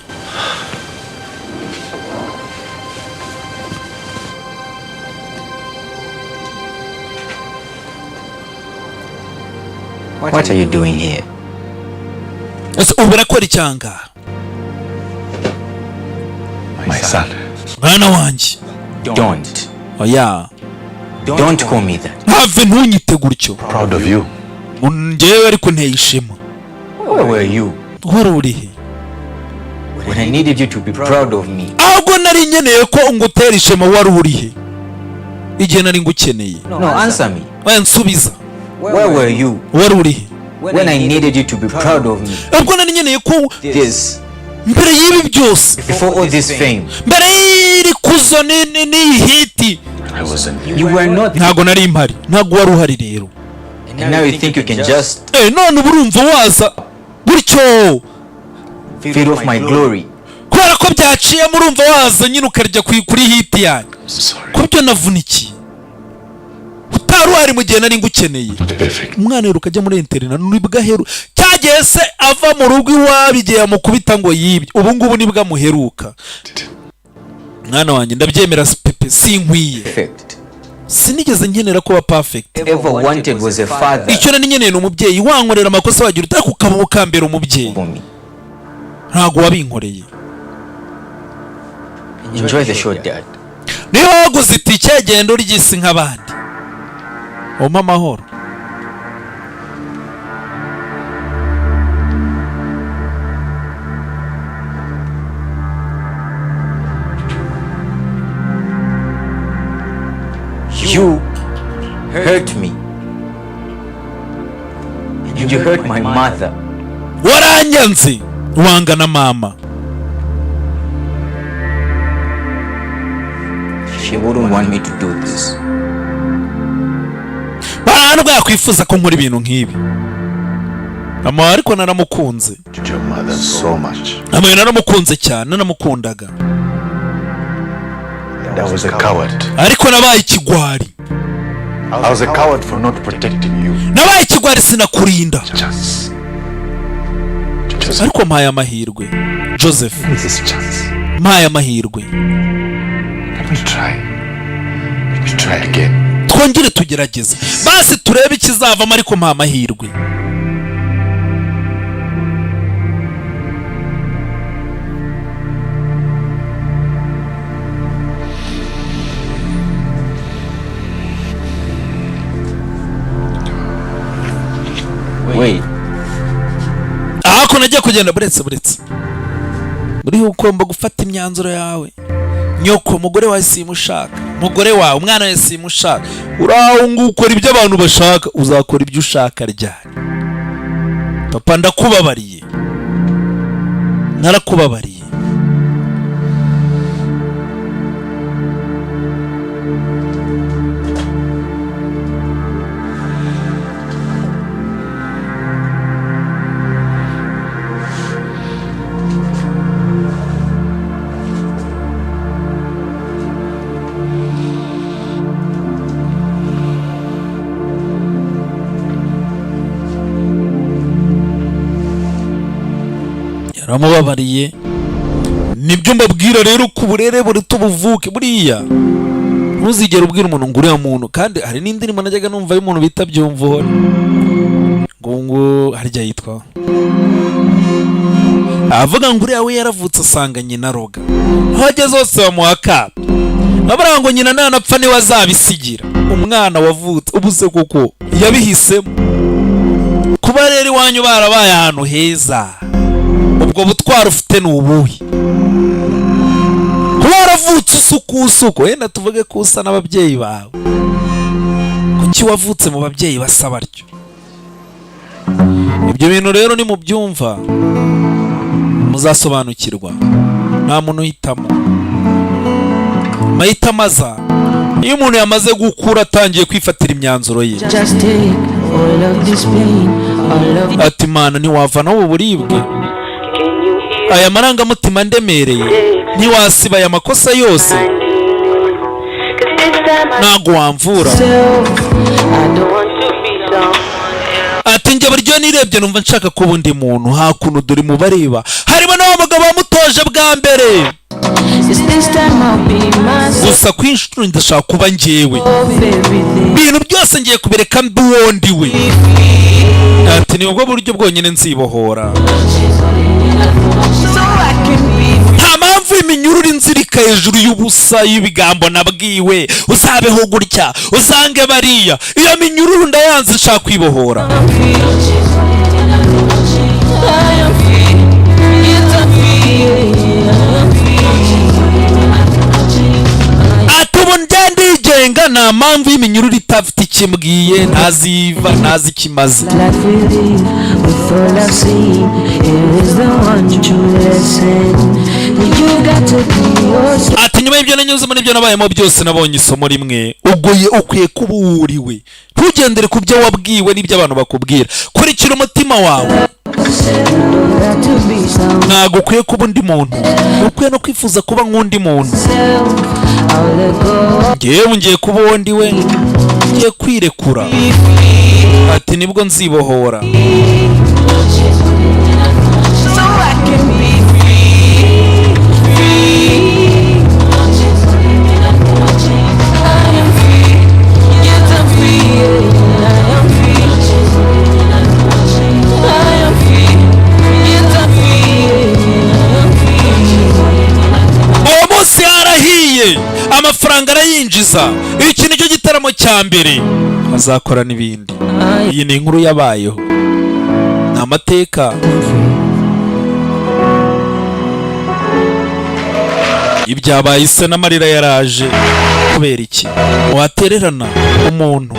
What are you doing here? Uburakora icyanga. My son. Mwana wanjye. Don't. Oya. Don't call me that. Have ntunyite gutyo. Proud of you. Njyewe ariko nteye ishema. Where were you? Wari urihe? When I needed you to be proud of me. Ahubwo nari nkeneye ko ngutera ishema wari urihe? Igihe nari ngukeneye. No, answer me. Nsubiza. Where were you? Wari urihe? When I needed you to be proud of me. Ahubwo nari nkeneye ko this. Mbere y'ibi byose. Before all this fame. Mbere y'iri kuzo ni hiti. You were not. Ntago nari impari. Ntago wari uhari rero. And now you think you can just. None urumva waza gutyo. Feed off my glory. Kubera ko byaciye murumva waza nyine ukarya kuri hiti yanyu. Kubyo navunikiye. Utari wari mu gihe nari ngukeneye. Umwana rero ukajya muri internet nibwa heru. Cyagiye se ava mu rugo iwabi igihe amukubita ngo yibye. Ubu ngubu nibwa muheruka. Mwana wanjye ndabyemera pepe sinkwiye. Sinigeze nkenera kuba perfect. Ever wanted was a father. Icyo nari nkeneye n'umubyeyi wankorera amakosa wagira utari ukambera umubyeyi. Ntago wabinkoreye. Enjoy the show, Dad. Niba waguze itike genda urigisi nk'abandi. Oma mahoro. You hurt me. And you hurt my mother. Waranyanze wanga na mama. She wouldn't want me to do this. Ntabwo yakwifuza ko nkora ibintu nk'ibi. Mama ariko naramukunze. Your mother so much. Mama naramukunze cyane, naramukundaga. I was a coward. Ariko nabaye ikigwari. I was a coward for not protecting you. Nabaye ikigwari sinakurinda. Ariko mpaye amahirwe. Joseph. Mpaye amahirwe. Let me try again. Twongere tugerageze. Basi turebe ikizavamo ariko mpaye amahirwe. Wait. Ako nagiye kugenda buretse. Muri ugomba gufata imyanzuro yawe. Nyoko umugore wawe simushaka. Umugore wawe umwana wawe simushaka. Uraho ngukora ibyo abantu bashaka, uzakora ibyo ushaka ryari. Papa ndakubabariye. Narakubabariye. Yaramubabariye. Nibyo mbabwira rero ku burere buri tubuvuke buriya. Ntuzigere ubwira umuntu ngo uriya muntu kandi hari n'indirimbo najyaga numva y'umuntu bita byumvuhore. Ngo harya yitwa. Avuga ngo uriya we yaravutse asanga nyina roga. Hageze hose bamuhaka. Nabara ngo nyina nanapfa ni wazabisigira. Umwana wavutse ubuze kuko yabihisemo. Kuba rero iwanyu barabaye ahantu heza. Ubwo butwara ufite n'ubuhi. Kuba waravutse usuko wenda tuvuge ko usa n'ababyeyi bawe. Kuki wavutse mu babyeyi basa batyo? Ibyo bintu rero ni mu byumva muzasobanukirwa. Nta muntu uhitamo. Mahitamo aza iyo umuntu yamaze gukura atangiye kwifatira imyanzuro ye. Ati Mana ntiwavana ubu buribwe. Aya marangamutima ndemereye ntiwasiba aya makosa yose. Ntago wamvura. Ati njye buryo nirebye numva nshaka kuba undi muntu hakuno duri mu bareba harimo n'abagabo bamutoje bwa mbere. gusa kwinshuro ndashaka kuba njyewe ibintu byose ngiye kubireka mbiwondiwe ati ni ubwo buryo bwonyine nzibohora nta mpamvu iminyururu inzirika hejuru y'ubusa y'ibigambo nabwiwe uzabeho gutya usange bariya iyo minyururu ndayanze nshaka kwibohora ati ubu ndigenga nta mpamvu y'iminyururu itafite ikimbwiye ntaziva ntazi ikimaze ati nyuma y'ibyo nanyuzemo n'ibyo nabayemo byose nabonye isomo rimwe ukwiye kuba uwuriwe ntugendere ku byo wabwiwe n'ibyo abantu bakubwira kurikira umutima wawe ntabwo ukwiye kuba undi muntu ukwiye no kwifuza kuba nk'undi muntu ngewe ngiye kuba undi we ngiye kwirekura ati nibwo nzibohora amafaranga arayinjiza iki nicyo gitaramo cya mbere azakora n'ibindi iyi ni inkuru yabayeho ni amateka ibyabaye isa n'amarira yaraje kubera iki watererana umuntu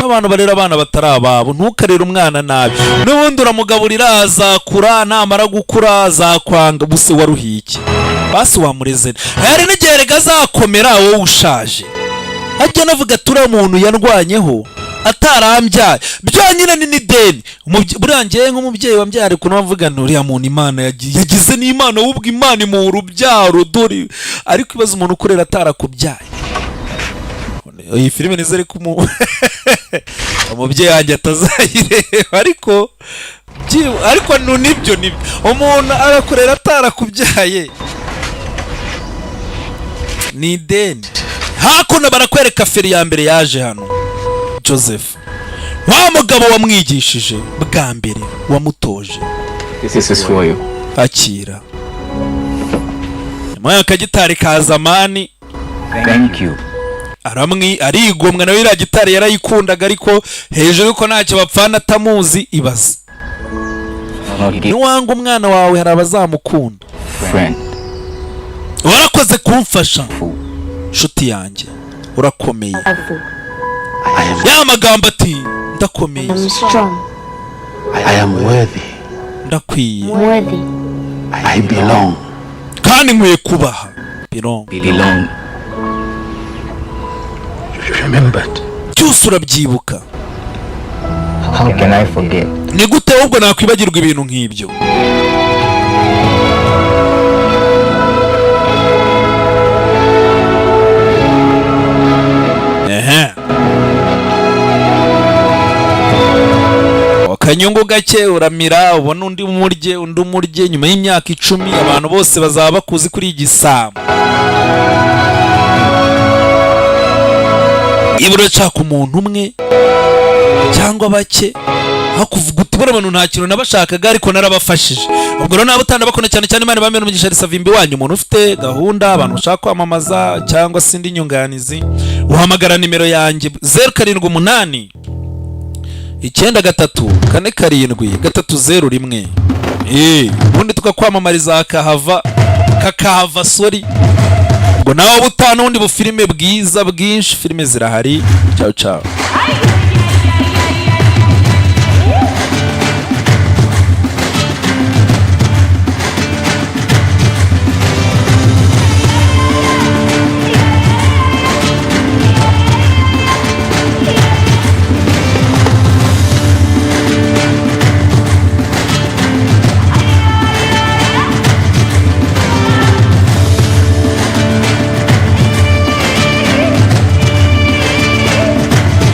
abantu barera abana batari ababo ntukarere umwana nabi n'ubundi uramugaburira azakura namara gukura azakwanga buse waruhiye iki basi wamureze hari n'igihe rega azakomera wowe ushaje ajya navuga turi umuntu yandwanyeho atarambyaye byonyine ni n'ideni burangiye nk'umubyeyi wambyaye ari kunavuga uriya muntu imana yagize n'imana wubwo imana imuha urubyaro dore ariko ibaza umuntu ukorera atarakubyaye iyi filime nizere ko umubyeyi wanjye atazayireba ariko nibyo umuntu arakorera atarakubyaye ni ideni hakuno barakwereka feri ya mbere yaje hano Joseph wa mugabo wamwigishije bwa mbere wamutoje akira nyuma y'akagitari ka zamani thank you arigomwa nawe iriya gitari yarayikundaga ariko hejuru yuko ntacyo bapfana atamuzi ibaze niwanga umwana wawe hari abazamukunda warakoze kumfasha nshuti yanjye urakomeye ya magambo ati ndakomeye I am worthy. ndakwiye I belong. kandi nkwiye kubaha belong Remembered. cyose urabyibuka how can I forget ni gute ahubwo nakwibagirwa ibintu nk'ibyo akanyungu gake uramira ubona undi umurye nyuma y'imyaka 10 abantu bose bazaba bakuzi kuri igisambo ibura caka umuntu umwe cyangwa bake hakuvuga uti bora abantu nta kintu nabashakaga ariko narabafashije ubwo rero nabo utandabakona cyane cyane Imana bamwe n'umugisha risavimbi wanyu umuntu ufite gahunda abantu ushaka kwamamaza cyangwa sindi nyunganizi uhamagara nimero yanjye 078 9 3 4 7 301 ubundi tukakwamamariza kakahava sorry ubwo nawe butano undi bufilime bwiza bwinshi filime zirahari ciao ciao